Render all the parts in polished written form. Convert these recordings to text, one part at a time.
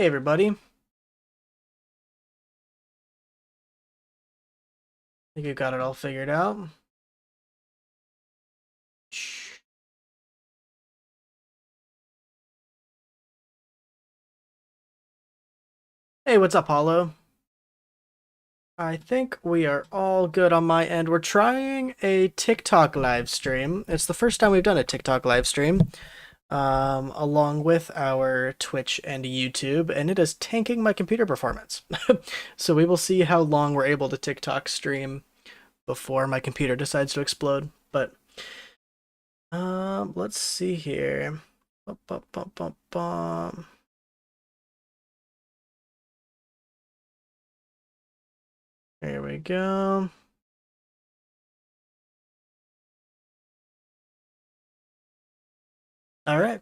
Hey everybody. I think you got it all figured out. Shh. Hey, what's up, Hollow? I think we are all good on my end. We're trying a TikTok live stream. It's the first time we've done a TikTok live stream, along with our Twitch and YouTube, and it is tanking my computer performance. So we will see how long we're able to TikTok stream before my computer decides to explode. But let's see here. Bum, bum, bum, bum, bum. There we go. All right.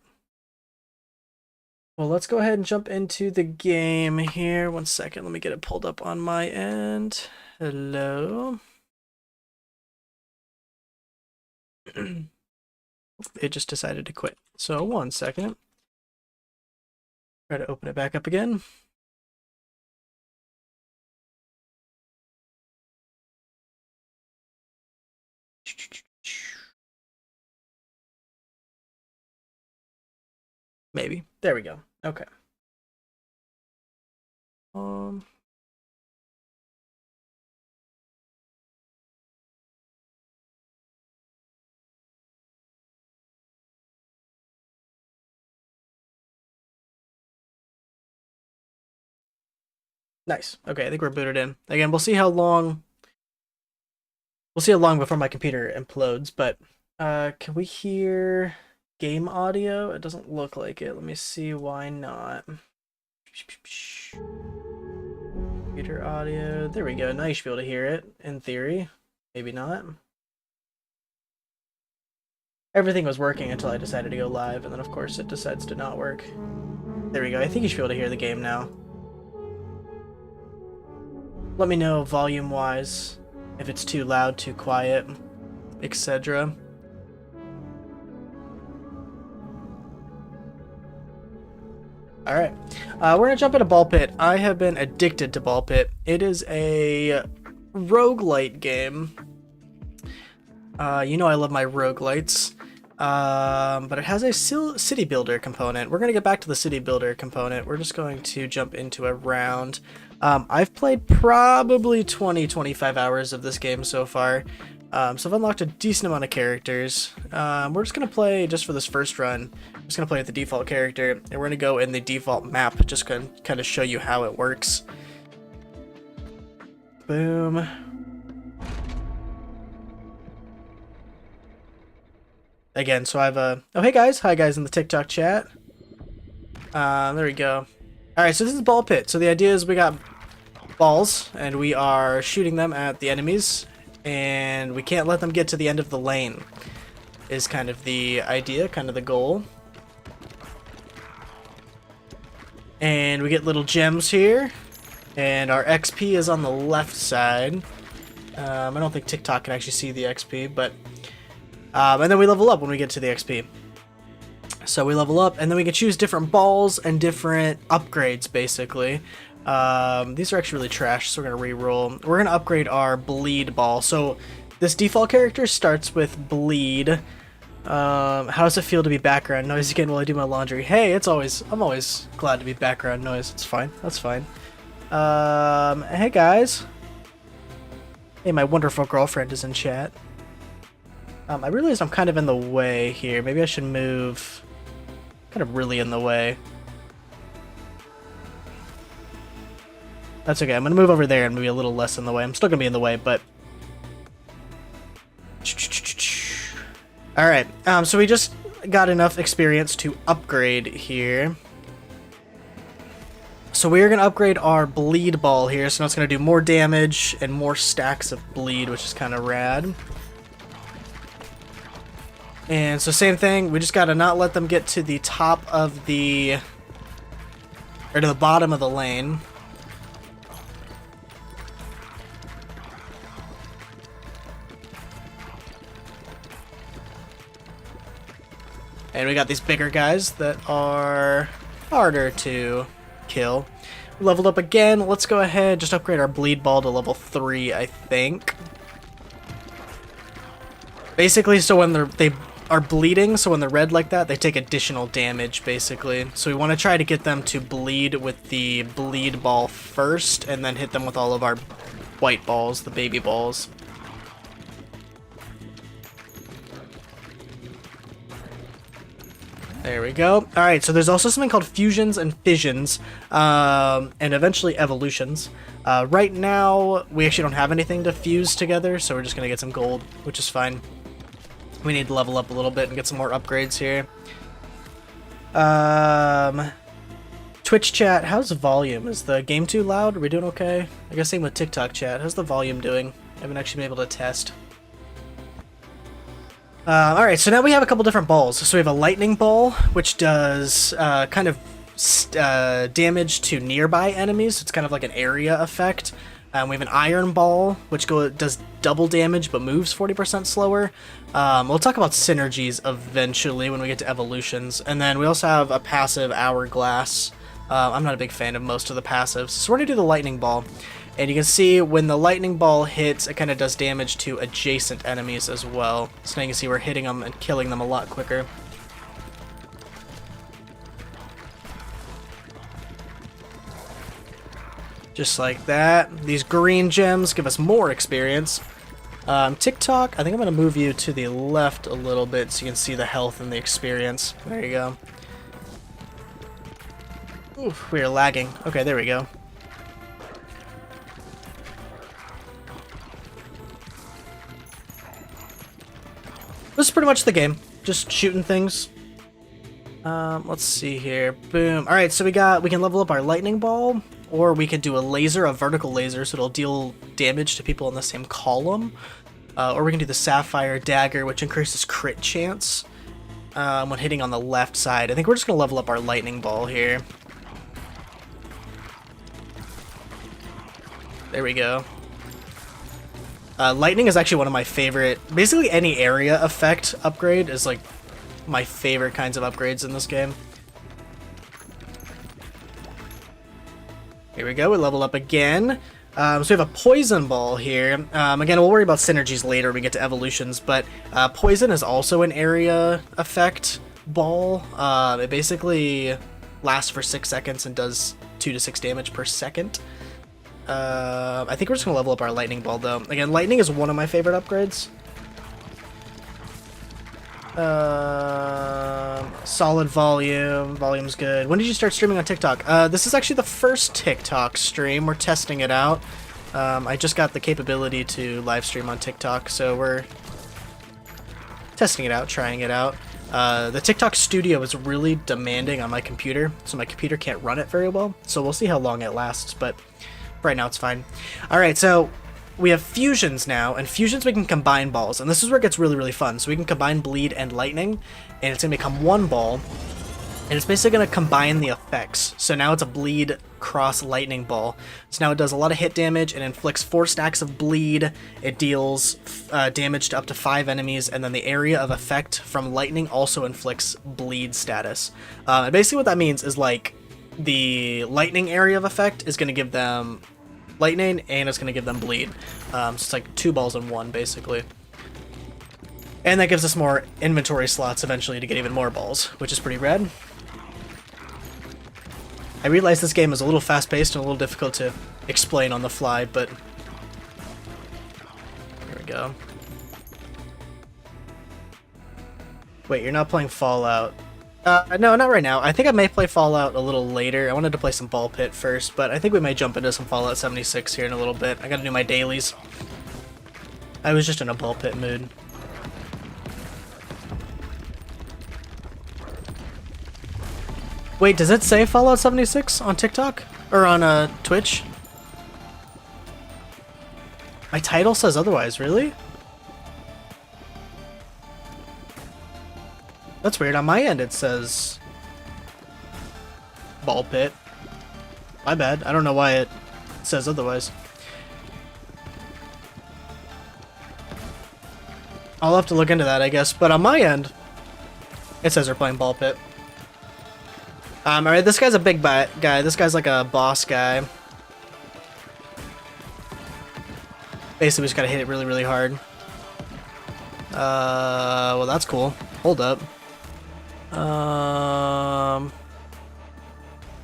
Well, let's go ahead and jump into the game here. 1 second. Let me get it pulled up on my end. Hello. It just decided to quit. So 1 second. Try to open it back up again. Maybe. There we go. Okay. Um. Nice. Okay, I think we're booted in. Again, we'll see how long. We'll see how long before my computer implodes. But can we hear game audio? It doesn't look like it. Let me see why not. Computer audio. There we go. Now you should be able to hear it, in theory. Maybe not. Everything was working until I decided to go live, and then of course it decides to not work. There we go. I think you should be able to hear the game now. Let me know volume-wise, if it's too loud, too quiet, etc. Alright. We're going to jump into Ball Pit. I have been addicted to Ball Pit. It is a roguelite game. You know I love my roguelites. But it has a city builder component. We're going to get back to the city builder component. We're just going to jump into a round. I've played probably 20-25 hours of this game so far. So I've unlocked a decent amount of characters. We're just going to play, just for this first run, I'm just going to play with the default character, and we're going to go in the default map, just kind of show you how it works. Boom. Again, so I have a... Oh, hey guys. Hi guys in the TikTok chat. There we go. Alright, so this is Ball Pit. So the idea is we got balls, and we are shooting them at the enemies, and we can't let them get to the end of the lane, is kind of the idea, kind of the goal. And we get little gems here, and our XP is on the left side. I don't think TikTok can actually see the XP, but... and then we level up when we get to the XP. So we level up, and then we can choose different balls and different upgrades, basically. These are actually really trash, so we're going to re-roll. We're going to upgrade our bleed ball. So this default character starts with bleed. How does it feel to be background noise again while I do my laundry? Hey, I'm always glad to be background noise. It's fine. That's fine. Hey guys. Hey, my wonderful girlfriend is in chat. I realize I'm kind of in the way here. Maybe I should move kind of really in the way. That's okay. I'm going to move over there and maybe a little less in the way. I'm still going to be in the way, but... Alright, so we just got enough experience to upgrade here. So we're going to upgrade our bleed ball here, so now it's going to do more damage and more stacks of bleed, which is kind of rad. And so same thing, we just gotta not let them get to the top of the... or to the bottom of the lane. And we got these bigger guys that are harder to kill. Leveled up again. Let's go ahead, just upgrade our bleed ball to level 3, I think. Basically, so when they are bleeding, so when they're red like that, they take additional damage, basically. So we want to try to get them to bleed with the bleed ball first, and then hit them with all of our white balls, the baby balls. There we go. Alright, so there's also something called fusions and fissions, and eventually evolutions. Right now, we actually don't have anything to fuse together, so we're just going to get some gold, which is fine. We need to level up a little bit and get some more upgrades here. Twitch chat, how's the volume? Is the game too loud? Are we doing okay? I guess same with TikTok chat. How's the volume doing? I haven't actually been able to test. Alright, so now we have a couple different balls. So we have a lightning ball, which does kind of damage to nearby enemies. It's kind of like an area effect. We have an iron ball, which does double damage but moves 40% slower. We'll talk about synergies eventually when we get to evolutions. And then we also have a passive hourglass. I'm not a big fan of most of the passives. So we're going to do the lightning ball. And you can see when the lightning ball hits, it kind of does damage to adjacent enemies as well. So now you can see we're hitting them and killing them a lot quicker. Just like that. These green gems give us more experience. TikTok, I think I'm going to move you to the left a little bit so you can see the health and the experience. There you go. Oof, we are lagging. Okay, there we go. This is pretty much the game. Just shooting things. Let's see here. Boom. Alright, so we can level up our lightning ball, or we could do a laser, a vertical laser, so it'll deal damage to people in the same column. Or we can do the sapphire dagger, which increases crit chance when hitting on the left side. I think we're just going to level up our lightning ball here. There we go. Lightning is actually one of my favorite, basically any area effect upgrade is like my favorite kinds of upgrades in this game. Here we go, we level up again. So we have a poison ball here. Again, we'll worry about synergies later when we get to evolutions, but poison is also an area effect ball. It basically lasts for 6 seconds and does 2 to 6 damage per second. I think we're just going to level up our lightning ball, though. Again, lightning is one of my favorite upgrades. Solid volume. Volume's good. When did you start streaming on TikTok? This is actually the first TikTok stream. We're testing it out. I just got the capability to live stream on TikTok, so we're testing it out, trying it out. The TikTok studio is really demanding on my computer, so my computer can't run it very well. So we'll see how long it lasts, but right now it's fine. Alright, so we have fusions now, and fusions we can combine balls, and this is where it gets really, really fun. So we can combine bleed and lightning, and it's going to become one ball, and it's basically going to combine the effects. So now it's a bleed cross lightning ball. So now it does a lot of hit damage, and inflicts 4 stacks of bleed. It deals damage to up to 5 enemies, and then the area of effect from lightning also inflicts bleed status. And basically what that means is like the lightning area of effect is going to give them lightning, and it's going to give them bleed. So it's like 2 balls in 1, basically. And that gives us more inventory slots eventually to get even more balls, which is pretty rad. I realize this game is a little fast-paced and a little difficult to explain on the fly, but here we go. Wait, you're not playing Fallout? No, not right now. I think I may play Fallout a little later. I wanted to play some Ball Pit first, but I think we may jump into some Fallout 76 here in a little bit. I gotta do my dailies. I was just in a Ball Pit mood. Wait, does it say Fallout 76 on TikTok? Or on Twitch? My title says otherwise, really? That's weird. On my end it says Ball Pit. My bad. I don't know why it says otherwise. I'll have to look into that, I guess. But on my end, it says they're playing Ball Pit. Alright, this guy's a big guy. This guy's like a boss guy. Basically, we just gotta hit it really, really hard. Well, that's cool. Hold up.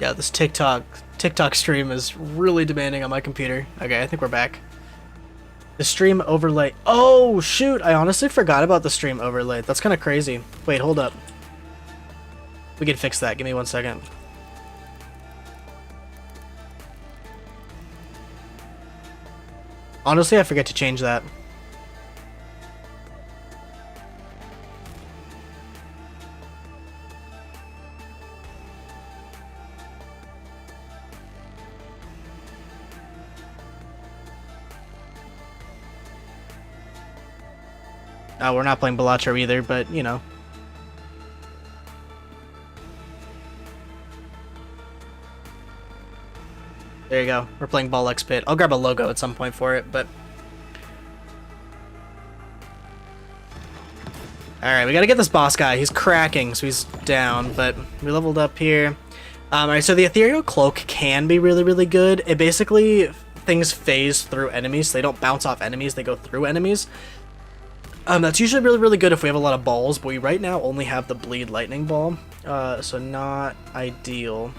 Yeah, this TikTok stream is really demanding on my computer. Okay, I think we're back. The stream overlay. Oh, shoot! I honestly forgot about the stream overlay. That's kind of crazy. Wait, hold up. We can fix that. Give me 1 second. Honestly, I forget to change that. We're not playing Balatro either, but, you know. There you go. We're playing Ball X Pit. I'll grab a logo at some point for it, but... Alright, we gotta get this boss guy. He's cracking, so he's down, but we leveled up here. Alright, so the Ethereal Cloak can be really, really good. It basically... things phase through enemies, so they don't bounce off enemies, they go through enemies. That's usually really, really good if we have a lot of balls, but we right now only have the Bleed Lightning Ball, so not ideal.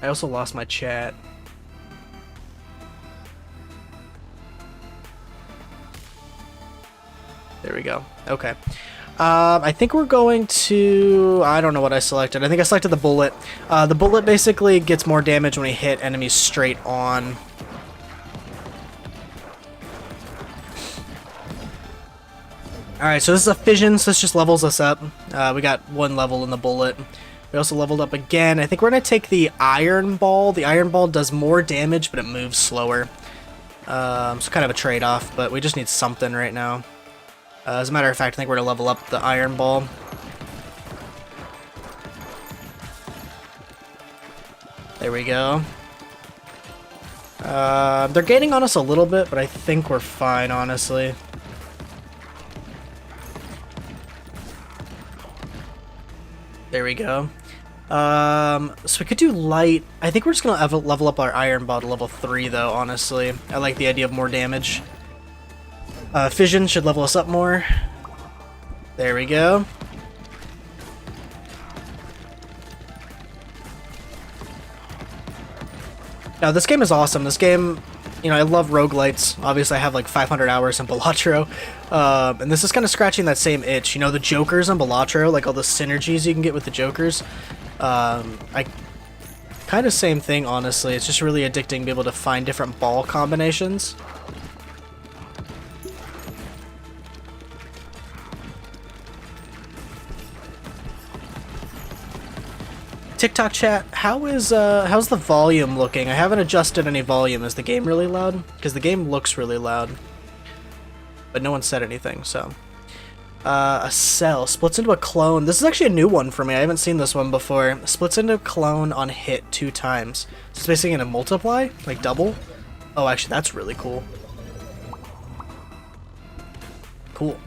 I also lost my chat. There we go. Okay. I think we're going to... I don't know what I selected. I think I selected the Bullet. The Bullet basically gets more damage when we hit enemies straight on. Alright, so this is a fission, so this just levels us up. We got 1 level in the Bullet. We also leveled up again. I think we're going to take the Iron Ball. The Iron Ball does more damage, but it moves slower. So kind of a trade-off, but we just need something right now. As a matter of fact, I think we're going to level up the Iron Ball. There we go. They're gaining on us a little bit, but I think we're fine, honestly. There we go. So we could do light. I think we're just gonna level up our Iron Ball to level 3, though, honestly. I like the idea of more damage. Fission should level us up more. There we go. Now, this game is awesome. This game, you know, I love roguelites. Obviously, I have like 500 hours in Balatro. And this is kind of scratching that same itch. You know, the Jokers on Balatro, like all the synergies you can get with the Jokers. I kind of same thing, honestly. It's just really addicting to be able to find different ball combinations. TikTok chat, how's the volume looking? I haven't adjusted any volume. Is the game really loud? Because the game looks really loud. But no one said anything, so. A cell splits into a clone. This is actually a new one for me. I haven't seen this one before. Splits into a clone on hit 2 times. So it's basically gonna multiply, like double. Oh, actually, that's really cool. Cool.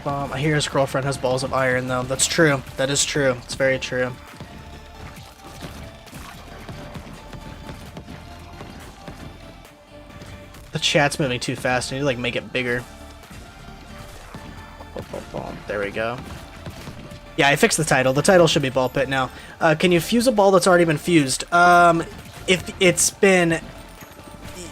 I hear his girlfriend has balls of iron, though. That's true. That is true. It's very true. The chat's moving too fast. I need to, like, make it bigger. There we go. Yeah, I fixed the title. The title should be Ball Pit now. Can you fuse a ball that's already been fused? If it's been...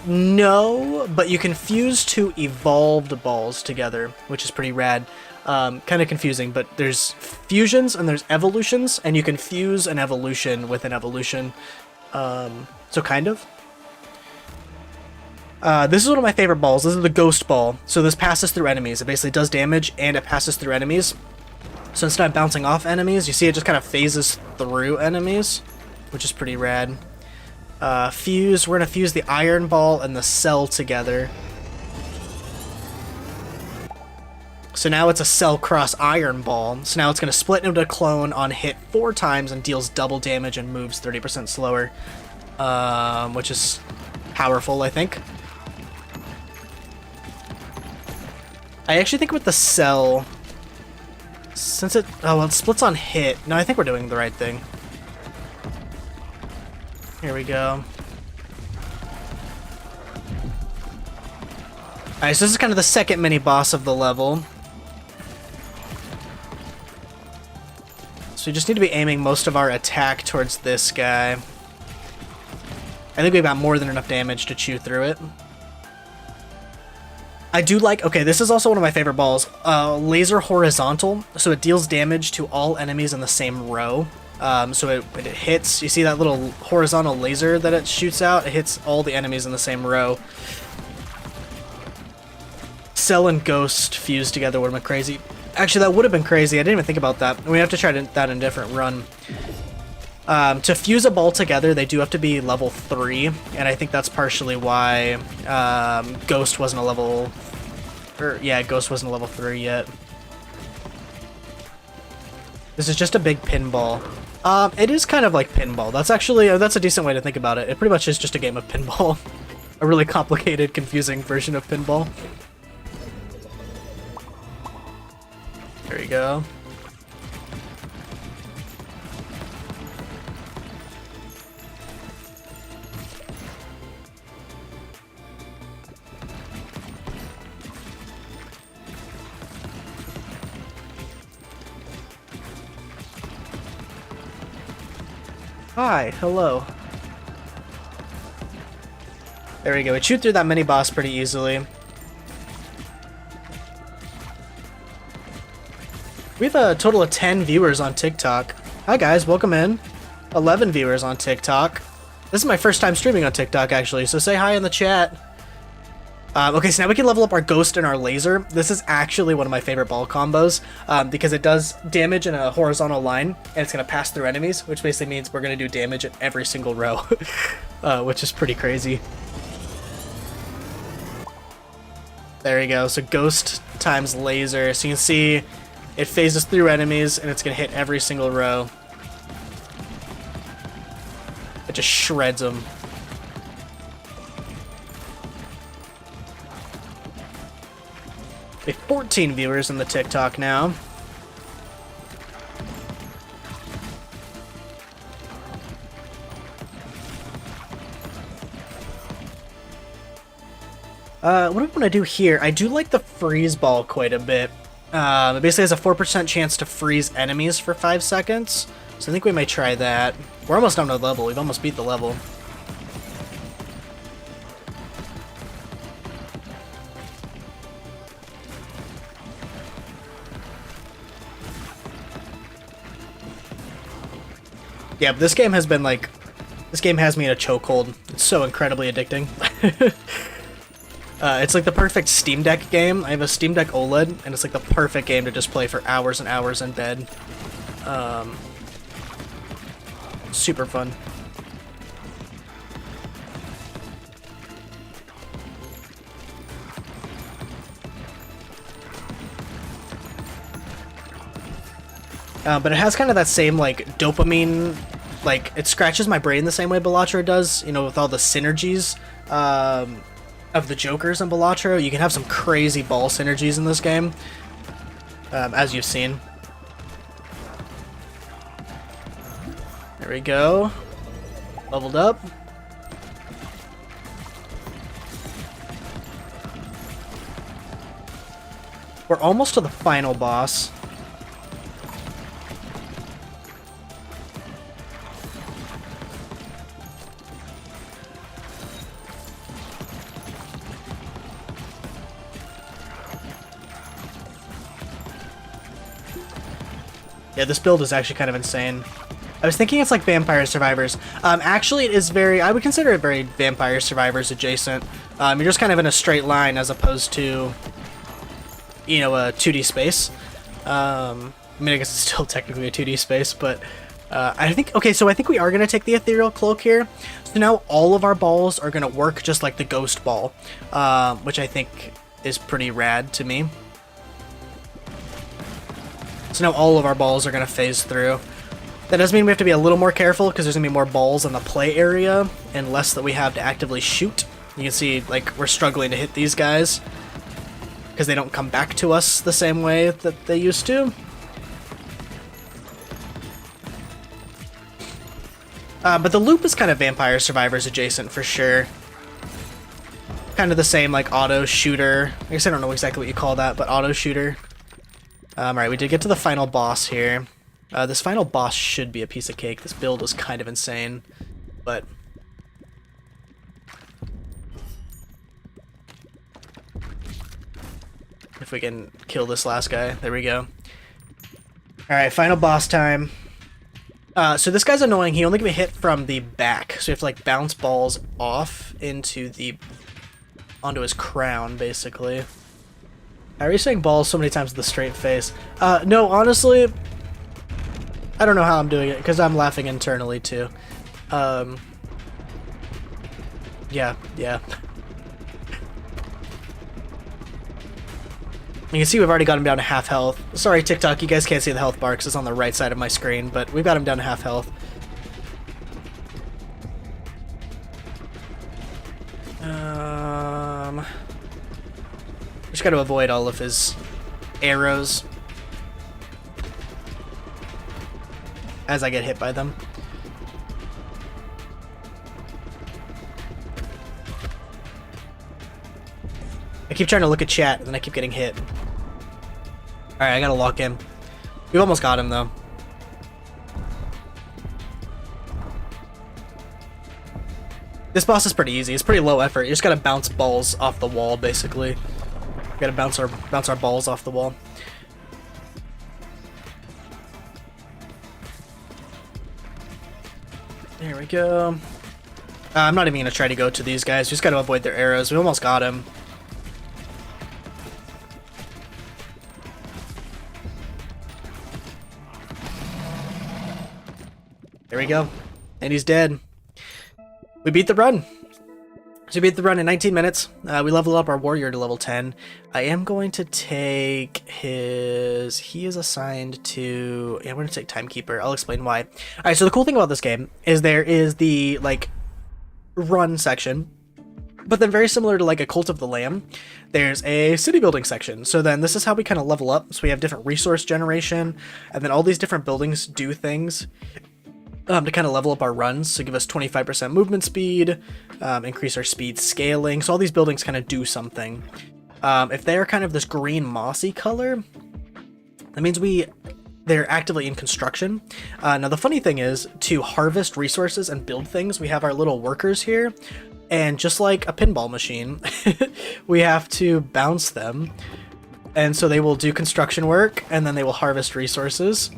No, but you can fuse 2 evolved balls together, which is pretty rad. Kind of confusing, but there's fusions and there's evolutions, and you can fuse an evolution with an evolution. So kind of. This is one of my favorite balls. This is the Ghost Ball. So this passes through enemies. It basically does damage, and it passes through enemies. So instead of bouncing off enemies, you see it just kind of phases through enemies, which is pretty rad. Fuse, we're going to fuse the Iron Ball and the Cell together. So now it's a Cell cross Iron Ball. So now it's going to split into a clone on hit 4 times and deals double damage and moves 30% slower. Which is powerful, I think. I actually think with the cell, since it, oh, well, it splits on hit. No, I think we're doing the right thing. Here we go. Alright, so this is kind of the second mini-boss of the level. So we just need to be aiming most of our attack towards this guy. I think we've got more than enough damage to chew through it. I do like, okay, this is also one of my favorite balls. Laser horizontal, so it deals damage to all enemies in the same row. So when it hits, you see that little horizontal laser that it shoots out? It hits all the enemies in the same row. Cell and Ghost fused together would have been crazy. Actually, that would have been crazy. I didn't even think about that. We have to try that in a different run. To fuse a ball together, they do have to be level 3, and I think that's partially why Ghost wasn't a level... yeah, Ghost wasn't a level 3 yet. This is just a big pinball. It is kind of like pinball. That's actually... that's a decent way to think about it. It pretty much is just a game of pinball. A really complicated, confusing version of pinball. There we go. Hi, hello. There we go. We chewed through that mini boss pretty easily. We have a total of 10 viewers on TikTok. Hi guys, welcome in. 11 viewers on TikTok. This is my first time streaming on TikTok actually, so say hi in the chat. Okay, so now we can level up our Ghost and our Laser. This is actually one of my favorite ball combos because it does damage in a horizontal line and it's going to pass through enemies, which basically means we're going to do damage in every single row, which is pretty crazy. There you go, so Ghost times Laser. So you can see it phases through enemies and it's going to hit every single row. It just shreds them. We have 14 viewers in the TikTok now. What do I want to do here? I do like the freeze ball quite a bit. It basically has a 4% chance to freeze enemies for 5 seconds. So I think we may try that. We're almost done with the level. We've almost beat the level. Yeah, but this game has been like... This game has me in a chokehold. It's so incredibly addicting. It's like the perfect Steam Deck game. I have a Steam Deck OLED, and it's like the perfect game to just play for hours and hours in bed. Super fun. But it has kind of that same, like, dopamine, like, it scratches my brain the same way Balatro does, you know, with all the synergies of the Jokers in Balatro. You can have some crazy ball synergies in this game, as you've seen. There we go. Leveled up. We're almost to the final boss. Yeah, this build is actually kind of insane. I was thinking it's like Vampire Survivors. Actually, it is very... I would consider it very Vampire Survivors adjacent. You're just kind of in a straight line as opposed to, you know, a 2D space. I mean, I guess it's still technically a 2D space, but I think... Okay, so I think we are going to take the Ethereal Cloak here. So now all of our balls are going to work just like the Ghost Ball, which I think is pretty rad to me. So now all of our balls are going to phase through. That does mean we have to be a little more careful because there's going to be more balls in the play area and less that we have to actively shoot. You can see, like, we're struggling to hit these guys because they don't come back to us the same way that they used to. But the loop is kind of Vampire Survivors adjacent for sure. Kind of the same, like, auto shooter. I guess I don't know exactly what you call that, but auto shooter. Alright, we did get to the final boss here. This final boss should be a piece of cake. This build is kind of insane, but... if we can kill this last guy. There we go. Alright, final boss time. So this guy's annoying. He only can be hit from the back, so you have to, like, bounce balls off onto his crown, basically. How are you saying balls so many times with the straight face? No, honestly, I don't know how I'm doing it, because I'm laughing internally, too. Yeah. You can see we've already got him down to half health. Sorry, TikTok, you guys can't see the health bar because it's on the right side of my screen, but we've got him down to half health. Just got to avoid all of his arrows as I get hit by them. I keep trying to look at chat, and then I keep getting hit. Alright, I gotta lock in. We've almost got him, though. This boss is pretty easy. It's pretty low effort. You just gotta bounce balls off the wall, basically. We gotta bounce our balls off the wall. There we go. I'm not even gonna try to go to these guys. We just gotta avoid their arrows. We almost got him. There we go. And he's dead. We beat the run. So we beat the run in 19 minutes. We leveled up our warrior to level 10. I am going to take his... he is assigned to... yeah, I'm going to take Timekeeper. I'll explain why. Alright, so the cool thing about this game is there is the, like, run section. But then very similar to, like, a Cult of the Lamb, there's a city building section. So then this is how we kind of level up. So we have different resource generation, and then all these different buildings do things to kind of level up our runs, so give us 25% movement speed, increase our speed scaling. So all these buildings kind of do something. If they're kind of this green mossy color, that means they're actively in construction. Now the funny thing is, to harvest resources and build things, we have our little workers here, and just like a pinball machine, we have to bounce them, and so they will do construction work, and then they will harvest resources.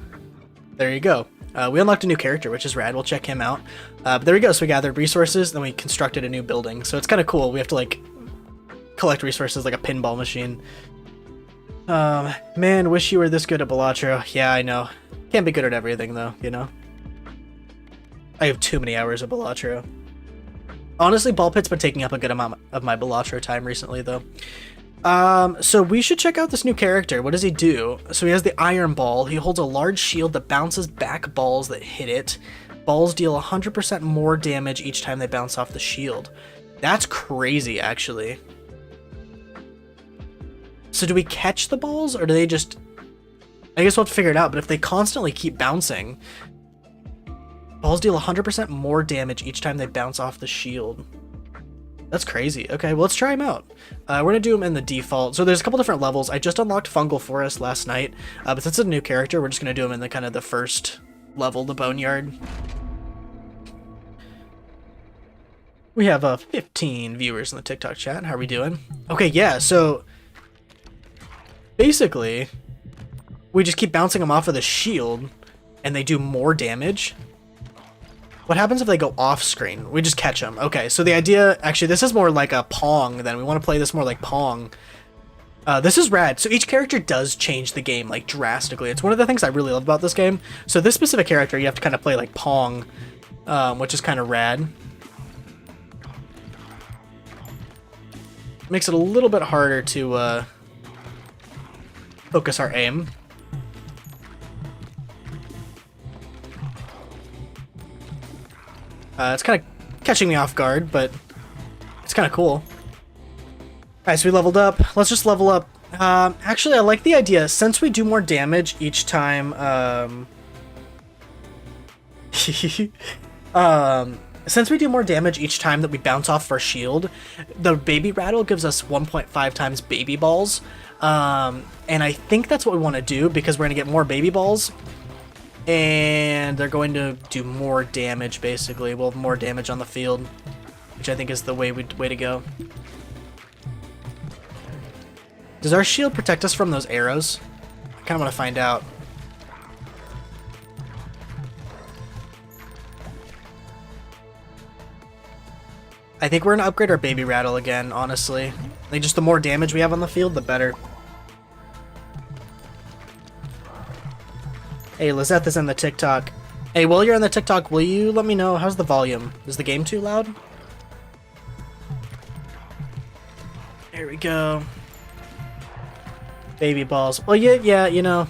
There you go. We unlocked a new character, which is rad. We'll check him out. But there we go. So we gathered resources, then we constructed a new building. So it's kind of cool. We have to, like, collect resources like a pinball machine. Man, wish you were this good at Balatro. Yeah, I know. Can't be good at everything, though, you know? I have too many hours of Balatro. Honestly, Ball Pit's been taking up a good amount of my Balatro time recently, though. So we should check out this new character. What does he do? So he has the Iron Ball. He holds a large shield that bounces back balls that hit it. Balls deal 100% more damage each time they bounce off the shield. That's crazy, actually. So do we catch the balls, or do they just... I guess we'll have to figure it out, but if they constantly keep bouncing, balls deal 100% more damage each time they bounce off the shield. That's crazy. Okay, well, let's try him out. We're going to do him in the default. So there's a couple different levels. I just unlocked Fungal Forest last night, but since it's a new character, we're just going to do him in the kind of the first level, the Boneyard. We have 15 viewers in the TikTok chat. How are we doing? Okay, yeah, so basically, we just keep bouncing them off of the shield, and they do more damage. What happens if they go off screen? We just catch them. Okay, so the idea, actually, this is more like a Pong then. We want to play this more like Pong. This is rad. So each character does change the game, like, drastically. It's one of the things I really love about this game. So this specific character, you have to kind of play like Pong, which is kind of rad. Makes it a little bit harder to focus our aim. It's kind of catching me off guard, but it's It's kind of cool. Alright, so we leveled up. Let's just level up. Actually, I like the idea. Since we do more damage each time, since we do more damage each time that we bounce off our shield, the baby rattle gives us 1.5 times baby balls. And I think that's what we want to do because we're going to get more baby balls. And they're going to do more damage, basically. We'll have more damage on the field, which I think is the way to go. Does our shield protect us from those arrows? I kind of want to find out. I think we're going to upgrade our baby rattle again, honestly. Like, just the more damage we have on the field, the better. Hey, Lizeth is in the TikTok. Hey, while you're on the TikTok, will you let me know, how's the volume? Is the game too loud? There we go. Baby balls. Well, yeah, you know.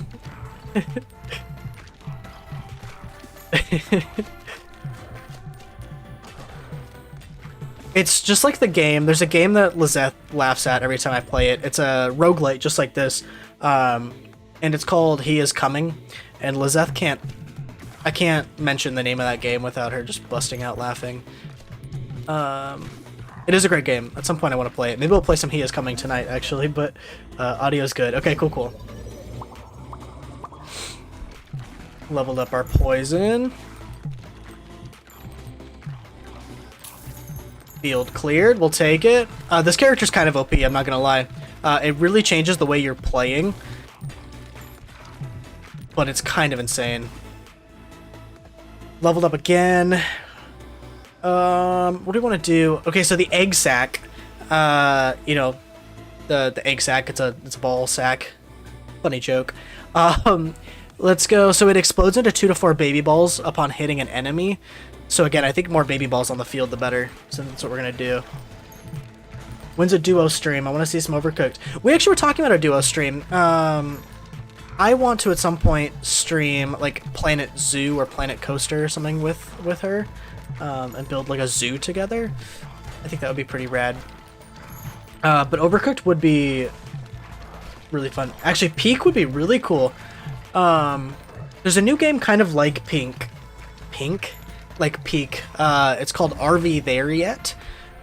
It's just like the game. There's a game that Lizeth laughs at every time I play it. It's a roguelite just like this. And it's called He Is Coming. And Lizeth can't... I can't mention the name of that game without her just busting out laughing. It is a great game. At some point I want to play it. Maybe we'll play some He Is Coming tonight, actually, but audio's good. Okay, cool. Leveled up our poison. Field cleared. We'll take it. This character's kind of OP, I'm not gonna lie. It really changes the way you're playing. But it's kind of insane. Leveled up again. What do we want to do? Okay, so the egg sack, you know, the egg sack, it's a ball sack. Funny joke. Let's go. So it explodes into 2 to 4 baby balls upon hitting an enemy. So again, I think more baby balls on the field, the better. So that's what we're going to do. When's a duo stream? I want to see some Overcooked. We actually were talking about a duo stream. I want to, at some point, stream, like, Planet Zoo or Planet Coaster or something with her. And build like a zoo together. I think that would be pretty rad. But Overcooked would be really fun. Actually, Peak would be really cool. There's a new game kind of like Peak. It's called RV There Yet.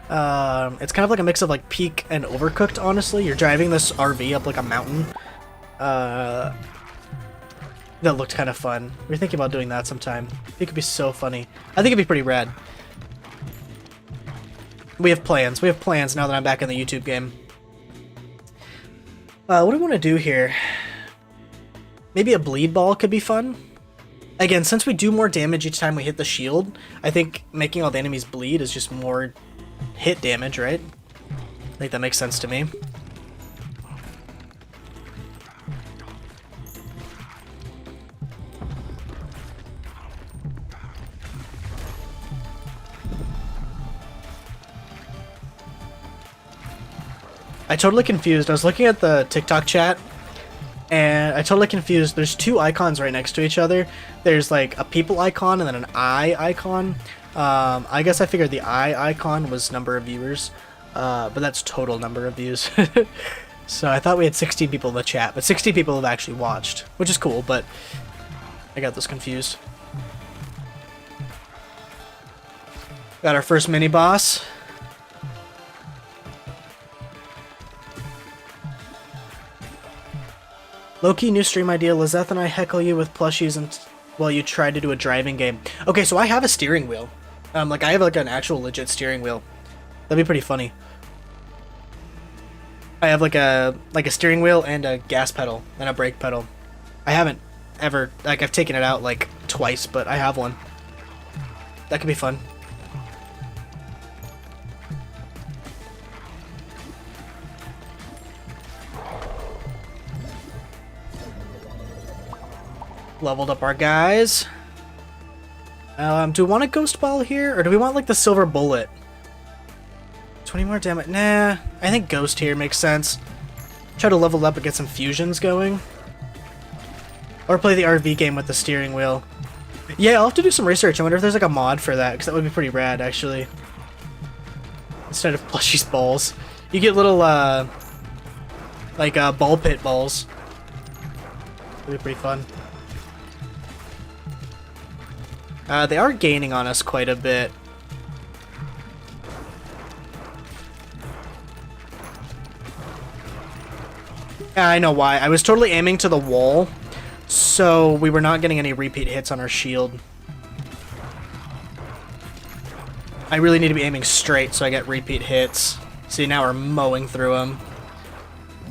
It's kind of like a mix of like Peak and Overcooked, honestly. You're driving this RV up like a mountain. That looked kind of fun. We're thinking about doing that sometime. It could be so funny. I think it'd be pretty rad. We have plans. We have plans now that I'm back in the YouTube game. What do we want to do here? Maybe a bleed ball could be fun. Again, since we do more damage each time we hit the shield, I think making all the enemies bleed is just more hit damage, right? I think that makes sense to me. I totally confused. I was looking at the TikTok chat, and I totally confused. There's 2 icons right next to each other. There's like a people icon and then an eye icon. I guess I figured the eye icon was number of viewers, but that's total number of views. So I thought we had 16 people in the chat, but 60 people have actually watched, which is cool, but I got this confused. Got our first mini boss. Low-key new stream idea, Lizeth and I heckle you with plushies and while you try to do a driving game. Okay, so I have a steering wheel. Like I have like an actual legit steering wheel. That'd be pretty funny. I have like a steering wheel and a gas pedal and a brake pedal. I haven't ever, like I've taken it out like twice, but I have one. That could be fun. Leveled up our guys. Do we want a ghost ball here, or do we want like the silver bullet? 20 more damage. Nah, I think ghost here makes sense. Try to level up and get some fusions going. Or play the RV game with the steering wheel. Yeah, I'll have to do some research. I wonder if there's like a mod for that, because that would be pretty rad, actually. instead of Plushie's balls. You get little, like, ball pit balls. It'll be pretty fun. They are gaining on us quite a bit. Yeah, I know why. I was totally aiming to the wall, so we were not getting any repeat hits on our shield. I really need to be aiming straight so I get repeat hits. See, now we're mowing through them.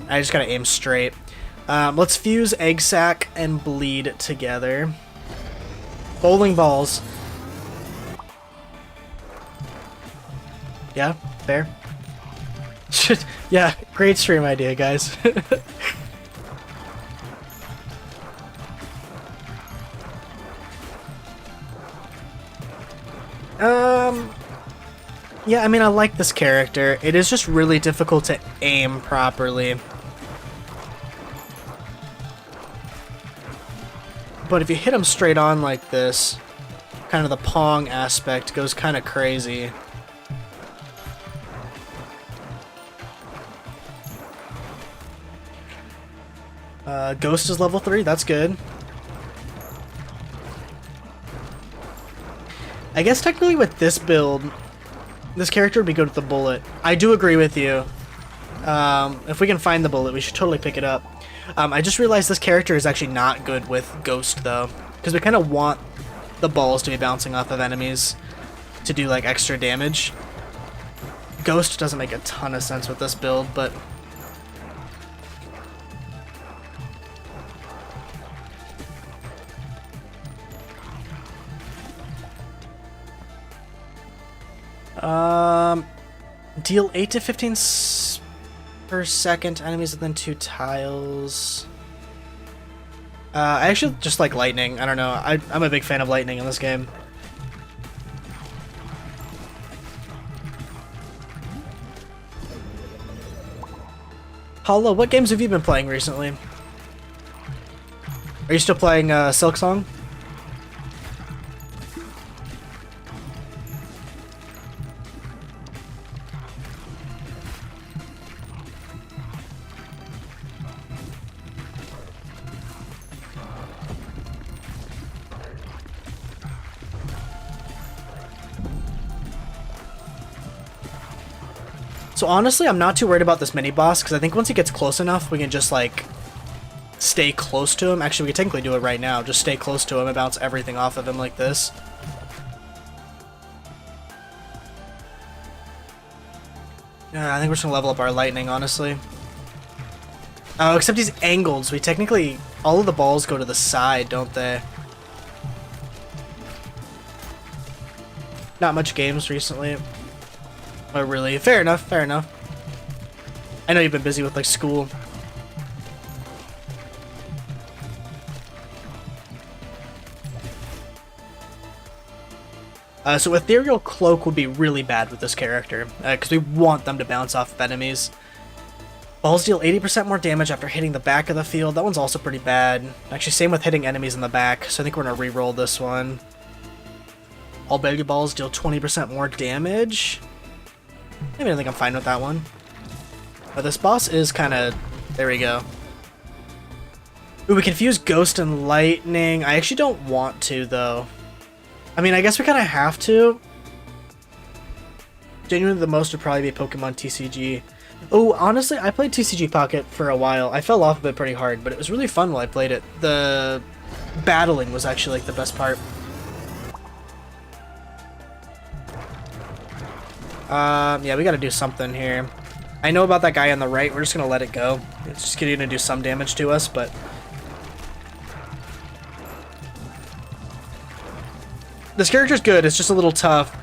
I just gotta aim straight. Let's fuse Egg Sac and Bleed together. Bowling balls. Yeah, fair. Yeah, great stream idea, guys. Yeah, I mean, I like this character. It is just really difficult to aim properly. But if you hit him straight on like this, kind of the Pong aspect goes kind of crazy. Ghost is level 3, that's good. I guess technically with this build, this character would be good with the bullet. I do agree with you. If we can find the bullet, we should totally pick it up. I just realized this character is actually not good with Ghost, though. Because we kind of want the balls to be bouncing off of enemies to do, like, extra damage. Ghost doesn't make a ton of sense with this build, but... deal 8 to 15 per second enemies within 2 tiles. I actually just like lightning. I don't know. I'm a big fan of lightning in this game. Paulo, what games have you been playing recently? Are you still playing Silksong? So honestly, I'm not too worried about this mini-boss, because I think once he gets close enough, we can just, like, stay close to him. Actually, we can technically do it right now. Just stay close to him and bounce everything off of him like this. I think we're just gonna level up our lightning, honestly. Oh, except he's angled, so we technically... all of the balls go to the side, don't they? Not much games recently. Oh, really? Fair enough, fair enough. I know you've been busy with, like, school. So Ethereal Cloak would be really bad with this character, because we want them to bounce off of enemies. Balls deal 80% more damage after hitting the back of the field. That one's also pretty bad. Actually, same with hitting enemies in the back, so I think we're going to re-roll this one. All baby balls deal 20% more damage. Maybe I think I'm fine with that one. But this boss is kind of... there we go. Ooh, we can fuse Ghost and Lightning. I actually don't want to, though. I mean, I guess we kind of have to. Genuinely, the most would probably be Pokemon TCG. Oh, honestly, I played TCG Pocket for a while. I fell off of it pretty hard, but it was really fun while I played it. The battling was actually, like, the best part. Yeah, we gotta do something here. I know about that guy on the right. We're just gonna let it go. It's just gonna do some damage to us, but... this character's good. It's just a little tough.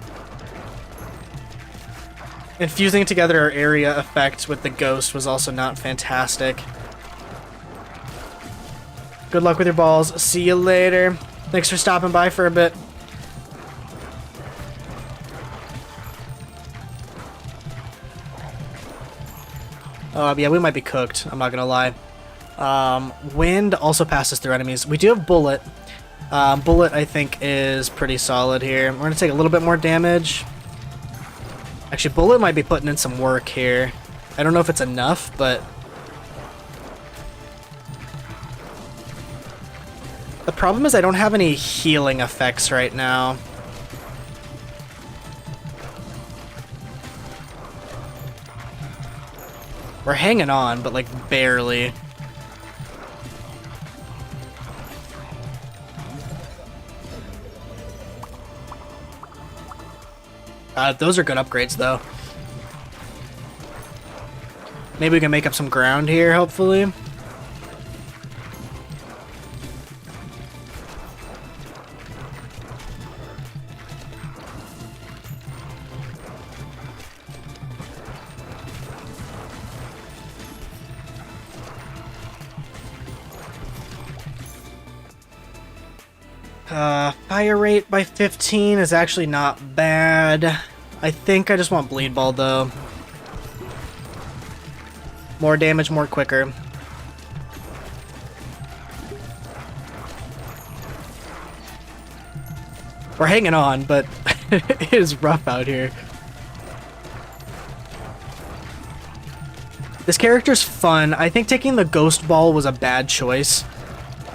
And fusing together our area effect with the Ghost was also not fantastic. Good luck with your balls. See you later. Thanks for stopping by for a bit. Yeah, we might be cooked. I'm not gonna lie. Wind also passes through enemies. We do have Bullet. Bullet, I think, is pretty solid here. We're gonna take a little bit more damage. Actually, Bullet might be putting in some work here. I don't know if it's enough, but... The problem is I don't have any healing effects right now. We're hanging on, but like barely. Those are good upgrades, though. Maybe we can make up some ground here, hopefully. Fire rate by 15 is actually not bad. I think I just want Bleed Ball, though. More damage, more quicker. We're hanging on, but it is rough out here. This character's fun. I think taking the Ghost Ball was a bad choice.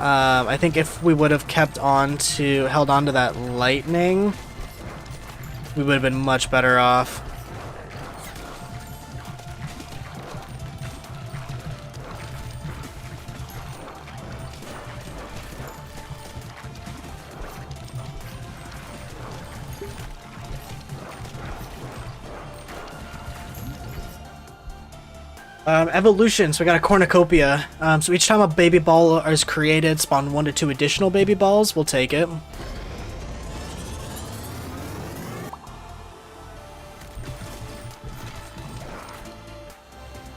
I think if we would have held on to that lightning, we would have been much better off. Evolution, so we got a cornucopia. So each time a baby ball is created, spawn 1 to 2 additional baby balls. We'll take it.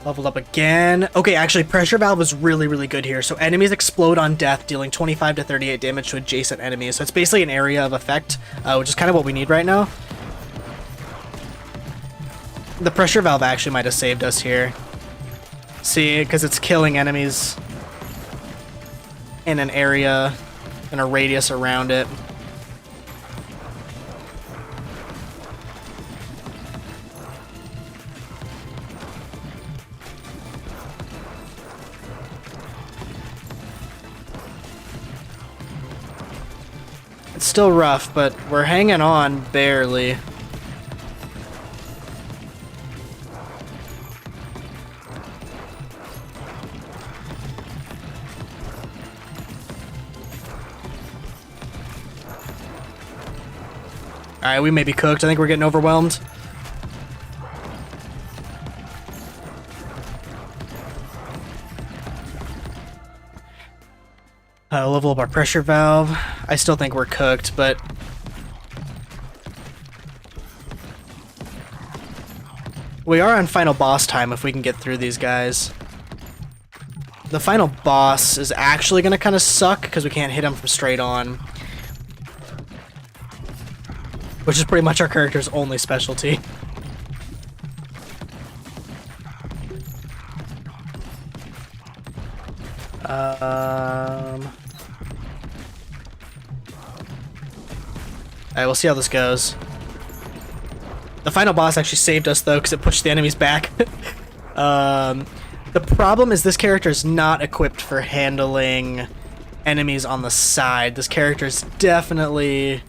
Leveled up again. Okay, actually, Pressure Valve is really, really good here. So enemies explode on death, dealing 25 to 38 damage to adjacent enemies. So it's basically an area of effect, which is kind of what we need right now. The Pressure Valve actually might have saved us here. See, because it's killing enemies in an area, in a radius around it. It's still rough, but we're hanging on barely. Alright, we may be cooked. I think we're getting overwhelmed. Level up our pressure valve. I still think we're cooked, but... we are on final boss time if we can get through these guys. The final boss is actually going to kind of suck because we can't hit him from straight on. Which is pretty much our character's only specialty. Alright, we'll see how this goes. The final boss actually saved us, though, because it pushed the enemies back. The problem is this character is not equipped for handling enemies on the side. This character is definitely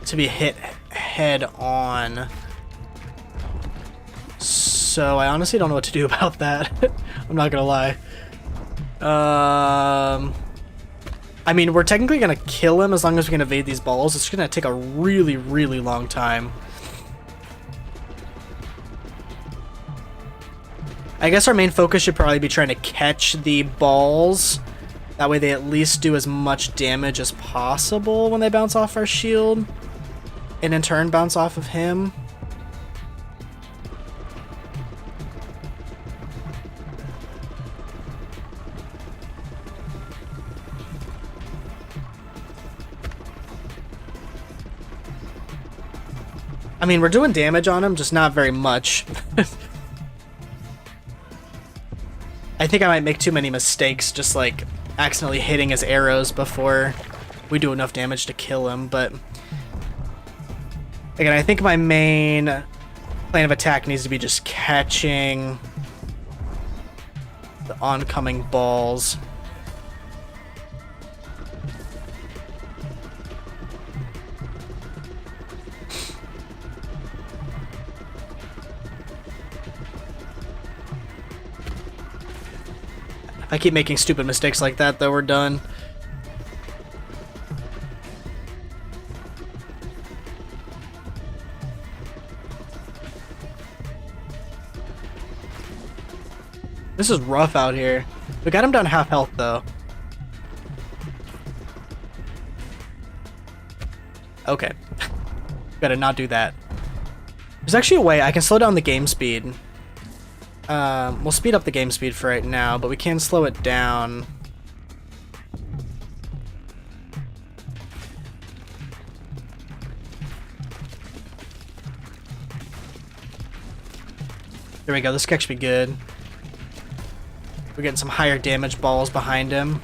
to be hit head on. So I honestly don't know what to do about that. I'm not gonna lie. I mean, we're technically gonna kill him as long as we can evade these balls. It's gonna take a really, really long time. I guess our main focus should probably be trying to catch the balls. That way they at least do as much damage as possible when they bounce off our shield. And in turn bounce off of him. I mean, we're doing damage on him, just not very much. I think I might make too many mistakes just like accidentally hitting his arrows before we do enough damage to kill him, but Again, I think my main plan of attack needs to be just catching the oncoming balls. If I keep making stupid mistakes like that, though, we're done. This is rough out here. We got him down half health, though. Okay. Gotta not do that. There's actually a way I can slow down the game speed. We'll speed up the game speed for right now, but we can slow it down. There we go, this could actually be good. We're getting some higher damage balls behind him.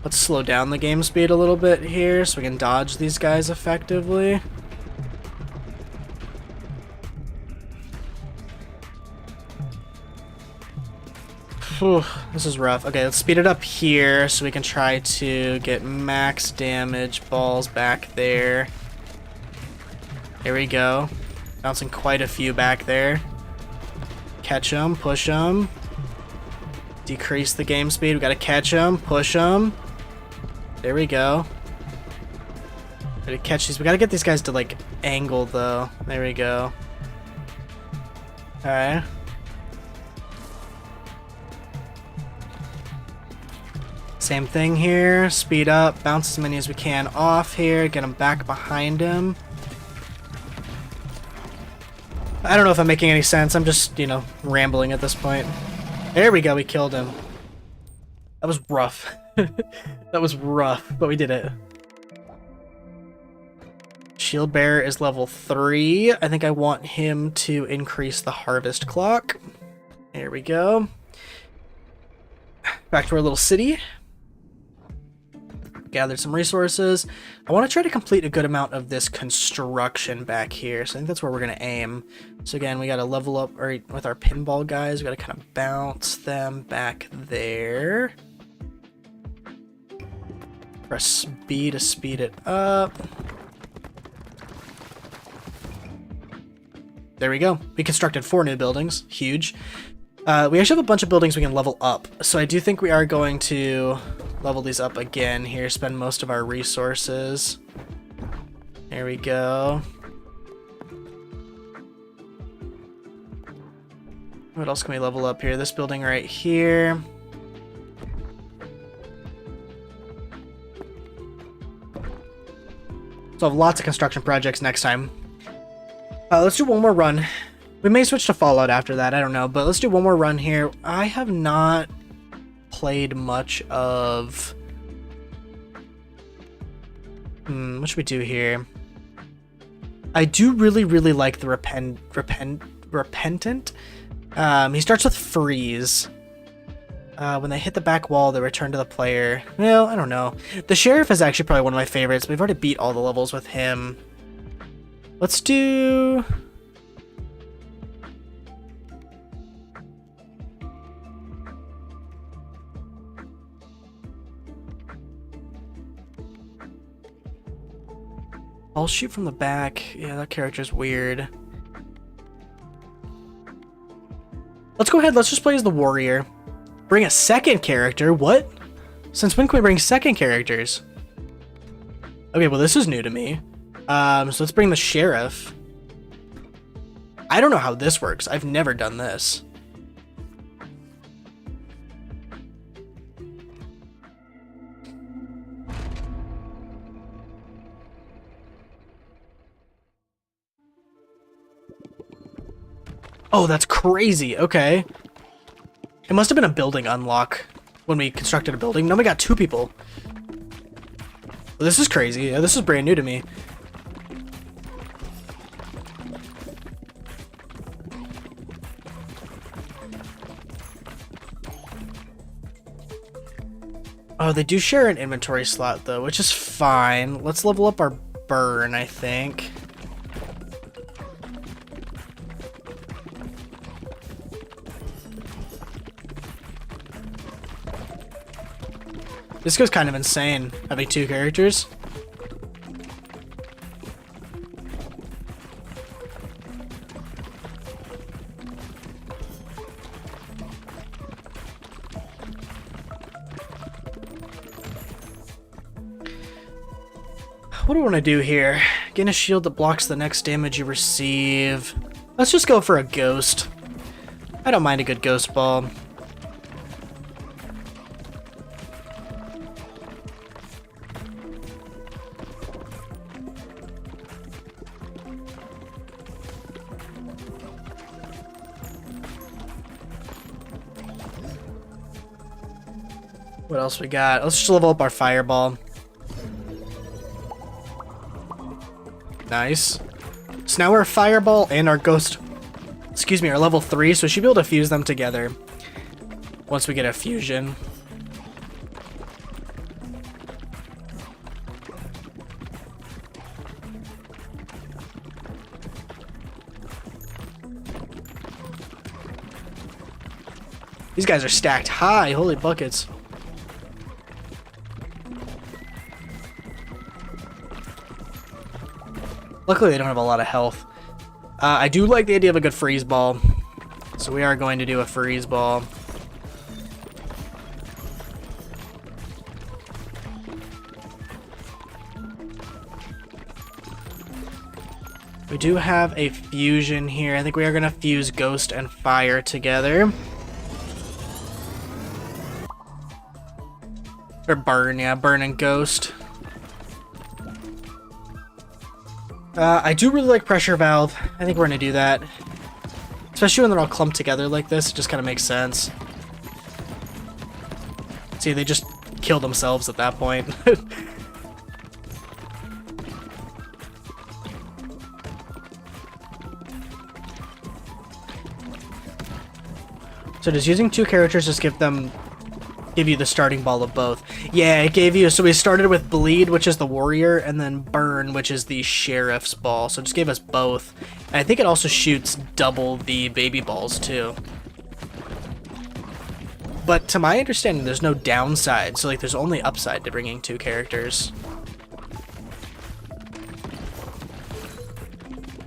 Let's slow down the game speed a little bit here so we can dodge these guys effectively. Whew, this is rough. Okay, let's speed it up here so we can try to get max damage balls back there. There we go. Bouncing quite a few back there. Catch them, push them. Decrease the game speed. We gotta catch them, push them. There we go. Gotta catch these. We gotta get these guys to like angle though. There we go. Alright. Same thing here. Speed up, bounce as many as we can off here. Get them back behind him. I don't know if I'm making any sense. I'm just, you know, rambling at this point. There we go. We killed him. That was rough. That was rough, but we did it. Shield Bearer is level 3. I think I want him to increase the harvest clock. There we go. Back to our little city. Gathered some resources. I want to try to complete a good amount of this construction back here, so I think that's where we're going to aim. So again, we got to level up with our pinball guys. We got to kind of bounce them back there. Press B to speed it up. There we go. We constructed 4 new buildings. Huge. We actually have a bunch of buildings we can level up, so I do think we are going to level these up again here, spend most of our resources. There we go. What else can we level up here? This building right here. So I have lots of construction projects next time. Let's do one more run. We may switch to Fallout after that, I don't know, but let's do one more run here. I have not played much of... what should we do here? I do really like the Repentant. He starts with Freeze. When they hit the back wall, they return to the player. Well, I don't know. The Sheriff is actually probably one of my favorites. We've already beat all the levels with him. Let's do... I'll shoot from the back. Yeah, that character's weird. Let's go ahead. Let's just play as the warrior. Bring a second character? What? Since when can we bring second characters? Okay, well, this is new to me. So let's bring the sheriff. I don't know how this works. I've never done this. Oh, that's crazy. Okay. It must have been a building unlock when we constructed a building. Now we got 2 people. Well, this is crazy. Yeah, this is brand new to me. Oh, they do share an inventory slot though, which is fine. Let's level up our burn, I think. This goes kind of insane, having 2 characters. What do I want to do here? Gain a shield that blocks the next damage you receive. Let's just go for a ghost. I don't mind a good ghost ball. What else we got? Let's just level up our fireball. Nice. So now our fireball and our ghost, excuse me, are level 3, so we should be able to fuse them together once we get a fusion. These guys are stacked high, holy buckets. Luckily, they don't have a lot of health. I do like the idea of a good freeze ball, so we are going to do a freeze ball. We do have a fusion here. I think we are going to fuse Ghost and Fire together. Or Burn, yeah, Burn and Ghost. I do really like Pressure Valve. I think we're going to do that. Especially when they're all clumped together like this, it just kind of makes sense. See, they just kill themselves at that point. So does using 2 characters just give you the starting ball of both? Yeah, it gave you, so we started with Bleed, which is the warrior, and then Burn, which is the sheriff's ball. So it just gave us both. And I think it also shoots double the baby balls too. But to my understanding, there's no downside. So like there's only upside to bringing 2 characters.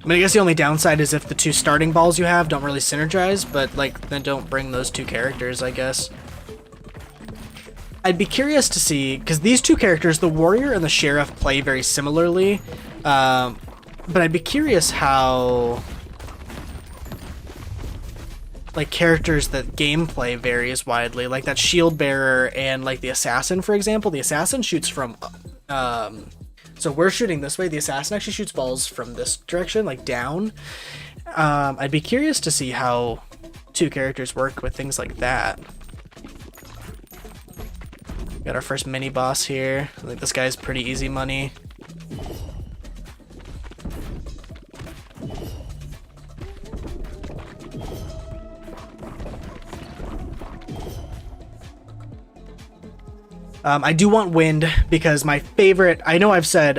I mean, I guess the only downside is if the 2 starting balls you have don't really synergize, but like then don't bring those 2 characters, I guess. I'd be curious to see, because these 2 characters, the warrior and the sheriff, play very similarly, but I'd be curious how, like, characters that gameplay varies widely, like that shield bearer and like the assassin, for example. The assassin shoots from, so we're shooting this way, the assassin actually shoots balls from this direction, like down. I'd be curious to see how 2 characters work with things like that. Got our first mini boss here. I think this guy's pretty easy money. I do want wind because my favorite, I know I've said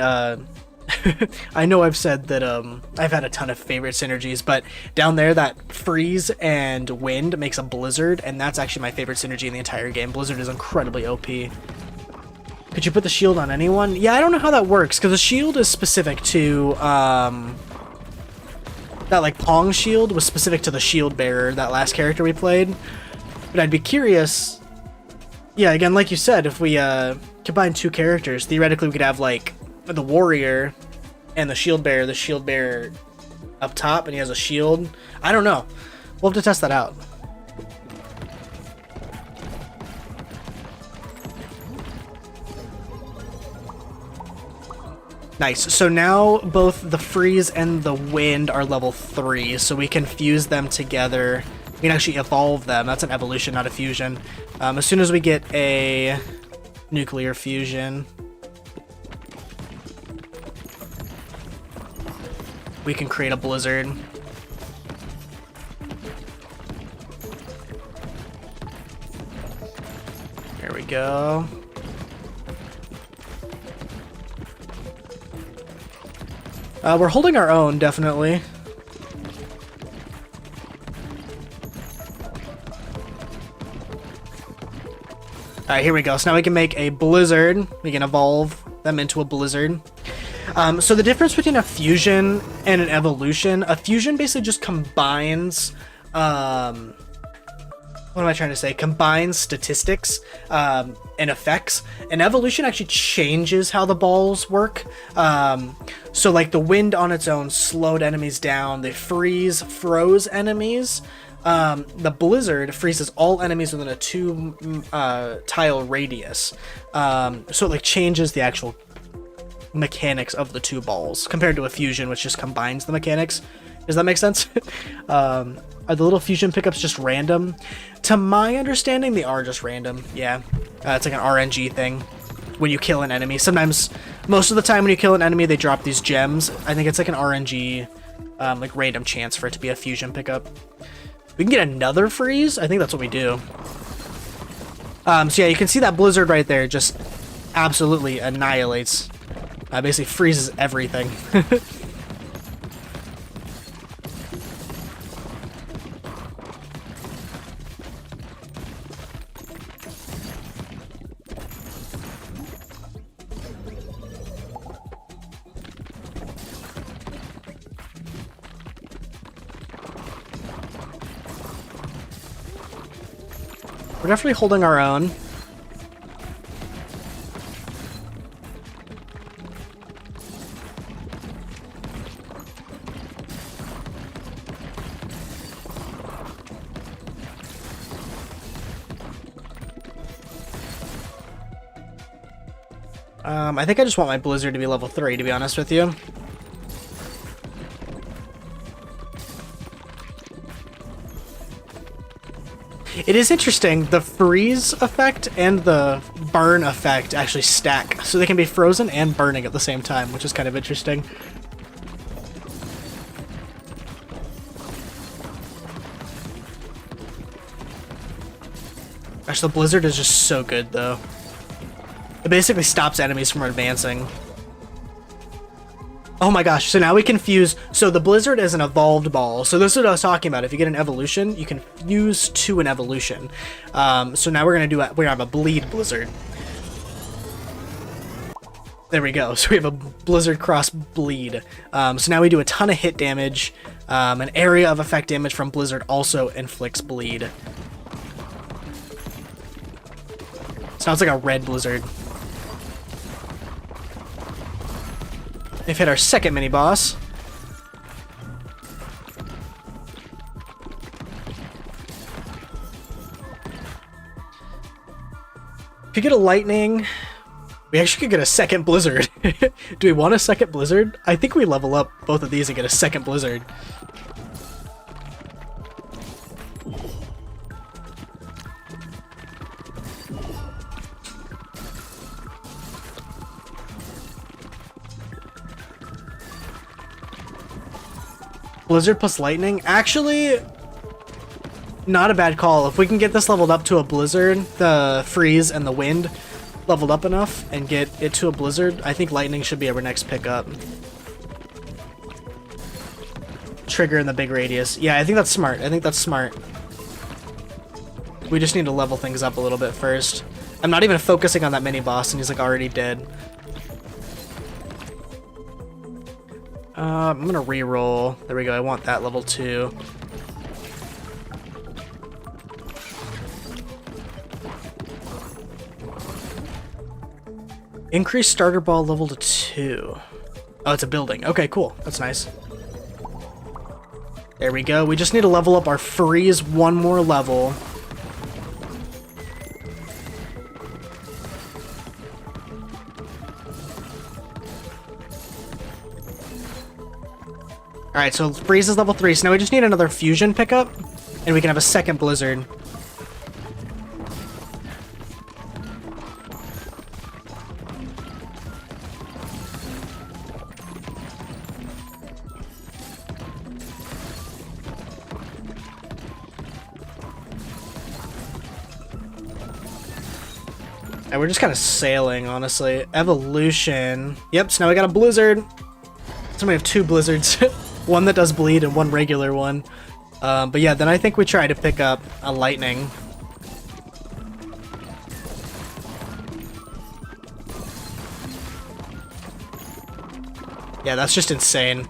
I know I've said that I've had a ton of favorite synergies, but down there that freeze and wind makes a blizzard, and that's actually my favorite synergy in the entire game. Blizzard is incredibly OP. Could you put the shield on anyone? Yeah, I don't know how that works, because the shield is specific to that like Pong shield was specific to the shield bearer, that last character we played. But I'd be curious. Yeah, again, like you said, if we combine 2 characters, theoretically we could have like the warrior and the shield bearer up top, and he has a shield. I don't know. We'll have to test that out. Nice. So now both the freeze and the wind are level 3, so we can fuse them together. We can actually evolve them. That's an evolution, not a fusion. As soon as we get a nuclear fusion, we can create a blizzard. There we go. We're holding our own, definitely. Alright, here we go. So now we can make a blizzard. We can evolve them into a blizzard. So the difference between a fusion and an evolution, a fusion basically just combines, what am I trying to say? Combines statistics and effects. An evolution actually changes how the balls work. So like the wind on its own slowed enemies down. The freeze froze enemies. The blizzard freezes all enemies within a 2 tile radius. So it like changes the actual mechanics of the 2 balls compared to a fusion, which just combines the mechanics. Does that make sense? Are the little fusion pickups just random? To my understanding, they are just random. Yeah, it's like an RNG thing. When you kill an enemy, sometimes, most of the time when you kill an enemy, they drop these gems. I think it's like an RNG, like random chance for it to be a fusion pickup. We can get another freeze. I think that's what we do. So yeah, you can see that blizzard right there just absolutely annihilates. Basically freezes everything. We're definitely holding our own. I think I just want my blizzard to be level 3, to be honest with you. It is interesting, the freeze effect and the burn effect actually stack, so they can be frozen and burning at the same time, which is kind of interesting. Gosh, the blizzard is just so good, though. It basically stops enemies from advancing. Oh my gosh, so now we can fuse. So the blizzard is an evolved ball. So this is what I was talking about. If you get an evolution, you can fuse to an evolution. So now we're gonna have a bleed blizzard. There we go. So we have a blizzard cross bleed. So now we do a ton of hit damage. An area of effect damage from blizzard also inflicts bleed. So now it's like a red blizzard. We've hit our second mini-boss. If you get a lightning, we actually could get a second blizzard. Do we want a second blizzard? I think we level up both of these and get a second blizzard. Blizzard plus lightning? Actually, not a bad call. If we can get this leveled up to a blizzard, the freeze and the wind leveled up enough and get it to a blizzard, I think lightning should be our next pickup. Trigger in the big radius. Yeah, I think that's smart. I think that's smart. We just need to level things up a little bit first. I'm not even focusing on that mini boss and he's like already dead. I'm gonna re-roll. There we go, I want that level 2. Increase starter ball level to 2. Oh, it's a building. Okay, cool. That's nice. There we go. We just need to level up our freeze one more level. Alright, so freeze is level 3, so now we just need another fusion pickup, and we can have a second blizzard. And we're just kind of sailing, honestly. Evolution. Yep, so now we got a blizzard. So we have 2 blizzards. One that does bleed and one regular one. But yeah, then I think we try to pick up a lightning. Yeah, that's just insane.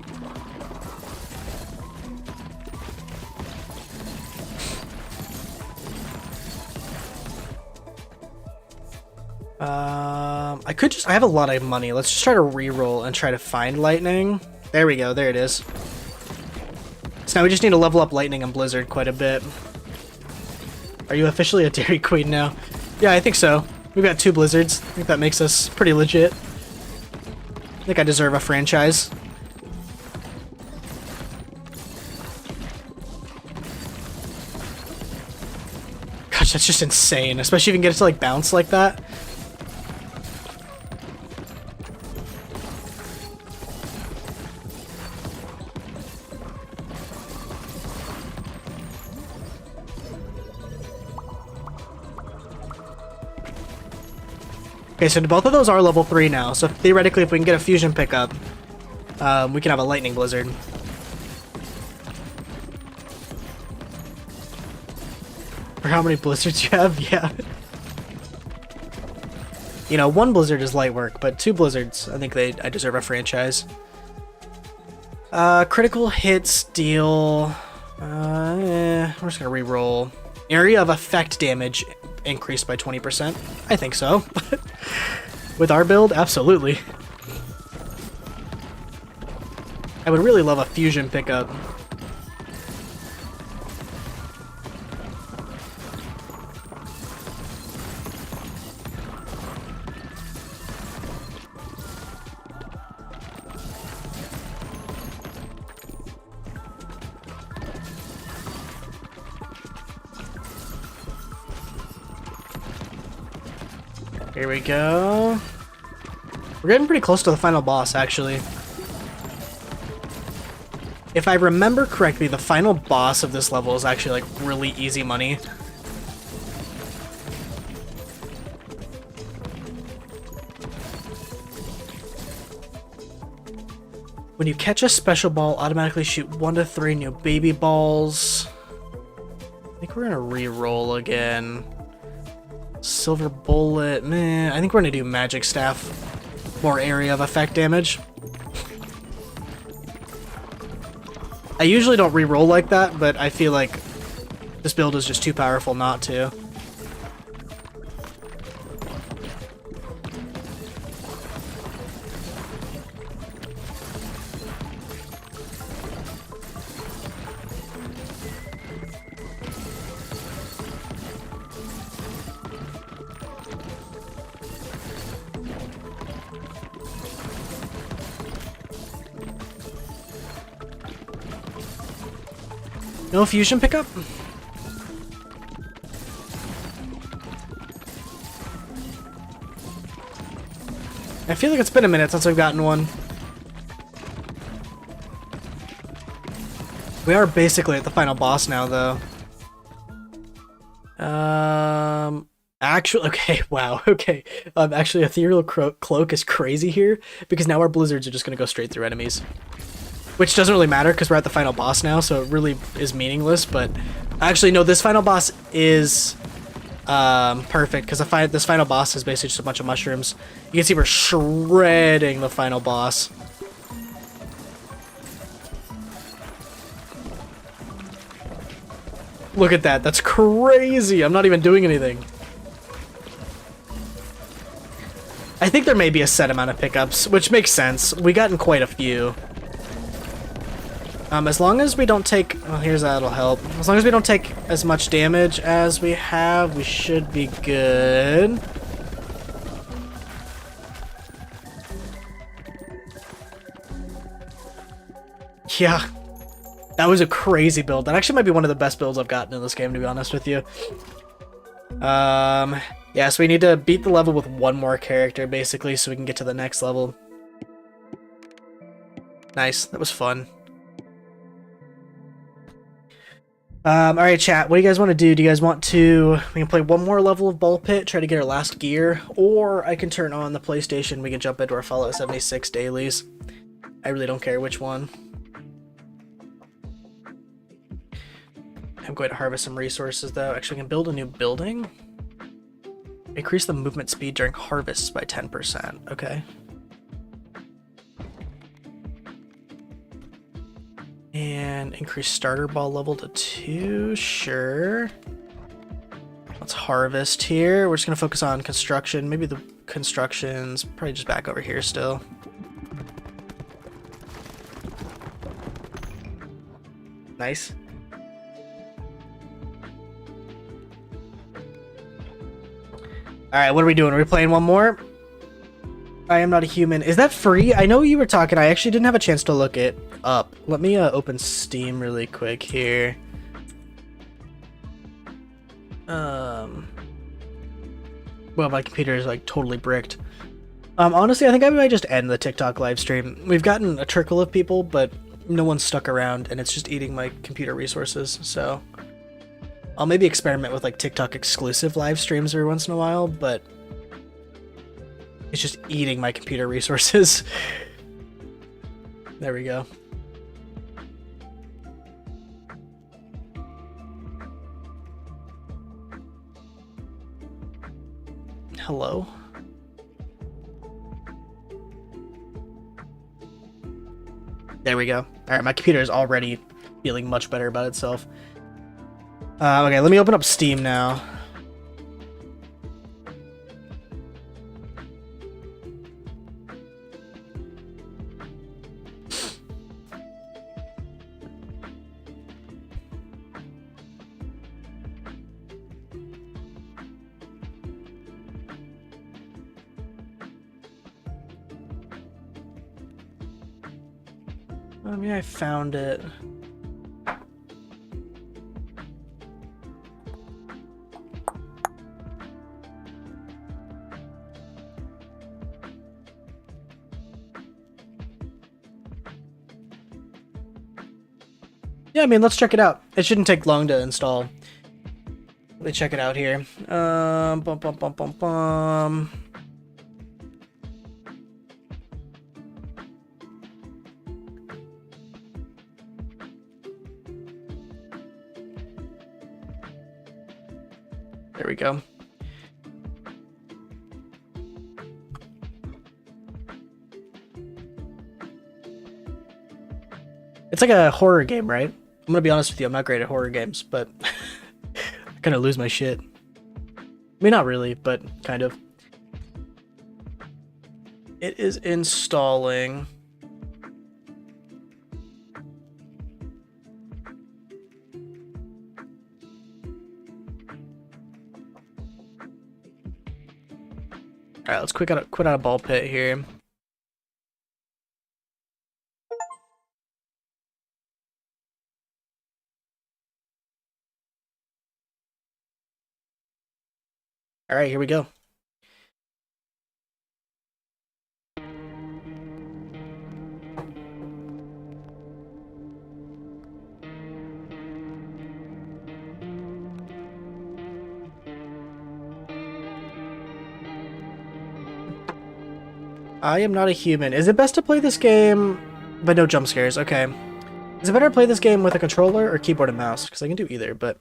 I have a lot of money. Let's just try to reroll and try to find lightning. There we go, there it is. So now we just need to level up lightning and blizzard quite a bit. Are you officially a Dairy Queen now? Yeah, I think so. We've got 2 blizzards. I think that makes us pretty legit. I think I deserve a franchise. Gosh, that's just insane. Especially if you can get it to like bounce like that. Okay, so both of those are level 3 now, so theoretically if we can get a fusion pickup, we can have a lightning blizzard. For how many blizzards you have? Yeah. You know, 1 blizzard is light work, but 2 blizzards, I think I deserve a franchise. Critical hits deal... we're just gonna re-roll. Area of effect damage increased by 20%. I think so. With our build, absolutely. I would really love a fusion pickup. Here we go. We're getting pretty close to the final boss, actually. If I remember correctly, the final boss of this level is actually, like, really easy money. When you catch a special ball, automatically shoot 1 to 3 new baby balls. I think we're gonna re-roll again. Silver bullet, meh. I think we're gonna do magic staff. More area of effect damage. I usually don't re-roll like that, but I feel like this build is just too powerful not to. No fusion pickup? I feel like it's been a minute since I've gotten one. We are basically at the final boss now, though. Actually, okay, wow, okay. Actually, Ethereal Cloak is crazy here, because now our blizzards are just gonna go straight through enemies. Which doesn't really matter because we're at the final boss now, so it really is meaningless, but actually no, this final boss is perfect because this final boss is basically just a bunch of mushrooms. You can see we're shredding the final boss. Look at that, that's crazy! I'm not even doing anything. I think there may be a set amount of pickups, which makes sense. We gotten quite a few. As long as we don't take... Well, here's that'll help. As long as we don't take as much damage as we have, we should be good. Yeah. That was a crazy build. That actually might be one of the best builds I've gotten in this game, to be honest with you. Yeah, so we need to beat the level with 1 more character, basically, so we can get to the next level. Nice. That was fun. Alright chat, what do you guys want to do? Do you guys want to... We can play 1 more level of Ball Pit, try to get our last gear, or I can turn on the PlayStation, we can jump into our Fallout 76 dailies. I really don't care which one. I'm going to harvest some resources though. Actually, I can build a new building. Increase the movement speed during harvests by 10%. Okay. And increase starter ball level to 2. Sure. Let's harvest here. We're just going to focus on construction. Maybe the construction's probably just back over here still. Nice. Alright, what are we doing? Are we playing one more? I am not a human. Is that free? I know you were talking. I actually didn't have a chance to look it up. Let me open Steam really quick here. Well, my computer is like totally bricked. Honestly, I think I might just end the TikTok live stream. We've gotten a trickle of people, but no one's stuck around, and it's just eating my computer resources, so I'll maybe experiment with like TikTok exclusive live streams every once in a while, but it's just eating my computer resources. There we go. Hello? There we go. Alright, my computer is already feeling much better about itself. Okay, let me open up Steam now. I found it. Yeah, I mean, let's check it out. It shouldn't take long to install. Let me check it out here. Bum, bum, bum, bum, bum. There we go. It's like a horror game, right? I'm gonna be honest with you, I'm not great at horror games, but I kind of lose my shit. I mean, not really, but kind of. It is installing. All right, let's quit out a ball pit here. All right, here we go. I am not a human. Is it best to play this game, but no jump scares? Okay. Is it better to play this game with a controller or keyboard and mouse? Because I can do either, but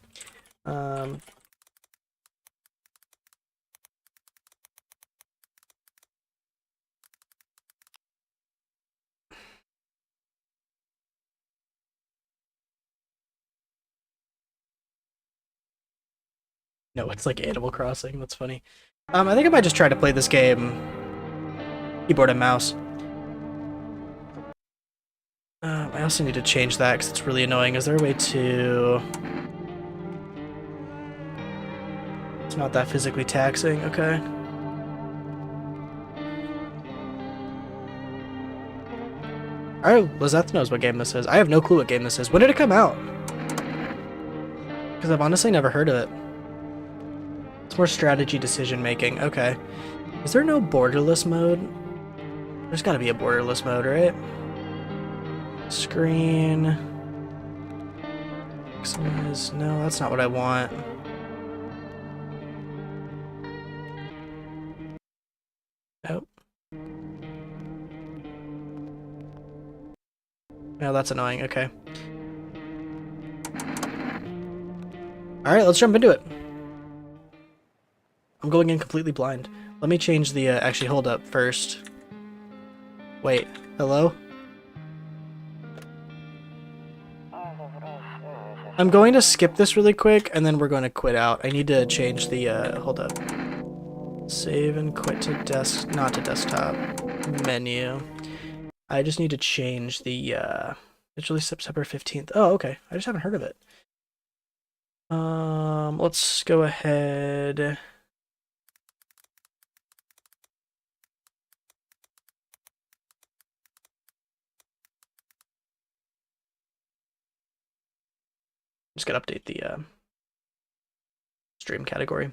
no, it's like Animal Crossing. That's funny. I think I might just try to play this game keyboard and mouse. I also need to change that because it's really annoying. Is there a way to... It's not that physically taxing, okay. Alright, Lizeth knows what game this is. I have no clue what game this is. When did it come out? Because I've honestly never heard of it. It's more strategy decision making. Okay. Is there no borderless mode? There's gotta be a borderless mode, right? Screen. Maximize. No, that's not what I want. Nope. Oh, that's annoying. Okay. Alright, let's jump into it. I'm going in completely blind. Let me change the, actually, hold up first. Wait, hello? I'm going to skip this really quick, and then we're going to quit out. I need to change the, hold up. Save and quit to not to desktop. Menu. I just need to change the, it's released September 15th. Oh, okay. I just haven't heard of it. Let's go ahead. Just gotta update the, stream category.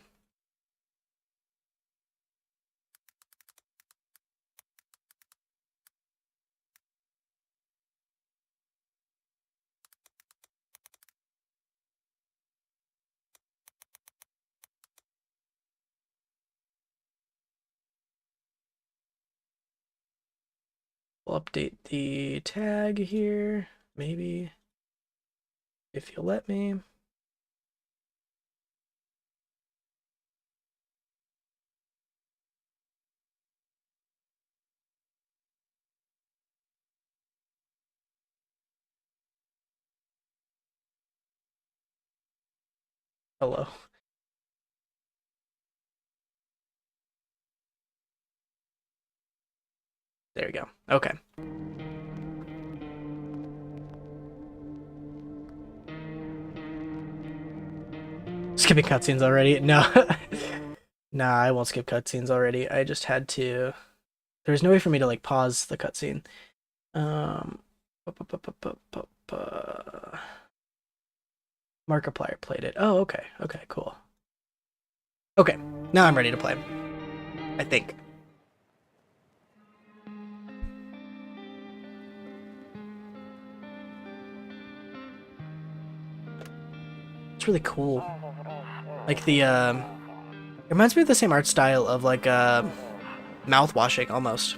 We'll update the tag here, maybe, if you'll let me. Hello. There we go. Okay. Skipping cutscenes already? No. Nah, I won't skip cutscenes already. I just had to. There's no way for me to like pause the cutscene. Um, Markiplier played it. Oh, okay. Okay, cool. Okay, now I'm ready to play. I think. It's really cool. Like the, it reminds me of the same art style of like, mouth washing almost.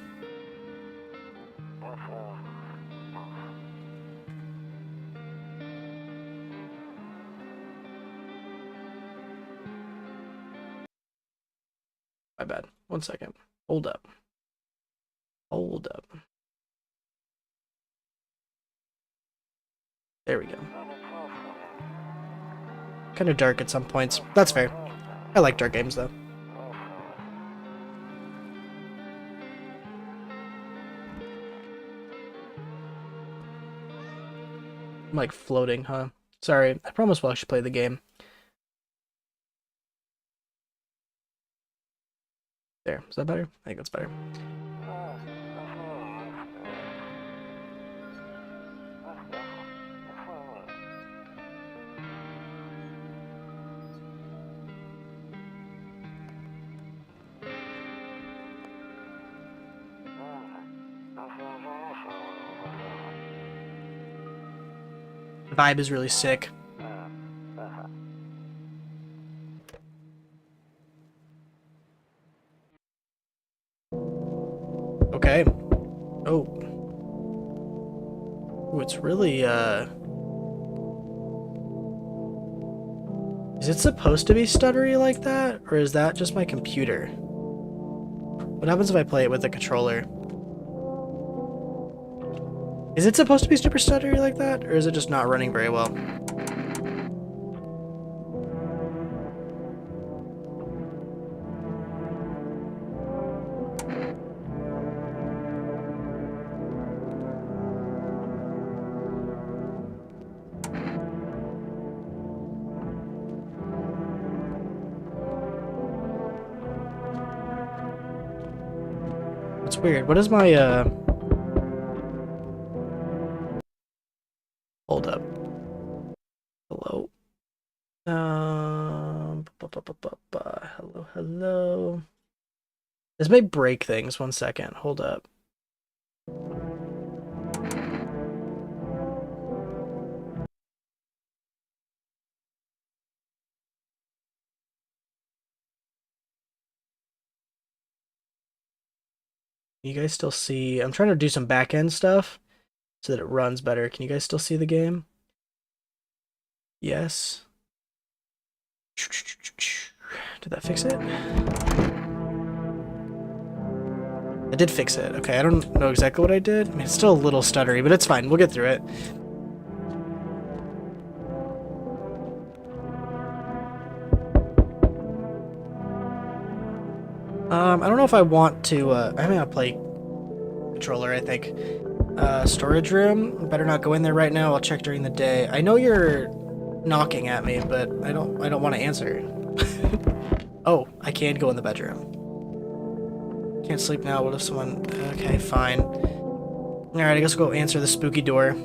My bad. 1 second. Hold up. Hold up. There we go. Kind of dark at some points. That's fair. I like dark games though. I'm like floating, huh? Sorry, I promise we'll actually play the game. There, is that better? I think that's better. The vibe is really sick. Okay. Oh. Ooh, it's really, is it supposed to be stuttery like that? Or is that just my computer? What happens if I play it with a controller? Is it supposed to be super stuttery like that? Or is it just not running very well? It's weird. What is my, hold up. Hello? Hello, hello. This may break things. 1 second. Hold up. You guys still see? I'm trying to do some back end stuff. so that it runs better. Can you guys still see the game? Yes. Did that fix it? I did fix it. Okay, I don't know exactly what I did. I mean, it's still a little stuttery, but it's fine. We'll get through it. I don't know if I want to, I'm gonna play controller, I think. Storage room. Better not go in there right now. I'll check during the day. I know you're knocking at me, but I don't want to answer. Oh, I can go in the bedroom. Can't sleep now. What if someone... Okay, fine. Alright, I guess we'll go answer the spooky door.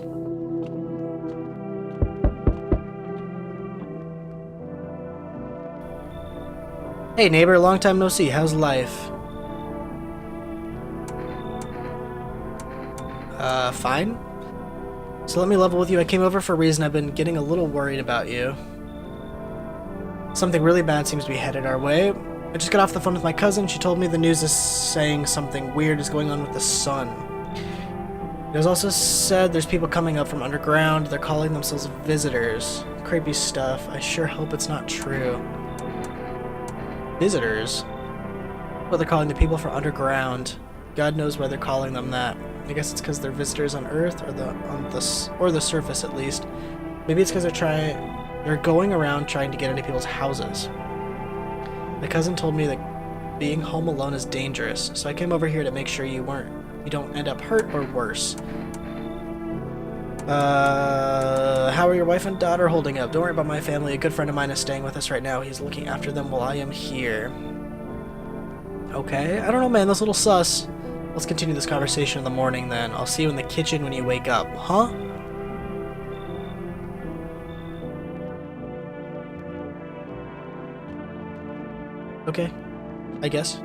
Hey neighbor, long time no see. How's life? Fine. So let me level with you. I came over for a reason. I've been getting a little worried about you. Something really bad seems to be headed our way. I just got off the phone with my cousin. She told me the news is saying something weird is going on with the sun. It was also said there's people coming up from underground. They're calling themselves visitors. Creepy stuff. I sure hope it's not true. Visitors? What they're calling the people from underground. God knows why they're calling them that. I guess it's because they're visitors on Earth, or the surface at least. Maybe it's because they're going around trying to get into people's houses. My cousin told me that being home alone is dangerous, so I came over here to make sure you don't end up hurt or worse. How are your wife and daughter holding up? Don't worry about my family. A good friend of mine is staying with us right now. He's looking after them while I am here. Okay, I don't know, man. That's a little sus. Let's continue this conversation in the morning, then. I'll see you in the kitchen when you wake up. Huh? Okay. I guess.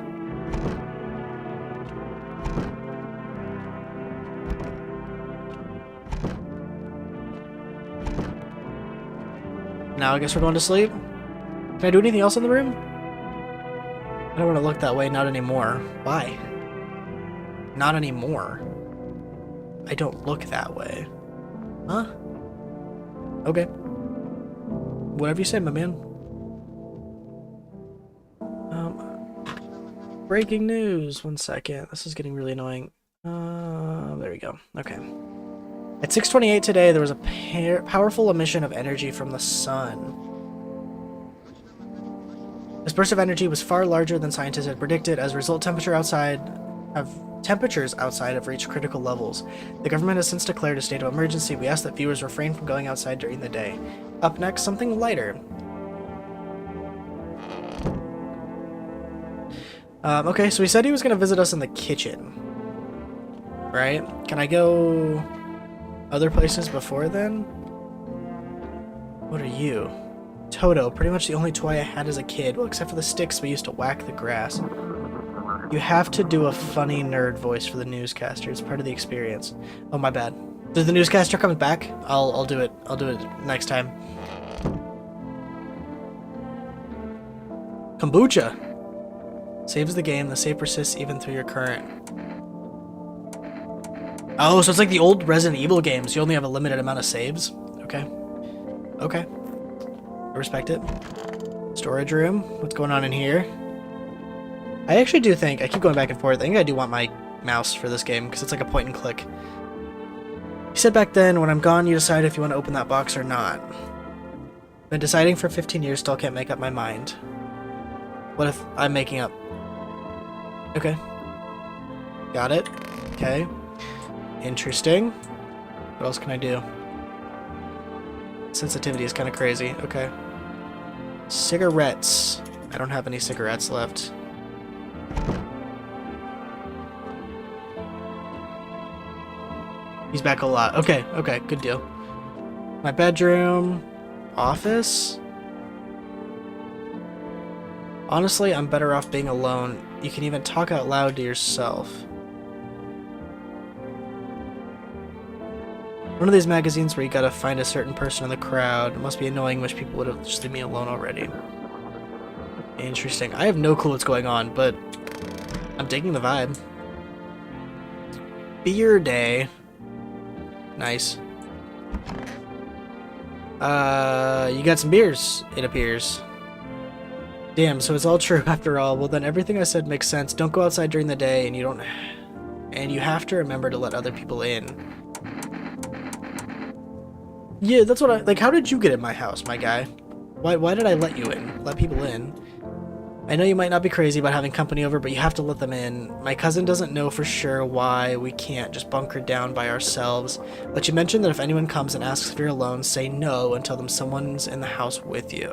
Now I guess we're going to sleep? Can I do anything else in the room? I don't want to look that way, not anymore. Why? Not anymore. I don't look that way. Huh? Okay. Whatever you say, my man. Breaking news. 1 second. This is getting really annoying. There we go. Okay. At 6:28 today, there was a powerful emission of energy from the sun. This burst of energy was far larger than scientists had predicted. As a result, temperatures outside have reached critical levels. The government has since declared a state of emergency. We ask that viewers refrain from going outside during the day. Up next, something lighter. Okay, so he said he was going to visit us in the kitchen. Right? Can I go other places before then? What are you? Toto, pretty much the only toy I had as a kid. Well, except for the sticks we used to whack the grass. You have to do a funny nerd voice for the newscaster. It's part of the experience. Oh, my bad. Does the newscaster come back? I'll do it. I'll do it next time. Kombucha. Saves the game. The save persists even through your current. Oh, so it's like the old Resident Evil games. You only have a limited amount of saves? Okay. Okay. I respect it. Storage room. What's going on in here? I actually do think, I keep going back and forth, I think I do want my mouse for this game, because it's like a point and click. You said back then, when I'm gone, you decide if you want to open that box or not. Been deciding for 15 years, still can't make up my mind. What if I'm making up? Okay. Got it. Okay. Interesting. What else can I do? Sensitivity is kind of crazy. Okay. Cigarettes. I don't have any cigarettes left. He's back a lot. Okay, okay, good deal. My bedroom. Office. Honestly, I'm better off being alone. You can even talk out loud to yourself. One of these magazines where you gotta find a certain person in the crowd. It must be annoying. Wish people would have just leave me alone already. Interesting. I have no clue what's going on, but I'm digging the vibe. Beer day. Nice. You got some beers, it appears. Damn, so it's all true after all. Well, then everything I said makes sense. Don't go outside during the day, and you have to remember to let other people in. Yeah, that's what like, how did you get in my house, my guy? Why did I let you in? Let people in. I know you might not be crazy about having company over, but you have to let them in. My cousin doesn't know for sure why we can't just bunker down by ourselves, but you mentioned that if anyone comes and asks if you're alone, say no and tell them someone's in the house with you.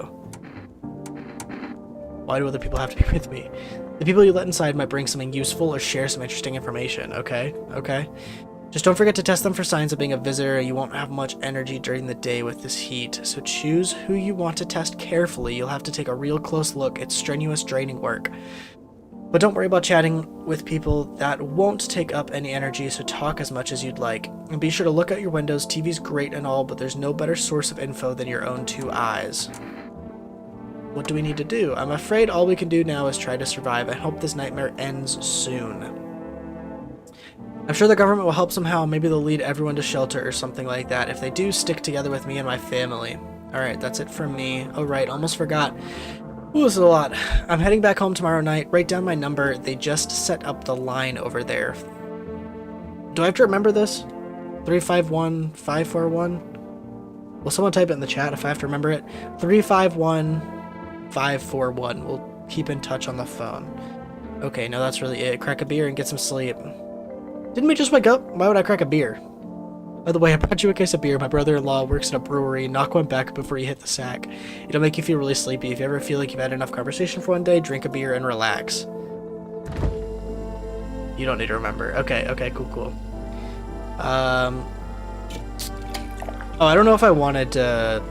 Why do other people have to be with me? The people you let inside might bring something useful or share some interesting information, okay? Okay? Just don't forget to test them for signs of being a visitor. You won't have much energy during the day with this heat, so choose who you want to test carefully. You'll have to take a real close look. It's strenuous, draining work. But don't worry about chatting with people. That won't take up any energy, so talk as much as you'd like. And be sure to look out your windows. TV's great and all, but there's no better source of info than your own two eyes. What do we need to do? I'm afraid all we can do now is try to survive. I hope this nightmare ends soon. I'm sure the government will help somehow. Maybe they'll lead everyone to shelter or something like that. If they do, stick together with me and my family. Alright, that's it from me. Oh right, almost forgot. Ooh, this is a lot. I'm heading back home tomorrow night. Write down my number. They just set up the line over there. Do I have to remember this? 351-541? Will someone type it in the chat if I have to remember it? 351-541. We'll keep in touch on the phone. Okay, no, that's really it. Crack a beer and get some sleep. Didn't we just wake up? Why would I crack a beer? By the way, I brought you a case of beer. My brother-in-law works in a brewery. Knock one back before you hit the sack. It'll make you feel really sleepy. If you ever feel like you've had enough conversation for one day, drink a beer and relax. You don't need to remember. Okay, okay, cool. Oh, I don't know if I wanted to...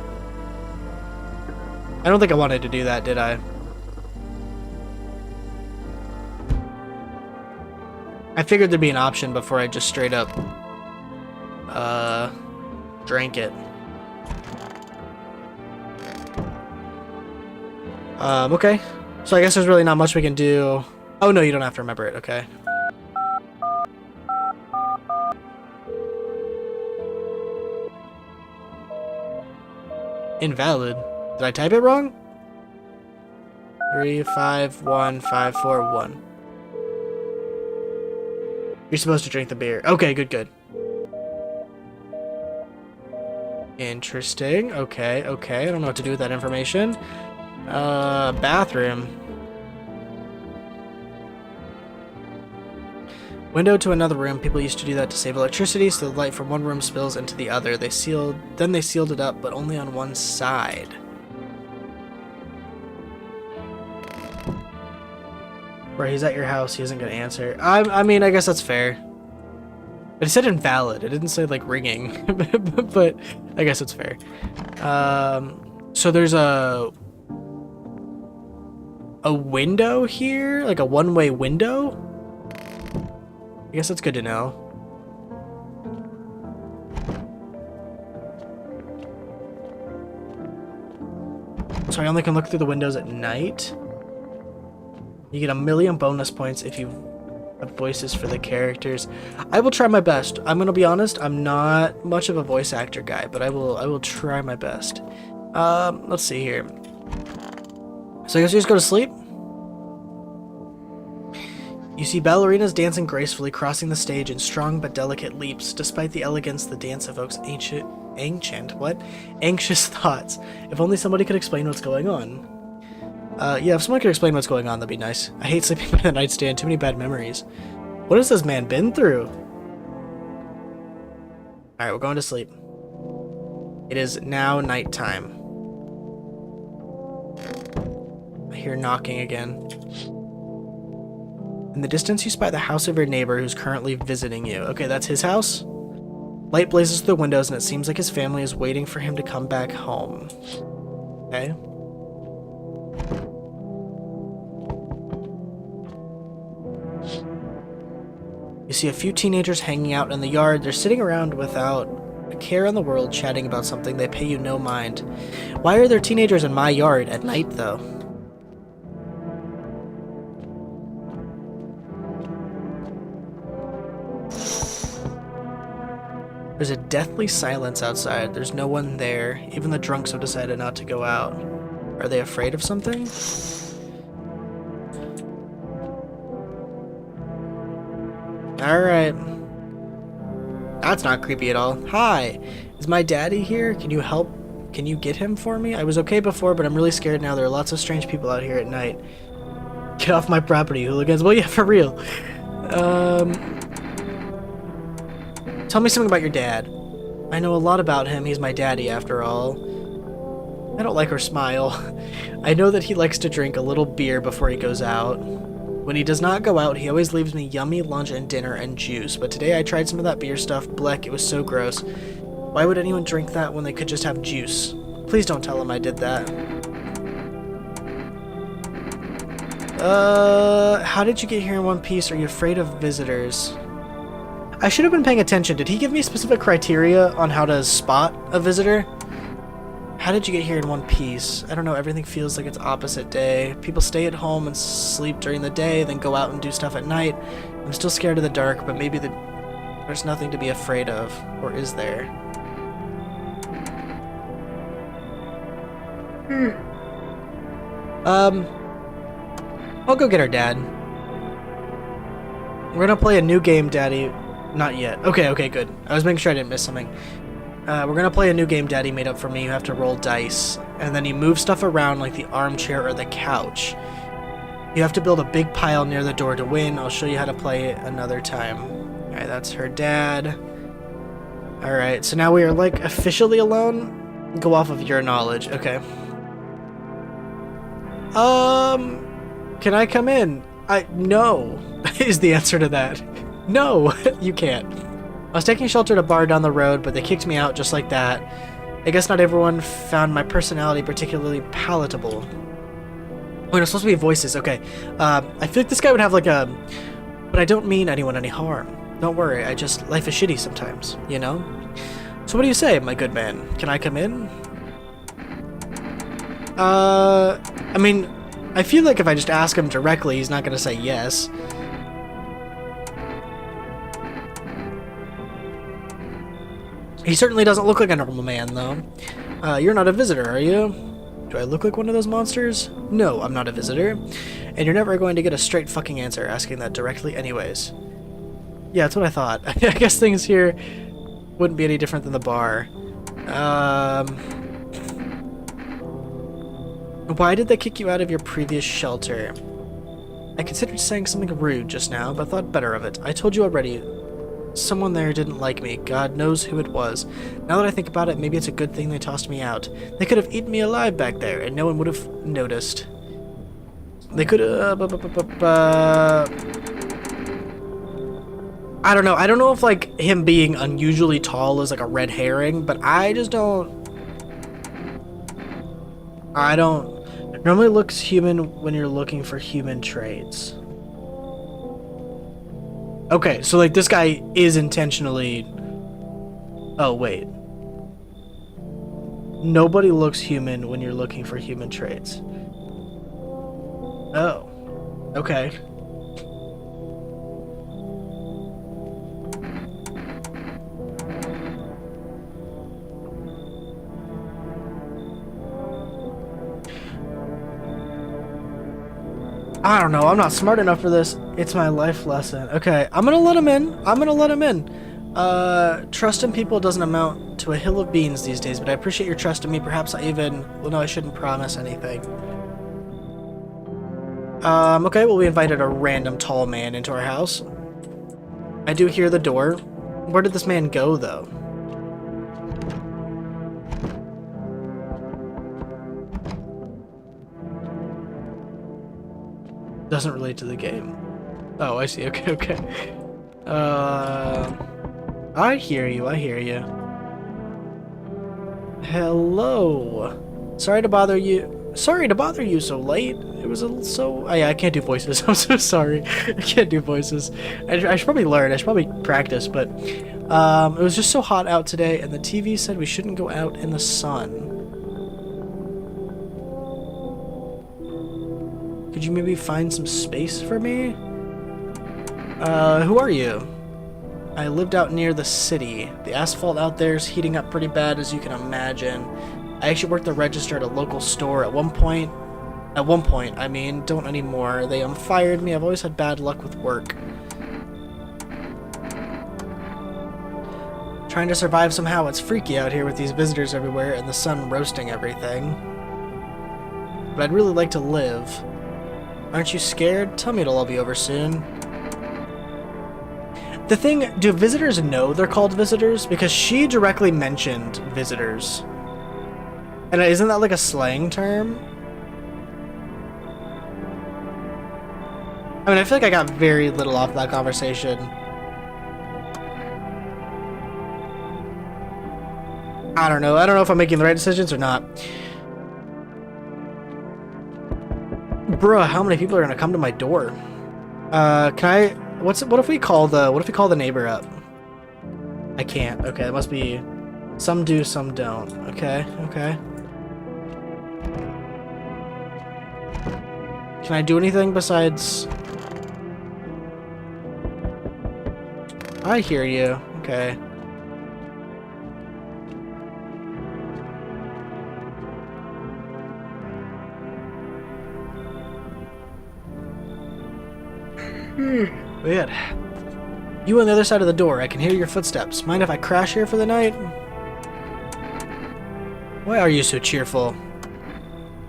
I don't think I wanted to do that, did I? I figured there'd be an option before I just straight up drank it. Okay. So I guess there's really not much we can do. Oh no, you don't have to remember it, okay. Invalid. Did I type it wrong? 351-541. You're supposed to drink the beer. Okay, good. Interesting. Okay. I don't know what to do with that information. Bathroom. Window to another room. People used to do that to save electricity, so the light from one room spills into the other. Then they sealed it up, but only on one side. Where he's at your house, he isn't gonna answer. I mean, I guess that's fair. But it said invalid. It didn't say like ringing, but I guess it's fair. So there's a window here, like a one-way window. I guess that's good to know. So I only can look through the windows at night. You get 1,000,000 bonus points if you have voices for the characters. I will try my best. I'm gonna be honest, I'm not much of a voice actor guy, but I will try my best. Let's see here. So I guess we just go to sleep? You see ballerinas dancing gracefully, crossing the stage in strong but delicate leaps. Despite the elegance, the dance evokes anxious thoughts. If only somebody could explain what's going on. Yeah, if someone could explain what's going on, that'd be nice. I hate sleeping by the nightstand. Too many bad memories. What has this man been through? Alright, we're going to sleep. It is now nighttime. I hear knocking again. In the distance, you spy the house of your neighbor who's currently visiting you. Okay, that's his house? Light blazes through the windows, and it seems like his family is waiting for him to come back home. Okay. You see a few teenagers hanging out in the yard. They're sitting around without a care in the world, chatting about something. They pay you no mind. Why are there teenagers in my yard at night, though? There's a deathly silence outside. There's no one there. Even the drunks have decided not to go out. Are they afraid of something? Alright. That's not creepy at all. Hi, is my daddy here? Can you help? Can you get him for me? I was okay before, but I'm really scared now. There are lots of strange people out here at night. Get off my property, hooligans. Well, yeah, for real. Tell me something about your dad. I know a lot about him. He's my daddy, after all. I don't like her smile. I know that he likes to drink a little beer before he goes out. When he does not go out, he always leaves me yummy lunch and dinner and juice. But today I tried some of that beer stuff. Bleck, it was so gross. Why would anyone drink that when they could just have juice? Please don't tell him I did that. How did you get here in one piece? Are you afraid of visitors? I should have been paying attention. Did he give me specific criteria on how to spot a visitor? How did you get here in one piece? I don't know, everything feels like it's opposite day. People stay at home and sleep during the day, then go out and do stuff at night. I'm still scared of the dark, but maybe there's nothing to be afraid of. Or is there? I'll go get our dad. We're gonna play a new game, Daddy. Not yet. Okay, good. I was making sure I didn't miss something. We're gonna play a new game Daddy made up for me. You have to roll dice, and then you move stuff around like the armchair or the couch. You have to build a big pile near the door to win. I'll show you how to play it another time. Alright, that's her dad. Alright, so now we are like officially alone? Go off of your knowledge. Okay. Can I come in? No, is the answer to that. No, you can't. I was taking shelter at a bar down the road, but they kicked me out just like that. I guess not everyone found my personality particularly palatable. Wait, it's supposed to be voices. Okay. I feel like this guy would have like a... But I don't mean anyone any harm. Don't worry, life is shitty sometimes, you know? So what do you say, my good man? Can I come in? I mean, I feel like if I just ask him directly, he's not gonna say yes. He certainly doesn't look like a normal man, though. You're not a visitor, are you? Do I look like one of those monsters? No, I'm not a visitor. And you're never going to get a straight fucking answer asking that directly anyways. Yeah, that's what I thought. I guess things here wouldn't be any different than the bar. Why did they kick you out of your previous shelter? I considered saying something rude just now, but thought better of it. I told you already. Someone there didn't like me. God knows who it was. Now that I think about it, maybe it's a good thing they tossed me out. They could have eaten me alive back there, and no one would have noticed. They could have... I don't know. I don't know if, like, him being unusually tall is, like, a red herring, but I just don't... It normally looks human when you're looking for human traits. Okay, so like this guy is intentionally... Oh, wait. Nobody looks human when you're looking for human traits. Oh. Okay. I don't know, I'm not smart enough for this. It's my life lesson. Okay, I'm gonna let him in. Trust in people doesn't amount to a hill of beans these days, but I appreciate your trust in me. Perhaps well, no, I shouldn't promise anything. Okay, well, we invited a random tall man into our house. I do hear the door. Where did this man go, though? Doesn't relate to the game. Oh, I see. Okay. I hear you. Hello. Sorry to bother you so late. It was so... I can't do voices. I'm so sorry. I can't do voices. I should probably learn. I should probably practice, but... it was just so hot out today, and the TV said we shouldn't go out in the sun. Could you maybe find some space for me? Who are you? I lived out near the city. The asphalt out there is heating up pretty bad, as you can imagine. I actually worked the register at a local store at one point. At one point, I mean, don't anymore. They fired me. I've always had bad luck with work. Trying to survive somehow. It's freaky out here with these visitors everywhere and the sun roasting everything. But I'd really like to live. Aren't you scared? Tell me it'll all be over soon. The thing, do visitors know they're called visitors? Because she directly mentioned visitors. And isn't that like a slang term? I mean, I feel like I got very little off that conversation. I don't know. I don't know if I'm making the right decisions or not. Bruh, how many people are gonna come to my door? Can I? What if we call the neighbor up? I can't. Okay, it must be. Some do, some don't. Okay. Okay. Can I do anything besides? I hear you. Okay. Weird. You on the other side of the door. I can hear your footsteps. Mind if I crash here for the night? Why are you so cheerful?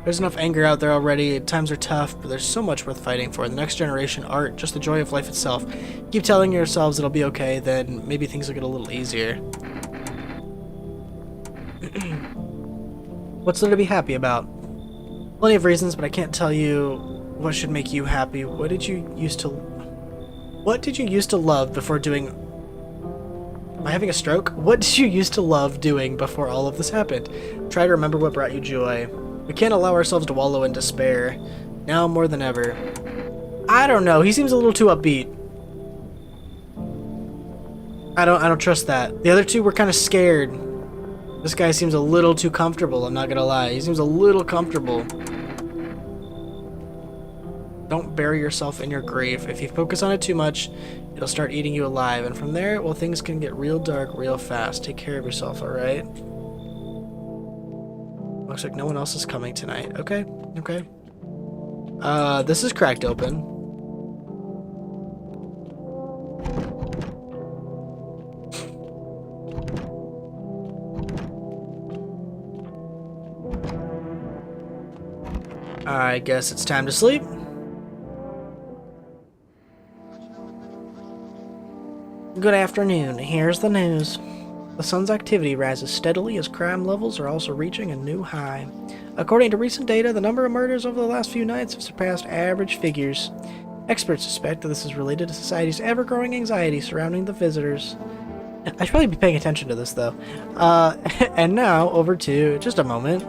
There's enough anger out there already. Times are tough, but there's so much worth fighting for. The next generation, art, just the joy of life itself. Keep telling yourselves it'll be okay, then maybe things will get a little easier. What's there to be happy about? Plenty of reasons, but I can't tell you what should make you happy. What did you used to love before doing... Am I having a stroke? What did you used to love doing before all of this happened? Try to remember what brought you joy. We can't allow ourselves to wallow in despair. Now more than ever. I don't know. He seems a little too upbeat. I don't trust that. The other two were kind of scared. This guy seems a little too comfortable, I'm not gonna lie. He seems a little comfortable. Don't bury yourself in your grief. If you focus on it too much, it'll start eating you alive. And from there, well, things can get real dark real fast. Take care of yourself, alright? Looks like no one else is coming tonight. Okay, okay. This is cracked open. I guess it's time to sleep. Good afternoon. Here's the news. The sun's activity rises steadily as crime levels are also reaching a new high. According to recent data, the number of murders over the last few nights have surpassed average figures. Experts suspect that this is related to society's ever-growing anxiety surrounding the visitors. I should probably be paying attention to this, though. And now, over to... just a moment.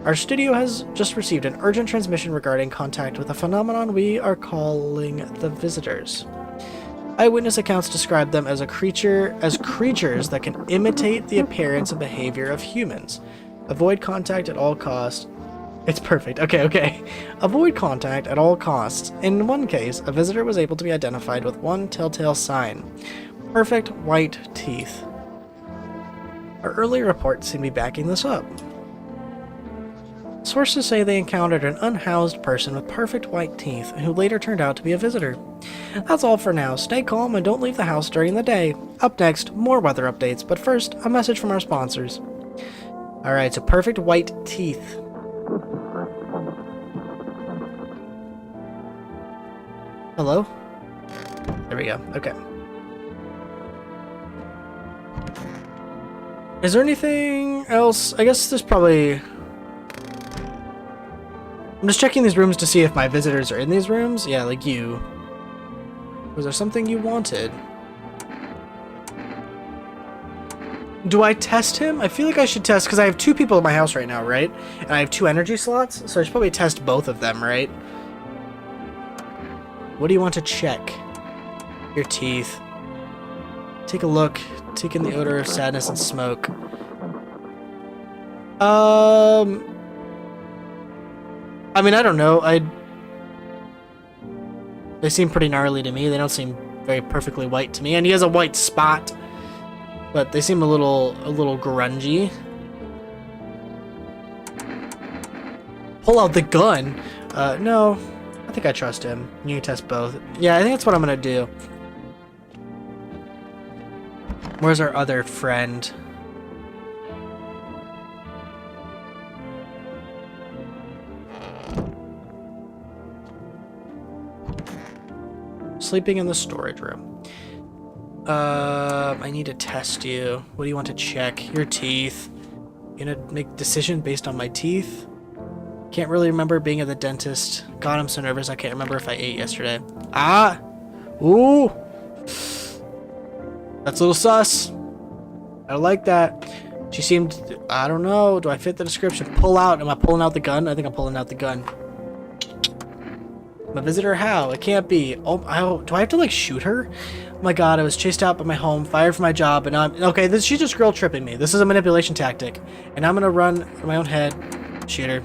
Our studio has just received an urgent transmission regarding contact with a phenomenon we are calling the visitors. Eyewitness accounts describe them as creatures that can imitate the appearance and behavior of humans. Avoid contact at all costs. It's perfect. Okay, okay. Avoid contact at all costs. In one case, a visitor was able to be identified with one telltale sign. Perfect white teeth. Our earlier reports seem to be backing this up. Sources say they encountered an unhoused person with perfect white teeth who later turned out to be a visitor. That's all for now. Stay calm and don't leave the house during the day. Up next, more weather updates, but first, a message from our sponsors. Alright, so perfect white teeth. Hello? There we go. Okay. Is there anything else? I guess there's probably... I'm just checking these rooms to see if my visitors are in these rooms. Yeah, like you. Was there something you wanted? Do I test him? I feel like I should test, because I have 2 people in my house right now, right? And I have 2 energy slots, so I should probably test both of them, right? What do you want to check? Your teeth. Take a look. Take in the odor of sadness and smoke. I mean, I don't know. They seem pretty gnarly to me. They don't seem very perfectly white to me. And he has a white spot, but they seem a little grungy. Pull out the gun? No. I think I trust him. You can test both. Yeah, I think that's what I'm gonna do. Where's our other friend? Sleeping in the storage room. I need to test you. What do you want to check? Your teeth. You gonna make a decision based on my teeth? Can't really remember being at the dentist. God, I'm so nervous. I can't remember if I ate yesterday. Ah! Ooh! That's a little sus. I don't like that. She seemed... I don't know. Do I fit the description? Pull out. Am I pulling out the gun? I think I'm pulling out the gun. My visitor, how? It can't be. Oh, do I have to, like, shoot her? Oh my god, I was chased out by my home, fired from my job, and I'm... Okay, she's just girl tripping me. This is a manipulation tactic. And I'm gonna run in my own head. Shoot her.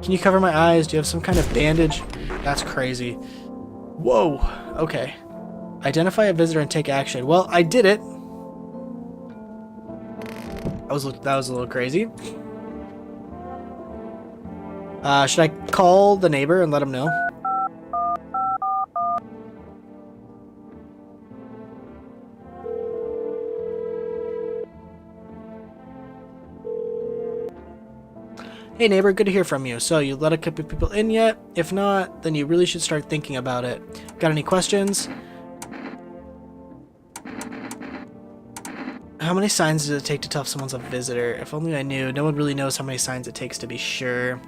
Can you cover my eyes? Do you have some kind of bandage? That's crazy. Whoa. Okay. Identify a visitor and take action. Well, I did it. That was a little crazy. Should I call the neighbor and let him know? Hey neighbor, good to hear from you. So, you let a couple people in yet? If not, then you really should start thinking about it. Got any questions? How many signs does it take to tell if someone's a visitor? If only I knew. No one really knows how many signs it takes to be sure.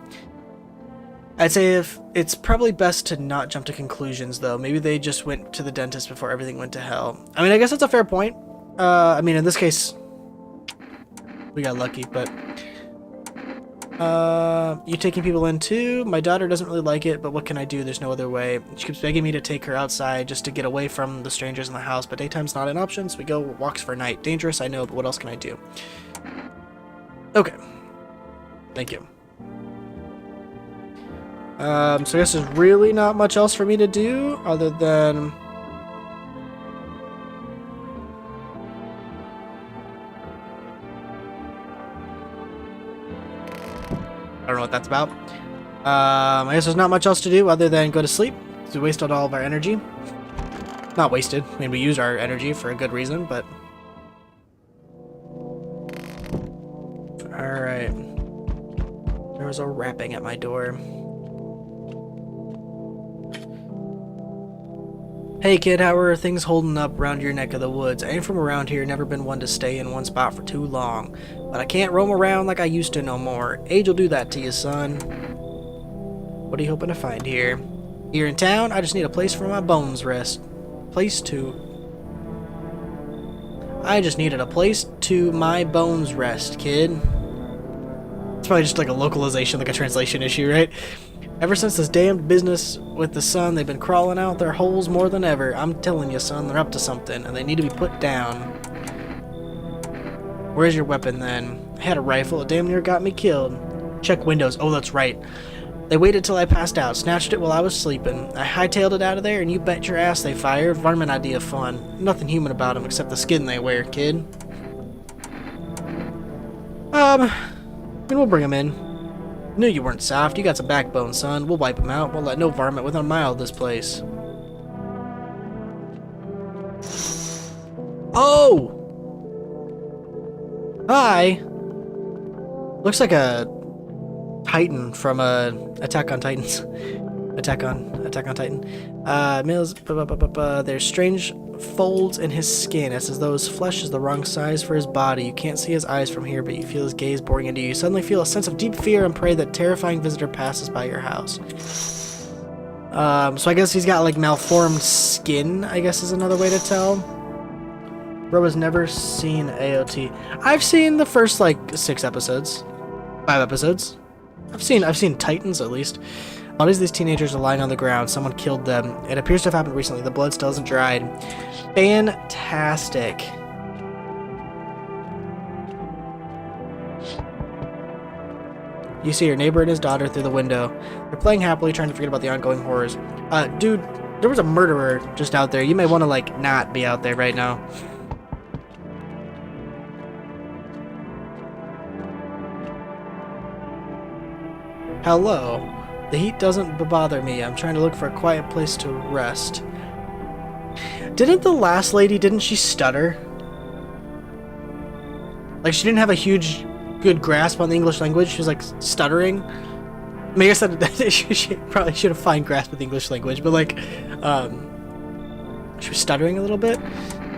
I'd say if it's probably best to not jump to conclusions, though. Maybe they just went to the dentist before everything went to hell. I mean, I guess that's a fair point. I mean, in this case, we got lucky, but... you taking people in too? My daughter doesn't really like it, but what can I do? There's no other way. She keeps begging me to take her outside just to get away from the strangers in the house, but daytime's not an option, so we go walks for night. Dangerous, I know, but what else can I do? Okay. Thank you. So I guess there's really not much else for me to do other than... I don't know what that's about. I guess there's not much else to do other than go to sleep. We wasted all of our energy. Not wasted. I mean, we used our energy for a good reason, but... Alright. There was a rapping at my door. Hey kid, how are things holding up around your neck of the woods? I ain't from around here, never been one to stay in one spot for too long. But I can't roam around like I used to no more. Age will do that to you, son. What are you hoping to find here? Here in town, I just need a place for my bones rest. I just needed a place to my bones rest, kid. It's probably just like a localization, like a translation issue, right? Ever since this damned business with the sun, they've been crawling out their holes more than ever. I'm telling you, son, they're up to something, and they need to be put down. Where's your weapon, then? I had a rifle. It damn near got me killed. Check windows. Oh, that's right. They waited till I passed out, snatched it while I was sleeping. I hightailed it out of there, and you bet your ass they fired. Varmint idea fun. Nothing human about them except the skin they wear, kid. I mean, we'll bring them in. Knew you weren't soft. You got some backbone, son. We'll wipe them out. We'll let no varmint within a mile of this place. Oh! Hi! Looks like a Titan from Attack on Titans. Attack on Titan. Males, there's strange folds in his skin. It's as though his flesh is the wrong size for his body. You can't see his eyes from here, but you feel his gaze boring into you. You suddenly feel a sense of deep fear and pray that terrifying visitor passes by your house. So I guess he's got like malformed skin, I guess is another way to tell. Bro has never seen AOT. I've seen the first like 6 episodes. 5 episodes. I've seen Titans at least. Bodies of these teenagers are lying on the ground. Someone killed them. It appears to have happened recently. The blood still hasn't dried. Fantastic. You see your neighbor and his daughter through the window. They're playing happily, trying to forget about the ongoing horrors. Dude, There was a murderer just out there. You may want to, like, not be out there right now. Hello. The heat doesn't bother me. I'm trying to look for a quiet place to rest. Didn't the last lady, didn't she stutter? Like, she didn't have a huge, good grasp on the English language. She was, like, stuttering. I mean, I guess that she probably should have fine grasp with the English language, but, like, she was stuttering a little bit.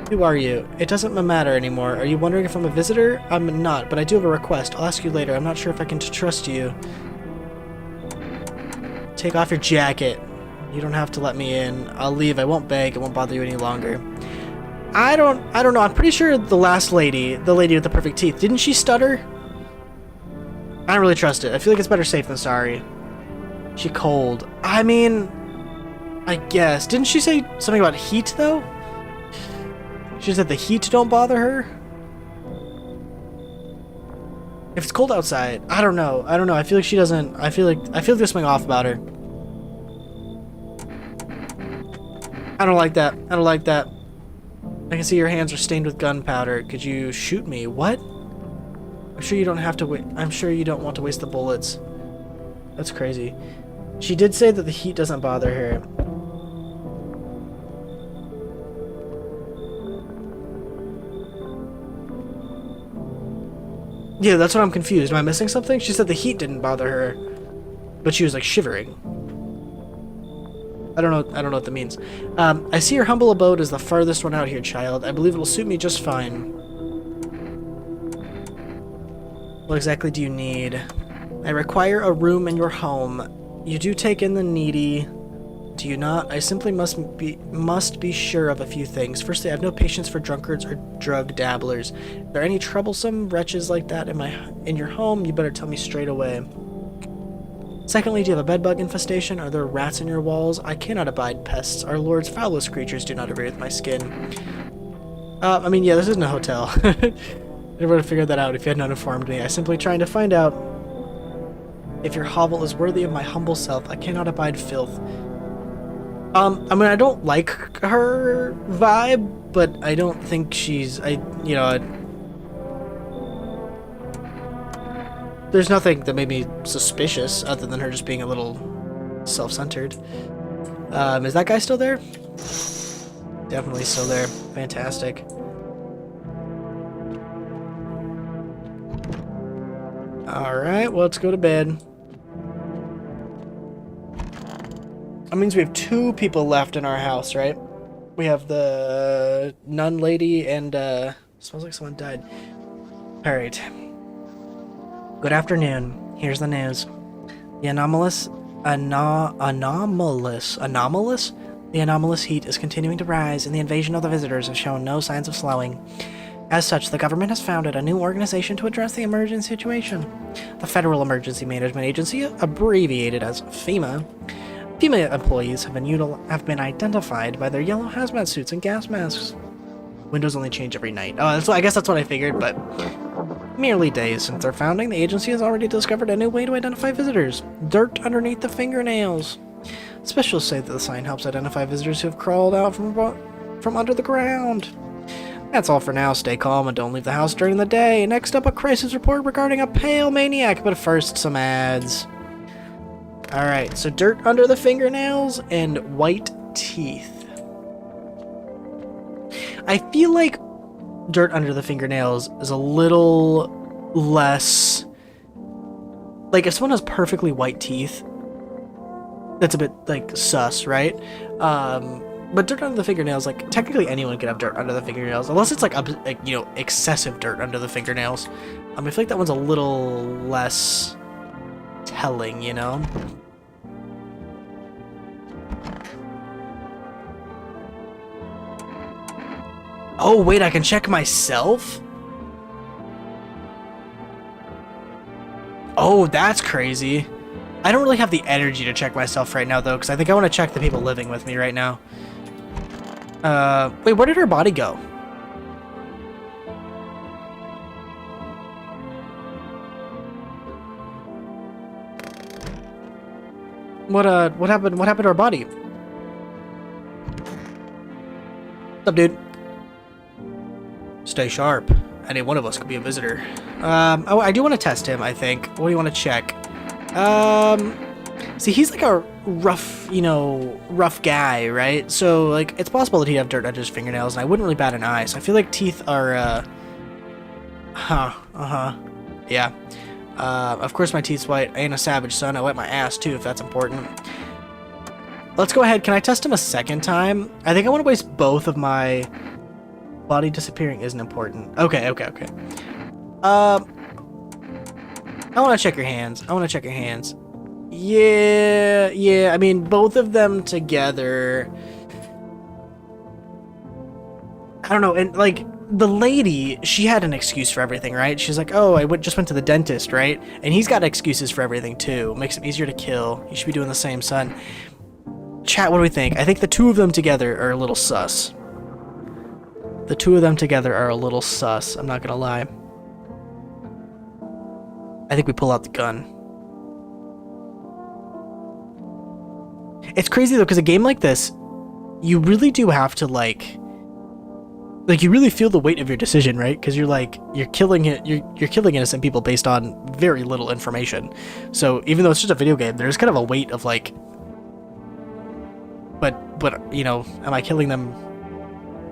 Who are you? It doesn't matter anymore. Are you wondering if I'm a visitor? I'm not, but I do have a request. I'll ask you later. I'm not sure if I can trust you. Take off your jacket. You don't have to let me in. I'll leave. I won't beg. It won't bother you any longer. I don't know. I'm pretty sure the last lady, the lady with the perfect teeth, didn't she stutter? I don't really trust it. I feel like it's better safe than sorry. She cold. I mean, I guess. Didn't she say something about heat, though? She said the heat don't bother her? If it's cold outside, I don't know. I feel like she doesn't. I feel like there's something off about her. I don't like that. I don't like that. I can see your hands are stained with gunpowder. Could you shoot me? What? I'm sure you don't have to wait. I'm sure you don't want to waste the bullets. That's crazy. She did say that the heat doesn't bother her. Yeah, that's what I'm confused. Am I missing something? She said the heat didn't bother her, but she was like shivering. I don't know what that means. I see your humble abode is the farthest one out here, child. I believe it'll suit me just fine. What exactly do you need? I require a room in your home. You do take in the needy, do you not? I simply must be sure of a few things. Firstly, I have no patience for drunkards or drug dabblers. If there are any troublesome wretches like that in your home, you better tell me straight away. Secondly, do you have a bedbug infestation? Are there rats in your walls? I cannot abide pests. Our Lord's foulest creatures do not agree with my skin. I mean, yeah, this isn't a hotel. I would have figured that out if you had not informed me. I'm simply trying to find out if your hovel is worthy of my humble self. I cannot abide filth. I mean, I don't like her vibe, but I don't think she's, there's nothing that made me suspicious other than her just being a little self-centered. Is that guy still there? Definitely still there. Fantastic. Alright, well, let's go to bed. That means we have 2 people left in our house, right? We have the nun lady and, smells like someone died. Alright. Good afternoon. Here's the news. The anomalous heat is continuing to rise, and the invasion of the visitors has shown no signs of slowing. As such, the government has founded a new organization to address the emergency situation. The Federal Emergency Management Agency, abbreviated as FEMA. FEMA employees have been identified by their yellow hazmat suits and gas masks. Windows only change every night. Oh, I guess that's what I figured, but merely days since their founding, the agency has already discovered a new way to identify visitors. Dirt underneath the fingernails. Specialists say that the sign helps identify visitors who have crawled out from under the ground. That's all for now. Stay calm and don't leave the house during the day. Next up, a crisis report regarding a pale maniac, but first, some ads. Alright, so dirt under the fingernails and white teeth. I feel like dirt under the fingernails is a little less... Like, if someone has perfectly white teeth, that's a bit, like, sus, right? But dirt under the fingernails, like, technically anyone can have dirt under the fingernails, unless it's, like, excessive dirt under the fingernails. I feel like that one's a little less telling, you know? Oh, wait, I can check myself? Oh, that's crazy. I don't really have the energy to check myself right now, though, because I think I want to check the people living with me right now. Wait, where did her body go? What happened to her body? What's up, dude? Stay sharp. Any one of us could be a visitor. Oh, I do want to test him, I think. What do you want to check? See, he's like a rough, you know, rough guy, right? So, like, it's possible that he'd have dirt under his fingernails, and I wouldn't really bat an eye. So I feel like teeth are, yeah. Of course my teeth's white. I ain't a savage, son. I wipe my ass, too, if that's important. Let's go ahead. Can I test him a second time? I think I want to waste both of my... Body disappearing isn't important. Okay. I want to check your hands. Yeah. I mean, both of them together. I don't know. And, like, the lady, she had an excuse for everything, right? She's like, oh, I just went to the dentist, right? And he's got excuses for everything, too. Makes him easier to kill. You should be doing the same, son. Chat, what do we think? I think the two of them together are a little sus. The two of them together are a little sus. I'm not gonna lie. I think we pull out the gun. It's crazy though, because a game like this, you really do have to like you really feel the weight of your decision, right? Because you're killing innocent people based on very little information. So even though it's just a video game, there's kind of a weight of like, but you know, am I killing them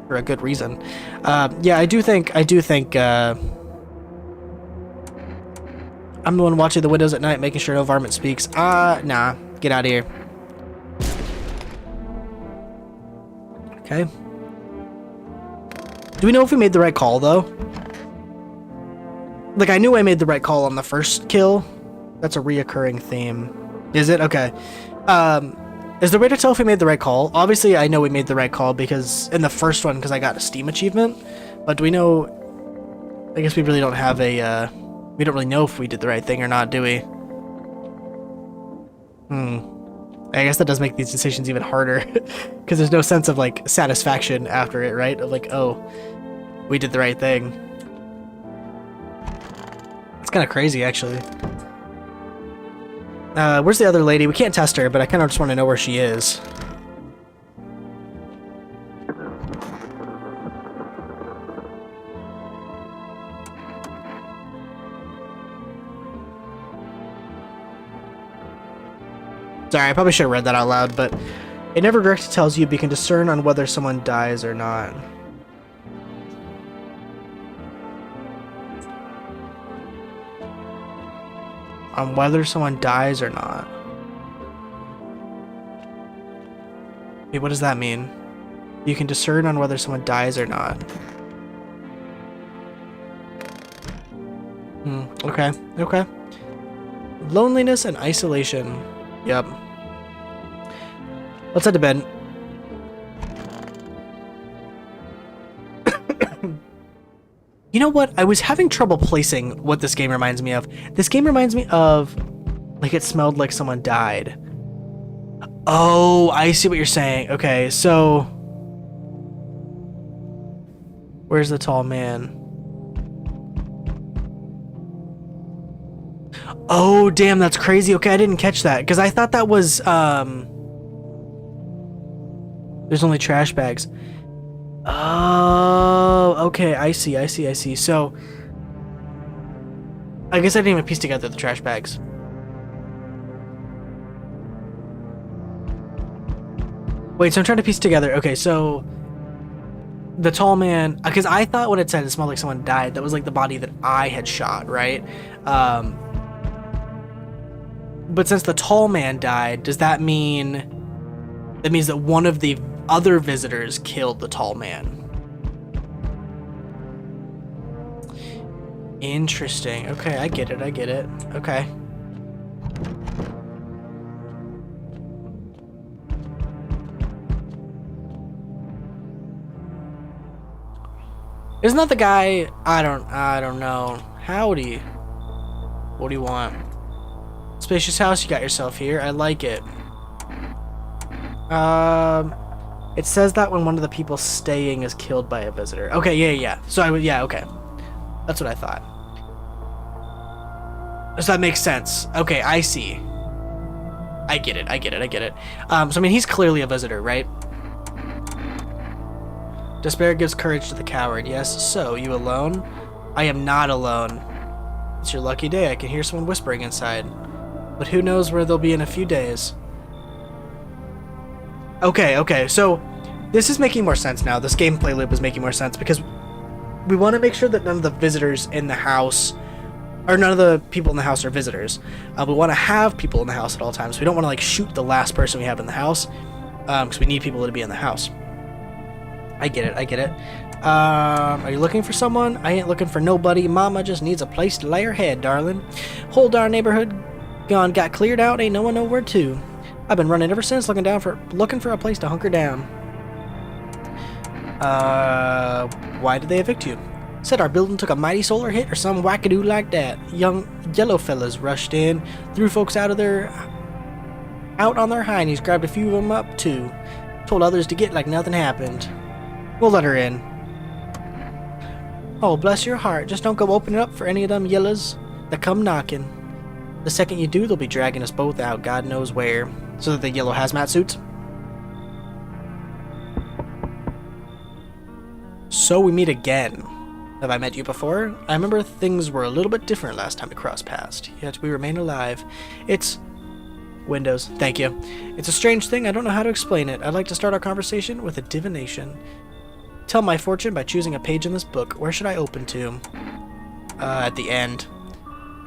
for a good reason? Yeah, I do think I'm the one watching the windows at night, making sure no varmint speaks. Nah, get out of here. Okay. Do we know if we made the right call though? Like, I knew I made the right call on the first kill. That's a reoccurring theme. Is it? Okay. Is there a way to tell if we made the right call? Obviously, I know we made the right call because in the first one, because I got a Steam achievement. But do we know? I guess we really don't have a. We don't really know if we did the right thing or not, do we? I guess that does make these decisions even harder because there's no sense of like satisfaction after it, right? Of like, oh, we did the right thing. It's kind of crazy, actually. Where's the other lady? We can't test her, but I kind of just want to know where she is. Sorry, I probably should have read that out loud, but it never directly tells you, but you can discern on whether someone dies or not. On whether someone dies or not. Wait, what does that mean? You can discern on whether someone dies or not. Okay. Loneliness and isolation. Yep. Let's head to bed. You know what? I was having trouble placing what this game reminds me of. This game reminds me of, like, it smelled like someone died. Oh, I see what you're saying. Okay, so... Where's the tall man? Oh, damn, that's crazy. Okay, I didn't catch that, because I thought that was, There's only trash bags. Oh, okay, I see. So, I guess I didn't even piece together the trash bags. Wait, so I'm trying to piece together. Okay, so the tall man, because I thought when it said it smelled like someone died, that was like the body that I had shot, right? But since the tall man died, does that mean that means that one of the other visitors killed the tall man? Interesting. Okay, I get it. Okay. Isn't that the guy? I don't know. Howdy. What do you want? Spacious house you got yourself here. I like it. It says that when one of the people staying is killed by a visitor. Okay, yeah. So okay. That's what I thought. So that makes sense. Okay, I see. I get it. So I mean, he's clearly a visitor, right? Despair gives courage to the coward. Yes, so, you alone? I am not alone. It's your lucky day. I can hear someone whispering inside. But who knows where they'll be in a few days. Okay, so this is making more sense now. This gameplay loop is making more sense because we want to make sure that none of the visitors in the house, or none of the people in the house are visitors. We want to have people in the house at all times. We don't want to like shoot the last person we have in the house because we need people to be in the house. I get it. Are you looking for someone? I ain't looking for nobody. Mama just needs a place to lay her head, darling. Whole darn neighborhood got cleared out. Ain't no one nowhere to. I've been running ever since, looking for a place to hunker down. Why did they evict you? Said our building took a mighty solar hit or some wackadoo like that. Young yellow fellas rushed in, threw folks out on their heinies, grabbed a few of them up too. Told others to get like nothing happened. We'll let her in. Oh, bless your heart. Just don't go open it up for any of them yellows that come knocking. The second you do, they'll be dragging us both out, God knows where. So that the yellow hazmat suits. So we meet again. Have I met you before? I remember things were a little bit different last time we crossed paths, yet we remain alive. It's... Windows. Thank you. It's a strange thing. I don't know how to explain it. I'd like to start our conversation with a divination. Tell my fortune by choosing a page in this book. Where should I open to? At the end.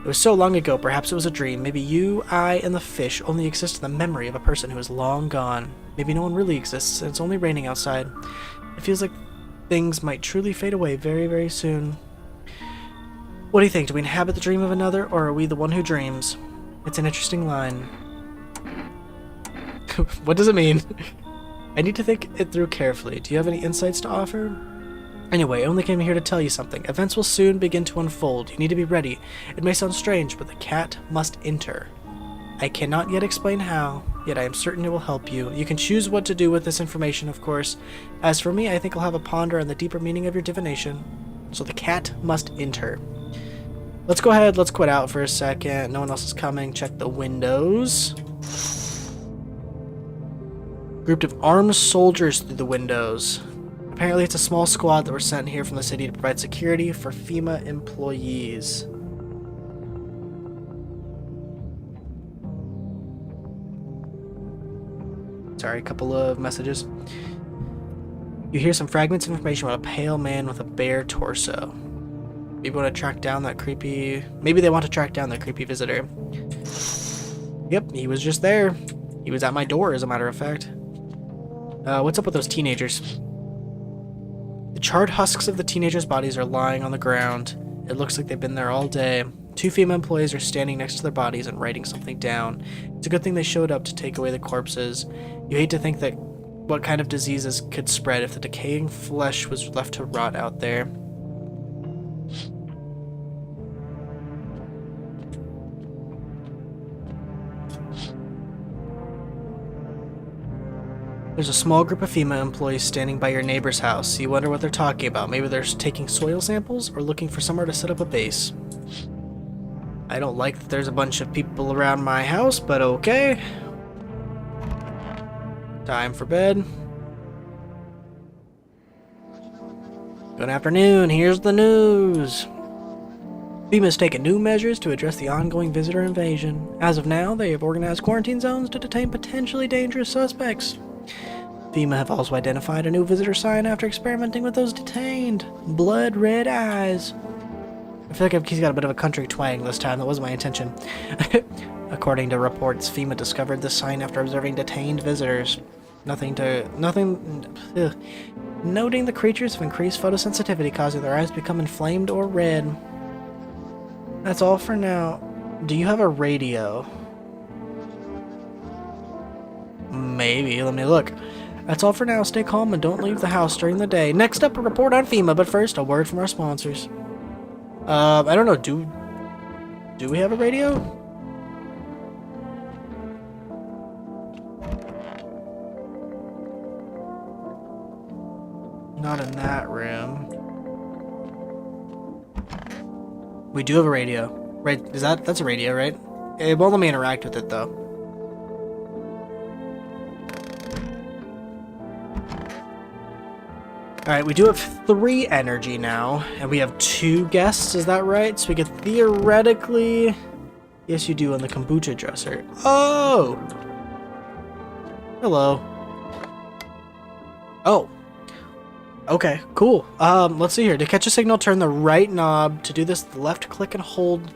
It was so long ago, perhaps it was a dream. Maybe you, I, and the fish only exist in the memory of a person who is long gone. Maybe no one really exists, and it's only raining outside. It feels like things might truly fade away very, very soon. What do you think? Do we inhabit the dream of another, or are we the one who dreams? It's an interesting line. What does it mean? I need to think it through carefully. Do you have any insights to offer? Anyway, I only came here to tell you something. Events will soon begin to unfold. You need to be ready. It may sound strange, but the cat must enter. I cannot yet explain how, yet I am certain it will help you. You can choose what to do with this information, of course. As for me, I think I'll have a ponder on the deeper meaning of your divination. So the cat must enter. Let's go ahead. Let's quit out for a second. No one else is coming. Check the windows. Group of armed soldiers through the windows. Apparently it's a small squad that were sent here from the city to provide security for FEMA employees. Sorry, a couple of messages. You hear some fragments of information about a pale man with a bare torso. Maybe they want to track down that creepy visitor. Yep, he was just there. He was at my door, as a matter of fact. What's up with those teenagers? The charred husks of the teenagers' bodies are lying on the ground. It looks like they've been there all day. 2 female employees are standing next to their bodies and writing something down. It's a good thing they showed up to take away the corpses. You hate to think that what kind of diseases could spread if the decaying flesh was left to rot out there. There's a small group of FEMA employees standing by your neighbor's house. You wonder what they're talking about. Maybe they're taking soil samples or looking for somewhere to set up a base. I don't like that there's a bunch of people around my house, but okay. Time for bed. Good afternoon, here's the news. FEMA's taken new measures to address the ongoing visitor invasion. As of now, they have organized quarantine zones to detain potentially dangerous suspects. FEMA have also identified a new visitor sign after experimenting with those detained. Blood red eyes. I feel like he's got a bit of a country twang this time. That was my intention. According to reports, FEMA discovered the sign after observing detained visitors. Noting the creatures have increased photosensitivity, causing their eyes to become inflamed or red. That's all for now. Do you have a radio? Maybe. Let me look. That's all for now. Stay calm and don't leave the house during the day. Next up, a report on FEMA, but first, a word from our sponsors. I don't know. Do we have a radio? Not in that room. We do have a radio. Right, that's a radio, right? It won't let me interact with it, though. Alright, we do have 3 energy now, and we have 2 guests, is that right? So we could theoretically... Yes, you do on the kombucha dresser. Oh! Hello. Oh. Okay, cool. Let's see here. To catch a signal, turn the right knob. To do this, left click and hold...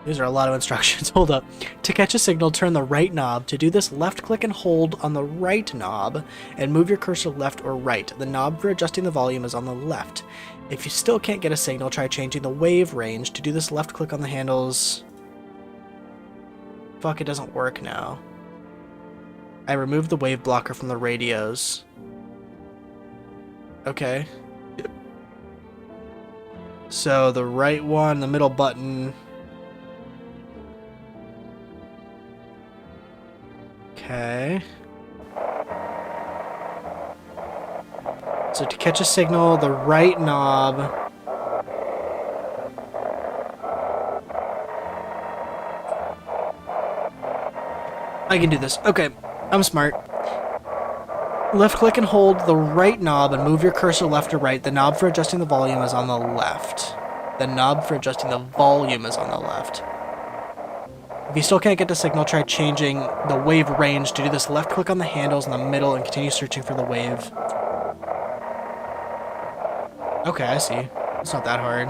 These are a lot of instructions. Hold up. To catch a signal, turn the right knob. To do this, left click and hold on the right knob and move your cursor left or right. The knob for adjusting the volume is on the left. If you still can't get a signal, try changing the wave range. To do this, left click on the handles. Fuck, it doesn't work now. I removed the wave blocker from the radios. Okay. So the right one, the middle button... Okay. So to catch a signal, the right knob. I can do this. Okay, I'm smart. Left click and hold the right knob and move your cursor left or right. The knob for adjusting the volume is on the left. The knob for adjusting the volume is on the left. If you still can't get the signal, try changing the wave range. To do this, left click on the handles in the middle and continue searching for the wave. Okay, I see. It's not that hard.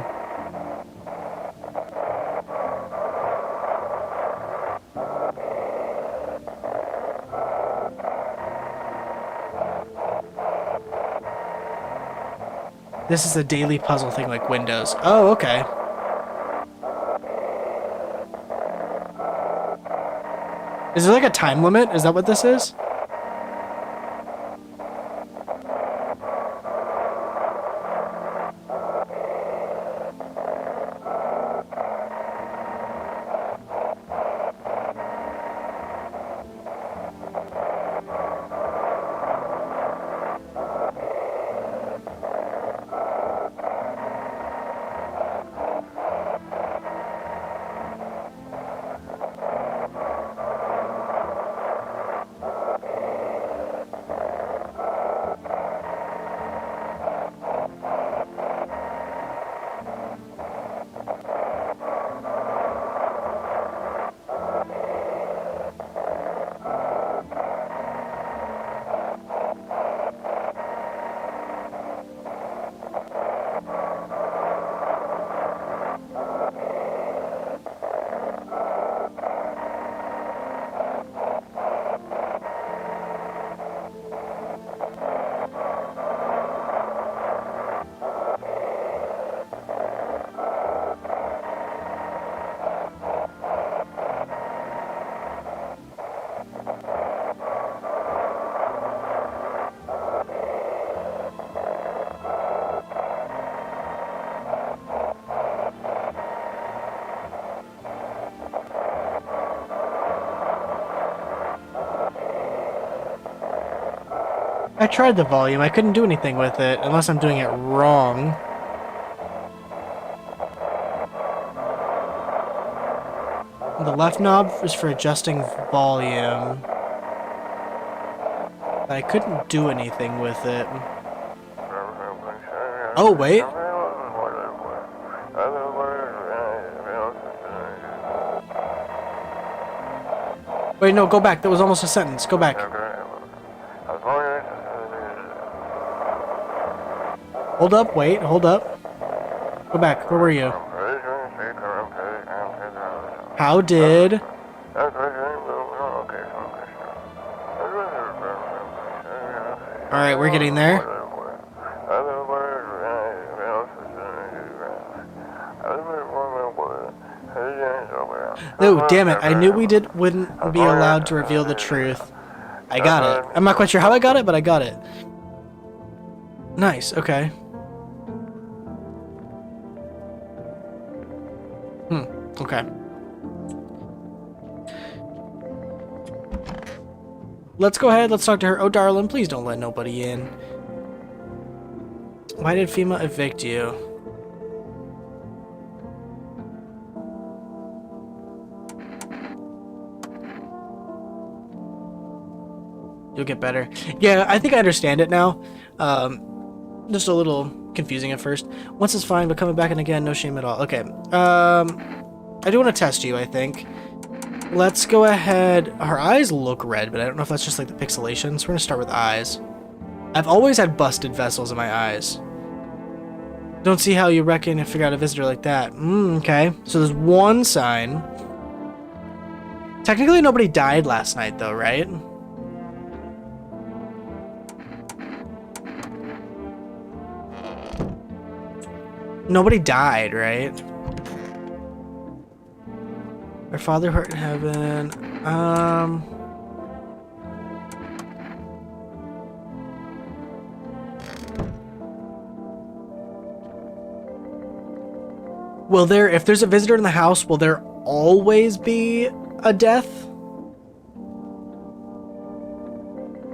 This is a daily puzzle thing like Windows. Oh, okay. Is there like a time limit? Is that what this is? I tried the volume. I couldn't do anything with it, unless I'm doing it wrong. The left knob is for adjusting volume. But I couldn't do anything with it. Oh, wait. Wait, no, go back. That was almost a sentence. Go back. Hold up, wait, hold up. Go back, where were you? How did... Alright, we're getting there. No, damn it, I knew we wouldn't be allowed to reveal the truth. I got it. I'm not quite sure how I got it, but I got it. Nice, okay. Okay. Let's go ahead, let's talk to her. Oh, darling, please don't let nobody in. Why did FEMA evict you? You'll get better. Yeah, I think I understand it now. Just a little confusing at first. Once is fine, but coming back in again, no shame at all. Okay. I do want to test you, I think. Let's go ahead. Her eyes look red, but I don't know if that's just like the pixelation. So we're gonna start with eyes. I've always had busted vessels in my eyes. Don't see how you reckon and figure out a visitor like that. Okay. So there's one sign. Technically, nobody died last night, though, right? Nobody died, right? Our Father who art in heaven. Will there, if there's a visitor in the house, will there always be a death?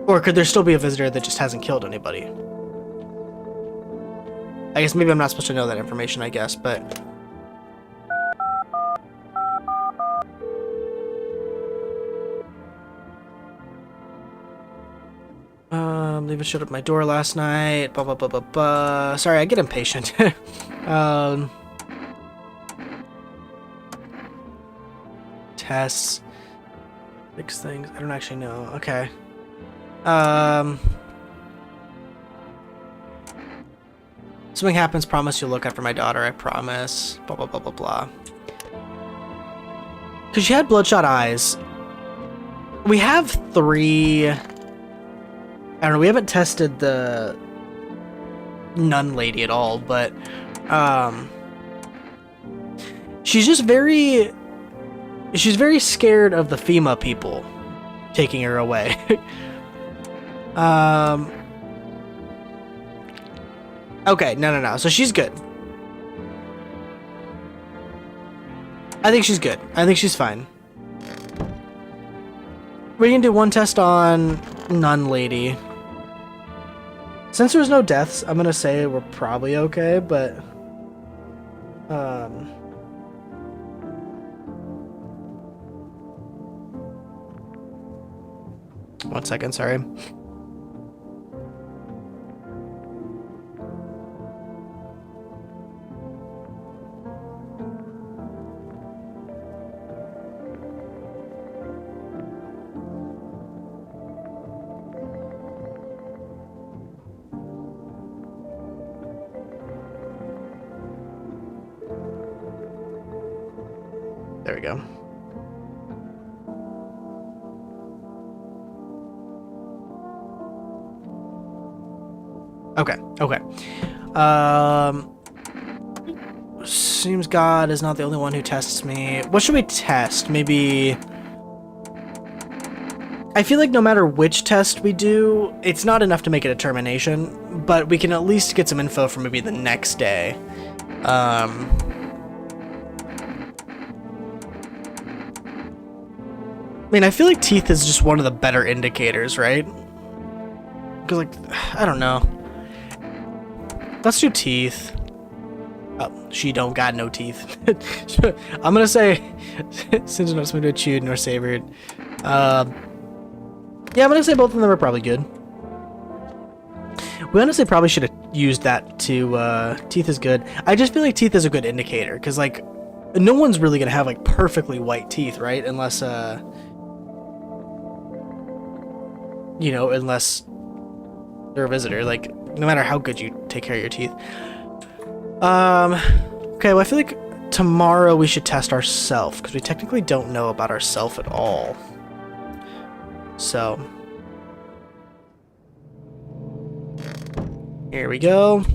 Or could there still be a visitor that just hasn't killed anybody? I guess maybe I'm not supposed to know that information, I guess, but... Leave it shut up my door last night. Blah, blah, blah, blah, blah. Sorry, I get impatient. Tests. Fix things. I don't actually know. Okay. Something happens, promise you'll look after my daughter, I promise. Blah, blah, blah, blah, blah. Because she had bloodshot eyes. We have 3... I don't know, we haven't tested the nun lady at all, but she's just very scared of the FEMA people taking her away. Okay, no. So she's good. I think she's good. I think she's fine. We can do one test on nun lady. Since there's no deaths, I'm gonna say we're probably okay, but... 1 second, sorry. There we go. Okay. Seems God is not the only one who tests me. What should we test? Maybe... I feel like no matter which test we do, it's not enough to make a determination, but we can at least get some info for maybe the next day. I mean, I feel like teeth is just one of the better indicators, right? Because, like, I don't know. Let's do teeth. Oh, she don't got no teeth. I'm gonna say, since not something to chewed nor savored. Yeah, I'm gonna say both of them are probably good. We honestly probably should have used that to, teeth is good. I just feel like teeth is a good indicator, because, like, no one's really gonna have, like, perfectly white teeth, right? Unless, you know, unless they're a visitor. Like, no matter how good you take care of your teeth. Okay, well, I feel like tomorrow we should test ourself, because we technically don't know about ourself at all. So, here we go.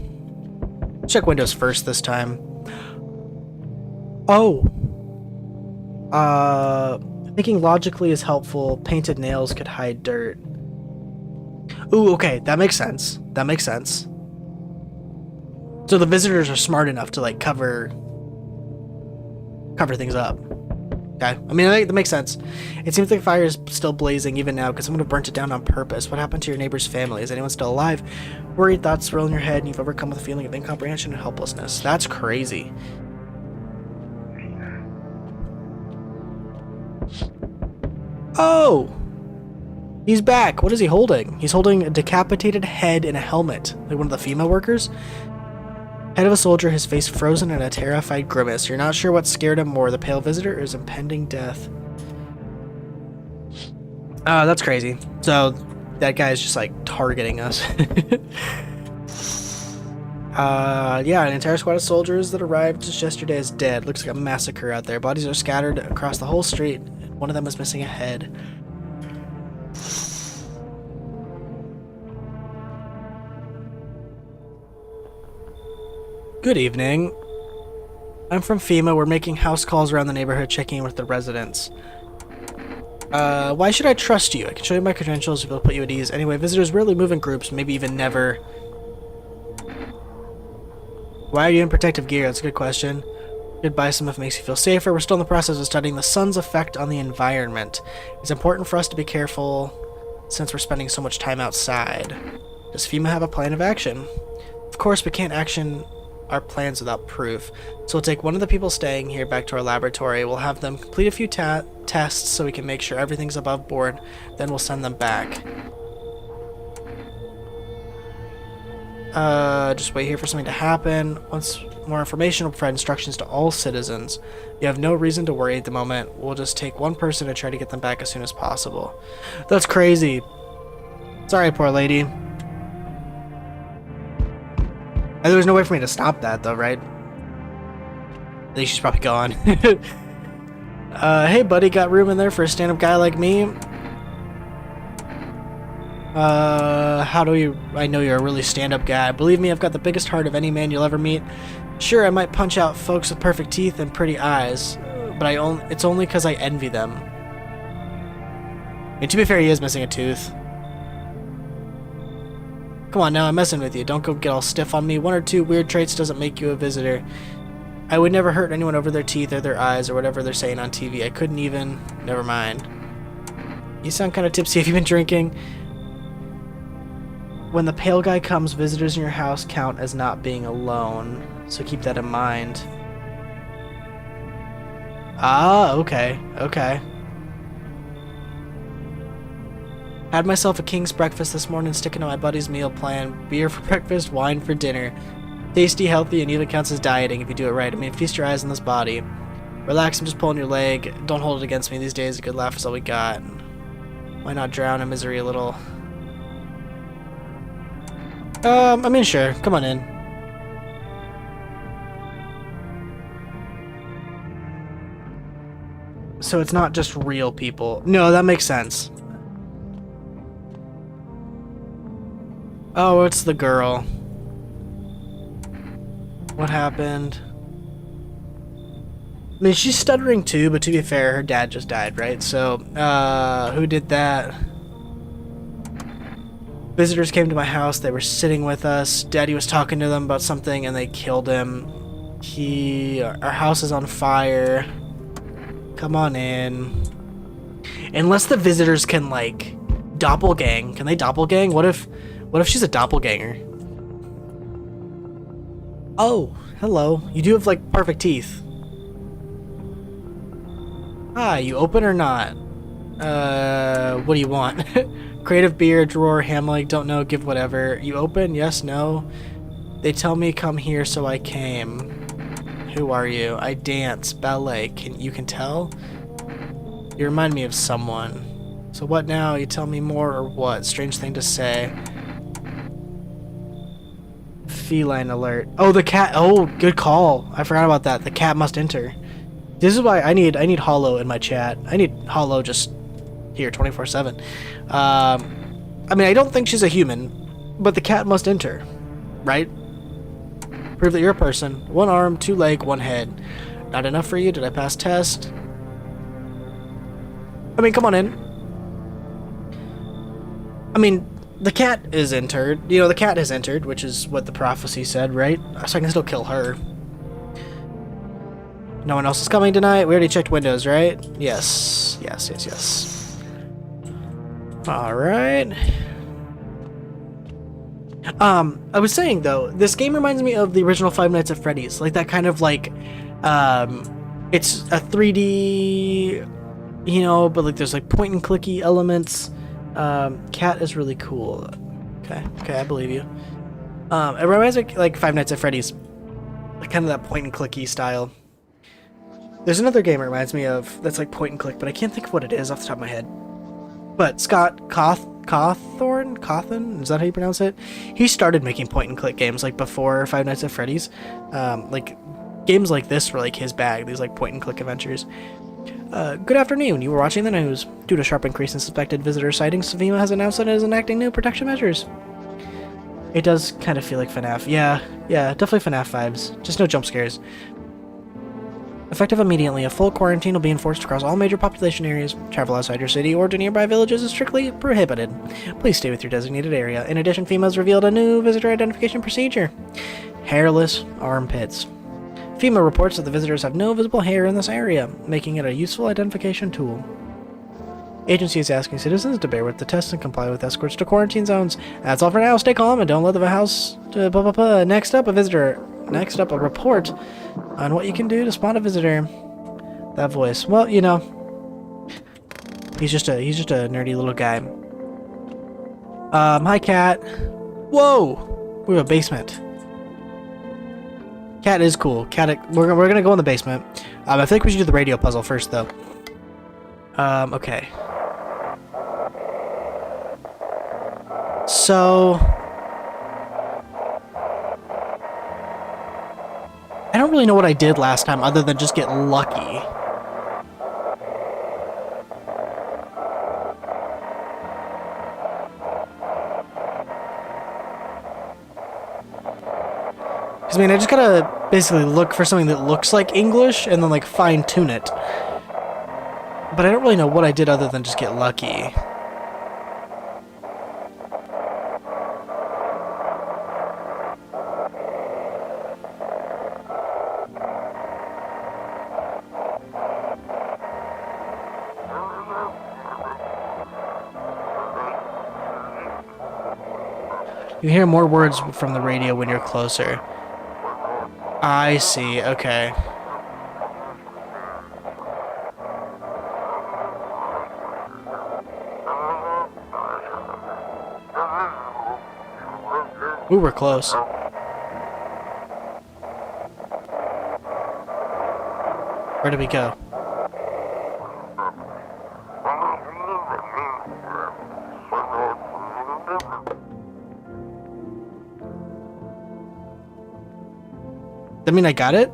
Check windows first this time. Oh. Thinking logically is helpful. Painted nails could hide dirt. Ooh, okay, that makes sense. That makes sense. So the visitors are smart enough to, like, cover things up. Okay, I mean, that makes sense. It seems like the fire is still blazing even now because someone would have burnt it down on purpose. What happened to your neighbor's family? Is anyone still alive? Worried thoughts swirl in your head and you've overcome with a feeling of incomprehension and helplessness. That's crazy. Oh! He's back. What is he holding? He's holding a decapitated head in a helmet, like one of the female workers. Head of a soldier, his face frozen in a terrified grimace. You're not sure what scared him more, the pale visitor or his impending death. That's crazy. So, that guy is just, like, targeting us. Yeah, an entire squad of soldiers that arrived just yesterday is dead. Looks like a massacre out there. Bodies are scattered across the whole street. One of them is missing a head. Good evening. I'm from FEMA. We're making house calls around the neighborhood, checking in with the residents. Why should I trust you? I can show you my credentials if it'll put you at ease. Anyway, visitors rarely move in groups, maybe even never. Why are you in protective gear? That's a good question. You'd buy some if it makes you feel safer. We're still in the process of studying the sun's effect on the environment. It's important for us to be careful since we're spending so much time outside. Does FEMA have a plan of action? Of course, we can't action our plans without proof. So we'll take one of the people staying here back to our laboratory. We'll have them complete a few tests so we can make sure everything's above board. Then we'll send them back. Just wait here for something to happen. Once more information will provide instructions to all citizens. You have no reason to worry at the moment. We'll just take one person and try to get them back as soon as possible. That's crazy. Sorry, poor lady. And there was no way for me to stop that, though, right? I think she's probably gone. Hey, buddy, got room in there for a stand-up guy like me? How do you... I know you're a really stand-up guy. Believe me, I've got the biggest heart of any man you'll ever meet. Sure, I might punch out folks with perfect teeth and pretty eyes, but it's only because I envy them. I mean, to be fair, he is missing a tooth. Come on now, I'm messing with you. Don't go get all stiff on me. One or two weird traits doesn't make you a visitor. I would never hurt anyone over their teeth or their eyes or whatever they're saying on TV. I couldn't even... Never mind. You sound kind of tipsy. Have you been drinking? When the pale guy comes, visitors in your house count as not being alone. So keep that in mind. Ah, okay. Okay. Had myself a king's breakfast this morning, sticking to my buddy's meal plan. Beer for breakfast, wine for dinner. Tasty, healthy, and even counts as dieting if you do it right. I mean, feast your eyes on this body. Relax, I'm just pulling your leg. Don't hold it against me these days. A good laugh is all we got. Why not drown in misery a little? I mean, sure. Come on in. So it's not just real people. No, that makes sense. Oh, it's the girl. What happened? I mean, she's stuttering too, but to be fair, her dad just died, right? So, who did that? Visitors came to my house. They were sitting with us. Daddy was talking to them about something, and they killed him. Our house is on fire. Come on in. Unless the visitors can, like, doppelgang. Can they doppelgang? What if she's a doppelganger? Oh, hello. You do have, like, perfect teeth. Hi, you open or not? What do you want? Creative beer, drawer, ham leg, don't know, give whatever. You open? Yes, no? They tell me come here, so I came. Who are you? I dance, ballet. You can tell? You remind me of someone. So what now? You tell me more or what? Strange thing to say. Feline alert. Oh, the cat. Oh, good call. I forgot about that. The cat must enter. This is why I need Hollow in my chat. I need Hollow just here 24/7. I mean, I don't think she's a human, but the cat must enter, right? Prove that you're a person. One arm, two leg, one head. Not enough for you? Did I pass test? I mean, come on in. I mean, the cat is entered. You know, the cat has entered, which is what the prophecy said, right? So I can still kill her. No one else is coming tonight? We already checked windows, right? Yes. Yes, yes, yes. Alright. I was saying, though, this game reminds me of the original Five Nights at Freddy's. Like, that kind of, like, it's a 3D, you know, but, like, there's, like, point-and-clicky elements. Cat is really cool. Okay, I believe you. It reminds me like Five Nights at Freddy's, like kind of that point and clicky style. There's another game it reminds me of that's like point and click, but I can't think of what it is off the top of my head. But Scott Cawthon, is that how you pronounce it? He started making point and click games like before Five Nights at Freddy's. Like games like this were like his bag, these like point and click adventures. Good afternoon. You were watching the news. Due to sharp increase in suspected visitor sightings, FEMA has announced that it is enacting new protection measures. It does kind of feel like FNAF. Yeah, definitely FNAF vibes. Just no jump scares. Effective immediately, a full quarantine will be enforced across all major population areas. Travel outside your city or to nearby villages is strictly prohibited. Please stay with your designated area. In addition, FEMA has revealed a new visitor identification procedure. Hairless armpits. FEMA reports that the visitors have no visible hair in this area, making it a useful identification tool. Agency is asking citizens to bear with the tests and comply with escorts to quarantine zones. That's all for now. Stay calm and don't let the house... Next up, a report on what you can do to spot a visitor. That voice. Well, you know, he's just a nerdy little guy. Hi, Cat. Whoa! We have a basement. Cat is cool. Cat, we're gonna go in the basement. I think we should do the radio puzzle first, though. Okay. So... I don't really know what I did last time other than just get lucky. Because, I mean, I just gotta basically look for something that looks like English and then, like, fine-tune it. But I don't really know what I did other than just get lucky. You hear more words from the radio when you're closer. I see, okay. Ooh, we're close. Where did we go? That mean I got it? I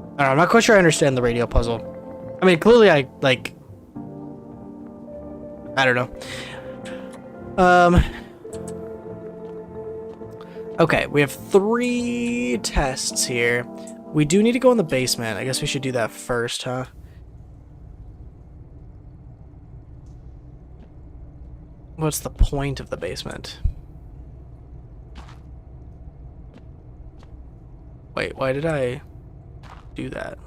don't know, I'm not quite sure I understand the radio puzzle. I mean, clearly I don't know. Okay, we have 3 tests here. We do need to go in the basement. I guess we should do that first, huh? What's the point of the basement? Wait, why did I do that?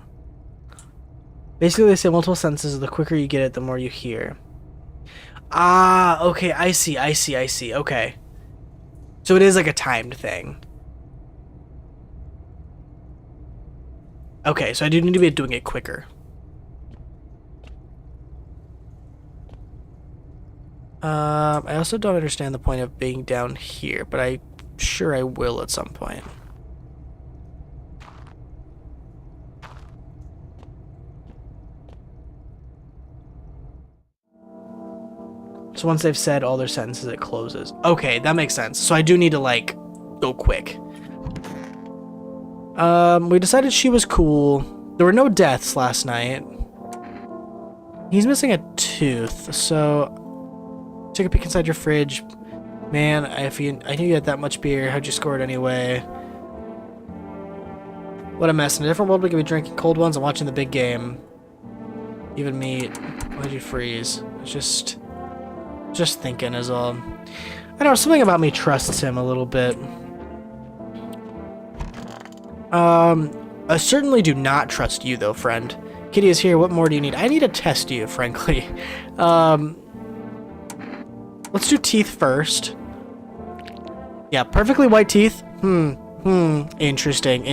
Basically, they say multiple sentences. The quicker you get it, the more you hear. Ah, okay, I see. Okay. So it is like a timed thing. Okay, so I do need to be doing it quicker. I also don't understand the point of being down here, but I'm sure I will at some point. So once they've said all their sentences, it closes. Okay, that makes sense. So I do need to, like, go quick. We decided she was cool. There were no deaths last night. He's missing a tooth, so... Take a peek inside your fridge. Man, I knew you had that much beer. How'd you score it anyway? What a mess. In a different world, we could be drinking cold ones and watching the big game. Even meat. Why'd you freeze? Just thinking is all. I don't know, something about me trusts him a little bit. I certainly do not trust you, though, friend. Kitty is here. What more do you need? I need to test you, frankly. Let's do teeth first. Yeah, perfectly white teeth. Interesting.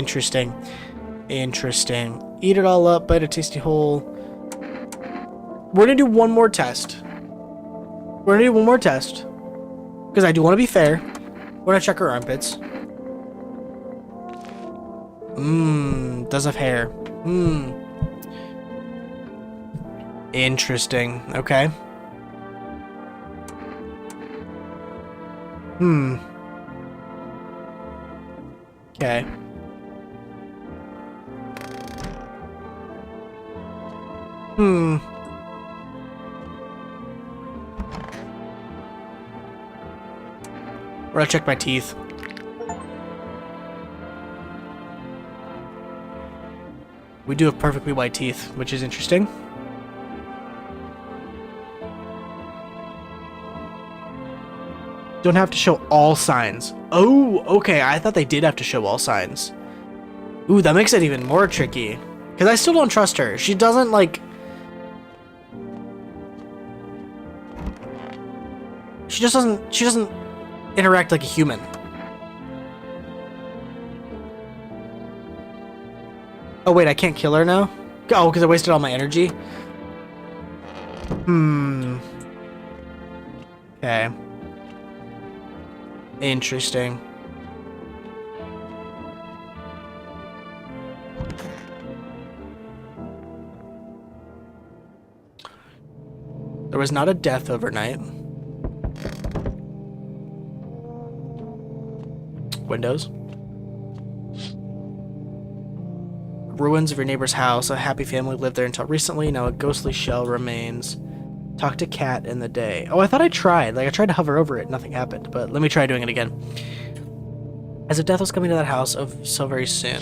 Eat it all up, bite a tasty hole. We're gonna do one more test. We're gonna do one more test. Because I do want to be fair. We're gonna check her armpits. Does have hair. Interesting. Okay. Okay. We're gonna check my teeth. We do have perfectly white teeth, which is interesting. Don't have to show all signs. Oh, okay. I thought they did have to show all signs. Ooh, that makes it even more tricky. Because I still don't trust her. She doesn't, like... She doesn't interact like a human. Oh, wait, I can't kill her now? Oh, because I wasted all my energy? Okay. Interesting. There was not a death overnight. Windows. Ruins of your neighbor's house. A happy family lived there until recently. Now a ghostly shell remains. Talk to cat in the day. Oh, I thought I tried. Like, I tried to hover over it. Nothing happened. But let me try doing it again. As if death was coming to that house so very soon.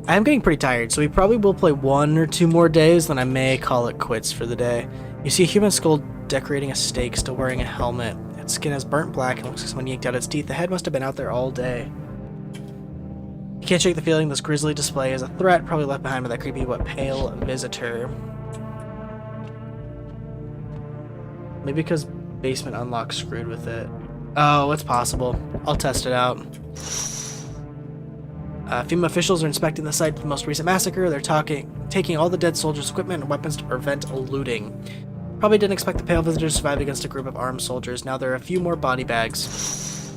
I am getting pretty tired, so we probably will play 1 or 2 more days, then I may call it quits for the day. You see a human skull decorating a stake, still wearing a helmet. Its skin is burnt black and looks like someone yanked out its teeth. The head must have been out there all day. You can't shake the feeling this grisly display is a threat, probably left behind by that creepy but pale visitor. Maybe because basement unlock screwed with it. Oh, it's possible. I'll test it out. FEMA officials are inspecting the site for the most recent massacre. They're taking all the dead soldiers' equipment and weapons to prevent looting. Probably didn't expect the pale visitor to survive against a group of armed soldiers. Now there are a few more body bags.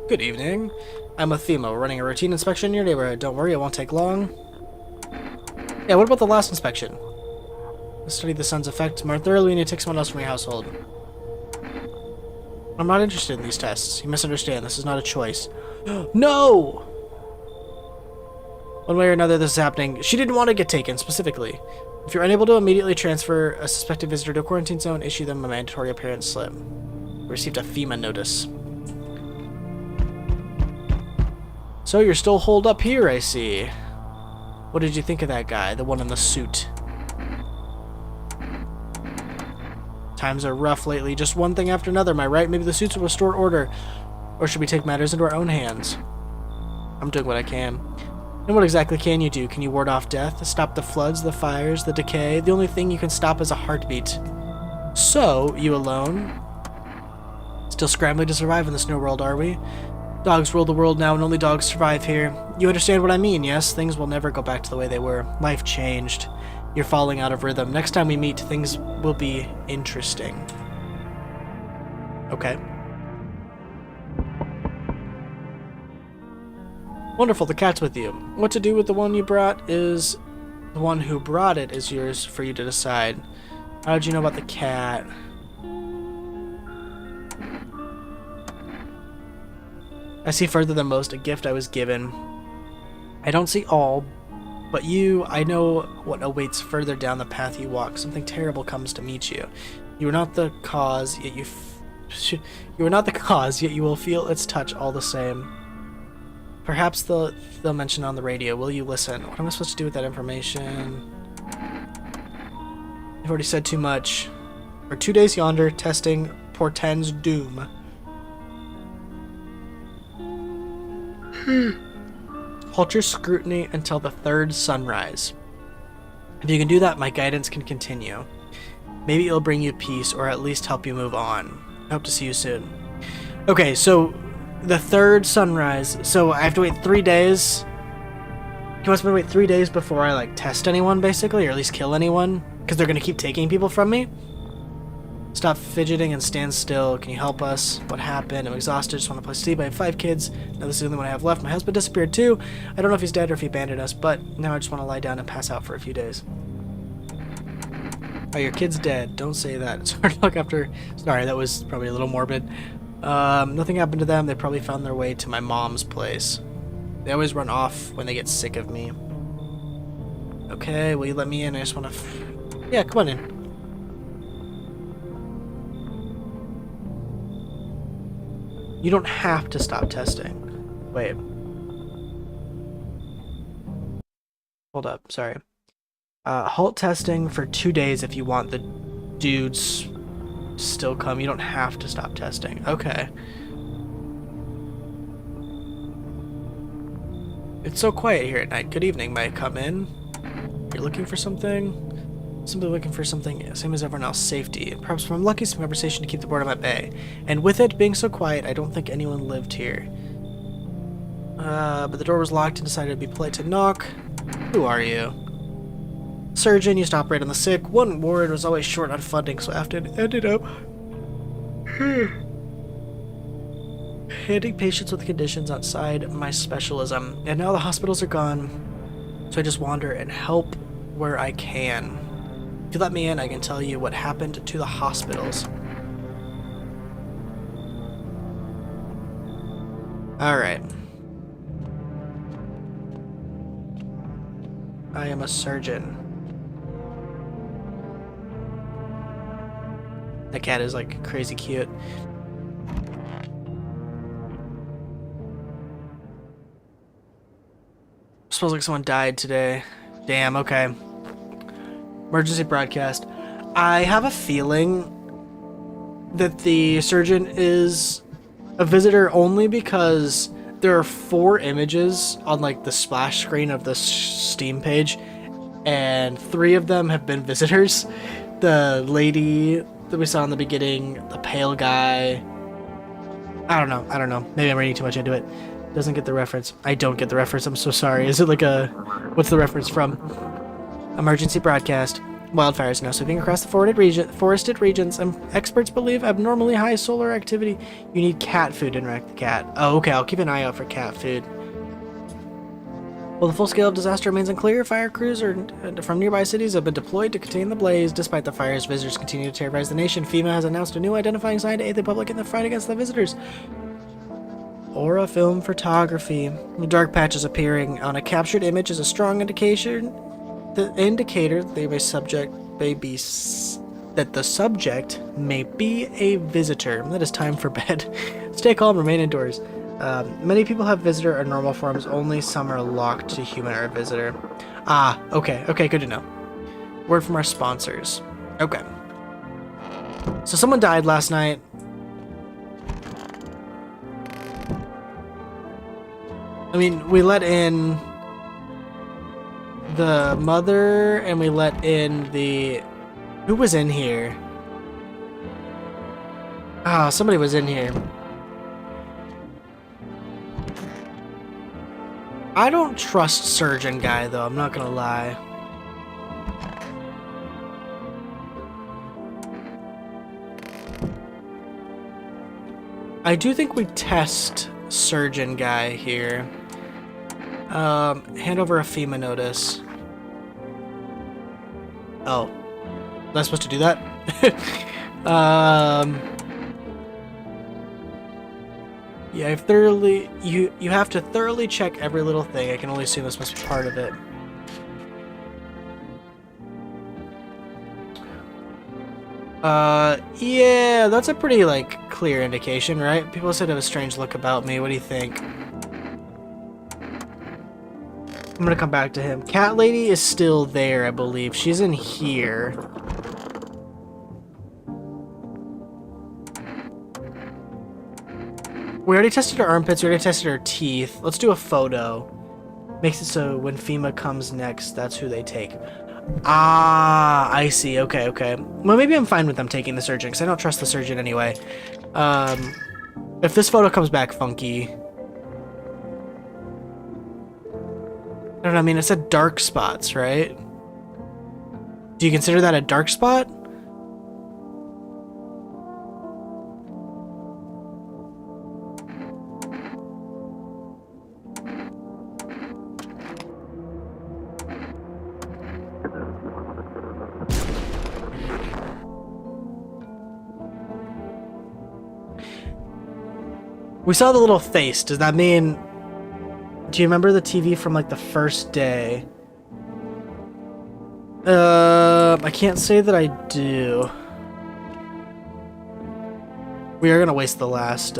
Good evening. I'm with FEMA. We're running a routine inspection in your neighborhood. Don't worry, it won't take long. Yeah, what about the last inspection? Let's study the sun's effect more thoroughly and you take someone else from your household. I'm not interested in these tests. You misunderstand. This is not a choice. No! One way or another, this is happening. She didn't want to get taken, specifically. If you're unable to immediately transfer a suspected visitor to a quarantine zone, issue them a mandatory appearance slip. We received a FEMA notice. So you're still holed up here, I see. What did you think of that guy, the one in the suit? Times are rough lately, just one thing after another, am I right? Maybe the suits will restore order. Or should we take matters into our own hands? I'm doing what I can. And what exactly can you do? Can you ward off death? Stop the floods, the fires, the decay? The only thing you can stop is a heartbeat. So, you alone? Still scrambling to survive in this new world, are we? Dogs rule the world now and only dogs survive here. You understand what I mean, yes? Things will never go back to the way they were. Life changed. You're falling out of rhythm. Next time we meet, things will be interesting. Okay. Wonderful, the cat's with you. What to do with the one you brought is... The one who brought it is yours for you to decide. How did you know about the cat? I see further than most, a gift I was given. I don't see all, but I know what awaits further down the path you walk. Something terrible comes to meet you. You are not the cause, yet you are not the cause, yet you will feel its touch all the same. Perhaps they'll mention on the radio. Will you listen? What am I supposed to do with that information? I've already said too much. For 2 days yonder, testing portends doom. Halt your scrutiny until the third sunrise. If you can do that, my guidance can continue. Maybe it'll bring you peace or at least help you move on. I hope to see you soon. Okay, so the third sunrise. So I have to wait 3 days. He wants me to wait 3 days before I like test anyone, basically, or at least kill anyone, because they're gonna keep taking people from me. Stop fidgeting and stand still. Can you help us? What happened? I'm exhausted. Just want to play sleep. I have 5 kids. Now this is the only one I have left. My husband disappeared too. I don't know if he's dead or if he abandoned us, but now I just want to lie down and pass out for a few days. Oh, your kid's dead. Don't say that. It's hard to look after. Sorry, that was probably a little morbid. Nothing happened to them. They probably found their way to my mom's place. They always run off when they get sick of me. Okay, will you let me in? I just want to... Yeah, come on in. You don't have to stop testing. Wait. Hold up, sorry. Halt testing for 2 days if you want the dudes to still come. You don't have to stop testing. Okay. It's so quiet here at night. Good evening. May I come in? You're looking for something? Simply looking for something, same as everyone else, safety. Perhaps if I'm lucky, some conversation to keep the boredom at bay. And with it being so quiet, I don't think anyone lived here. But the door was locked and decided to be polite to knock. Who are you? Surgeon used to operate on the sick. One ward was always short on funding, so after it ended up handing patients with conditions outside my specialism. And now the hospitals are gone, so I just wander and help where I can. If you let me in, I can tell you what happened to the hospitals. Alright. I am a surgeon. That cat is like crazy cute. Smells like someone died today. Damn, okay. Emergency broadcast. I have a feeling that the surgeon is a visitor only because there are 4 images on like the splash screen of the Steam page, and 3 of them have been visitors. The lady that we saw in the beginning, the pale guy. I don't know. Maybe I'm reading too much into it. Doesn't get the reference. I don't get the reference. I'm so sorry. Is it like a... What's the reference from? Emergency broadcast. Wildfires now sweeping across the forested regions. Experts believe abnormally high solar activity. You need cat food to interact with the cat. Oh, okay. I'll keep an eye out for cat food. While the full scale of disaster remains unclear, fire crews from nearby cities have been deployed to contain the blaze. Despite the fires, visitors continue to terrorize the nation. FEMA has announced a new identifying sign to aid the public in the fight against the visitors. Aura film photography. The dark patches appearing on a captured image is a strong indication. The indicator that the subject may be a visitor. That is time for bed. Stay calm, remain indoors. Many people have visitor or normal forms, only some are locked to human or visitor. Ah, okay, good to know. Word from our sponsors. Okay. So someone died last night. I mean, we let in the mother, and we let in the... Who was in here? Ah, somebody was in here. I don't trust surgeon guy, though. I'm not gonna lie. I do think we test surgeon guy here. Hand over a FEMA notice. Oh. Was I supposed to do that? Yeah, you have to thoroughly check every little thing. I can only assume this must be part of it. Yeah, that's a pretty, like, clear indication, right? People said it have a strange look about me. What do you think? I'm gonna come back to him. Cat lady is still there, I believe. She's in here. We already tested her armpits, we already tested her teeth. Let's do a photo. Makes it so when FEMA comes next, that's who they take. Ah, I see. Okay, okay. Well, maybe I'm fine with them taking the surgeon, because I don't trust the surgeon anyway. If this photo comes back funky... I don't know, I mean, it said dark spots, right? Do you consider that a dark spot? We saw the little face. Does that mean... Do you remember the TV from, like, the first day? I can't say that I do. We are gonna waste the last,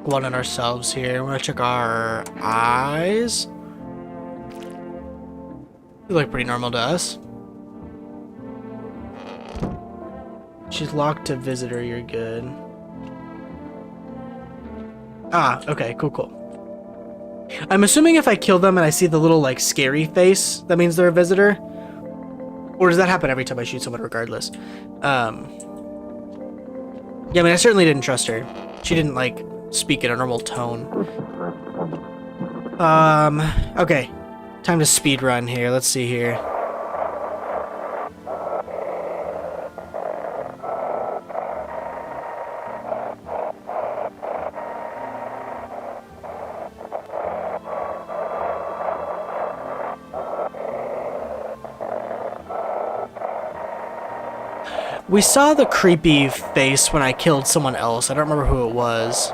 one on ourselves here. We're gonna check our eyes. They look pretty normal to us. She's locked to visitor, you're good. Ah, okay, cool, cool. I'm assuming if I kill them and I see the little, like, scary face, that means they're a visitor? Or does that happen every time I shoot someone regardless? Yeah, I mean, I certainly didn't trust her. She didn't, like, speak in a normal tone. Okay. Time to speed run here. Let's see here. We saw the creepy face when I killed someone else. I don't remember who it was.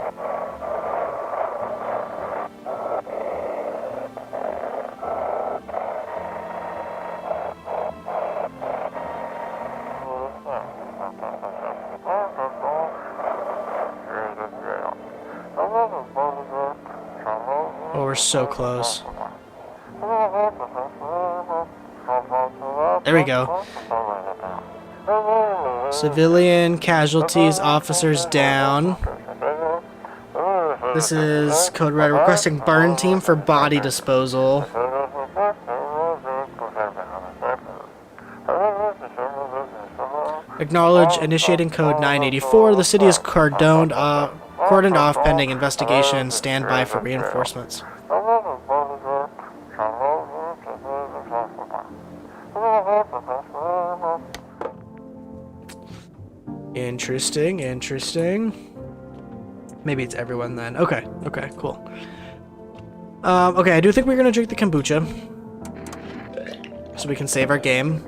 Oh, we're so close. There we go. Civilian casualties, officers down. This is Code Red requesting burn team for body disposal. Acknowledge initiating code 984. The city is cordoned off pending investigation. Stand by for reinforcements. Interesting, interesting. Maybe it's everyone then. Okay, okay, cool. Okay, I do think we're gonna drink the kombucha so we can save our game.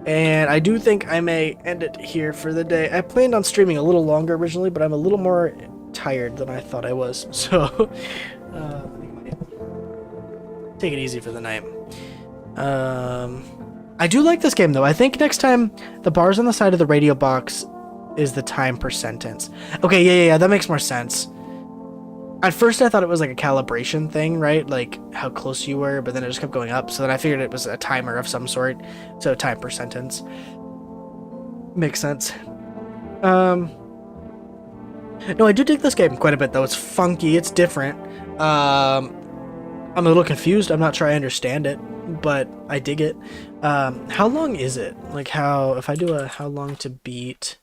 And I do think I may end it here for the day. I planned on streaming a little longer originally, but I'm a little more tired than I thought I was. So, take it easy for the night. I do like this game, though. I think next time the bars on the side of the radio box is the time per sentence. Okay, yeah, that makes more sense. At first, I thought it was like a calibration thing, right? Like how close you were, but then it just kept going up. So then I figured it was a timer of some sort. So time per sentence. Makes sense. No, I do dig this game quite a bit, though. It's funky. It's different. I'm a little confused. I'm not sure I understand it, but I dig it. How long is it? Like if I do a how long to beat...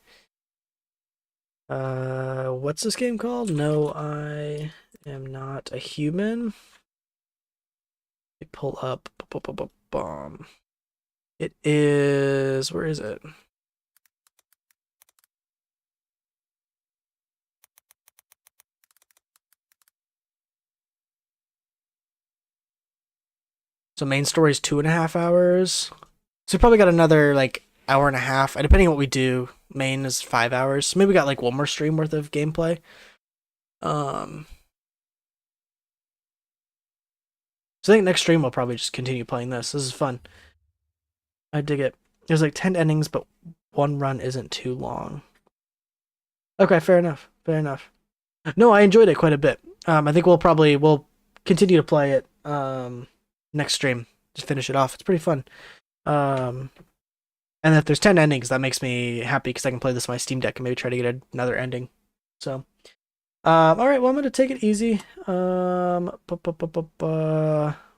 what's this game called? No, I am not a human. Let me pull up. Bomb. It is... Where is it? So main story is 2.5 hours. So we probably got another like hour and a half. And depending on what we do, main is 5 hours. So maybe we got like one more stream worth of gameplay. So I think next stream we'll probably just continue playing this. This is fun. I dig it. There's like 10 endings, but one run isn't too long. Okay, fair enough. Fair enough. No, I enjoyed it quite a bit. I think we'll continue to play it next stream. Just finish it off. It's pretty fun. And if there's 10 endings, that makes me happy because I can play this on my Steam Deck and maybe try to get another ending. So All right, well, I'm gonna take it easy.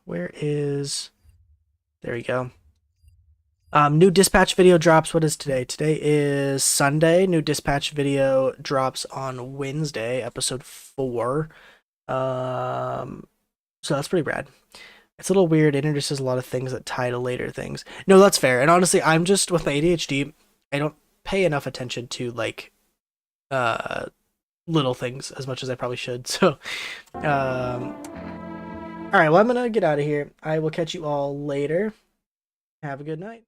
Where is? There we go. New dispatch video drops. What is today? Today is Sunday. New dispatch video drops on Wednesday, episode 4. Um, so that's pretty rad. It's a little weird. It introduces a lot of things that tie to later things. No, that's fair. And honestly, I'm just with my ADHD. I don't pay enough attention to like uh little things as much as I probably should. So, all right. Well, I'm gonna get out of here. I will catch you all later. Have a good night.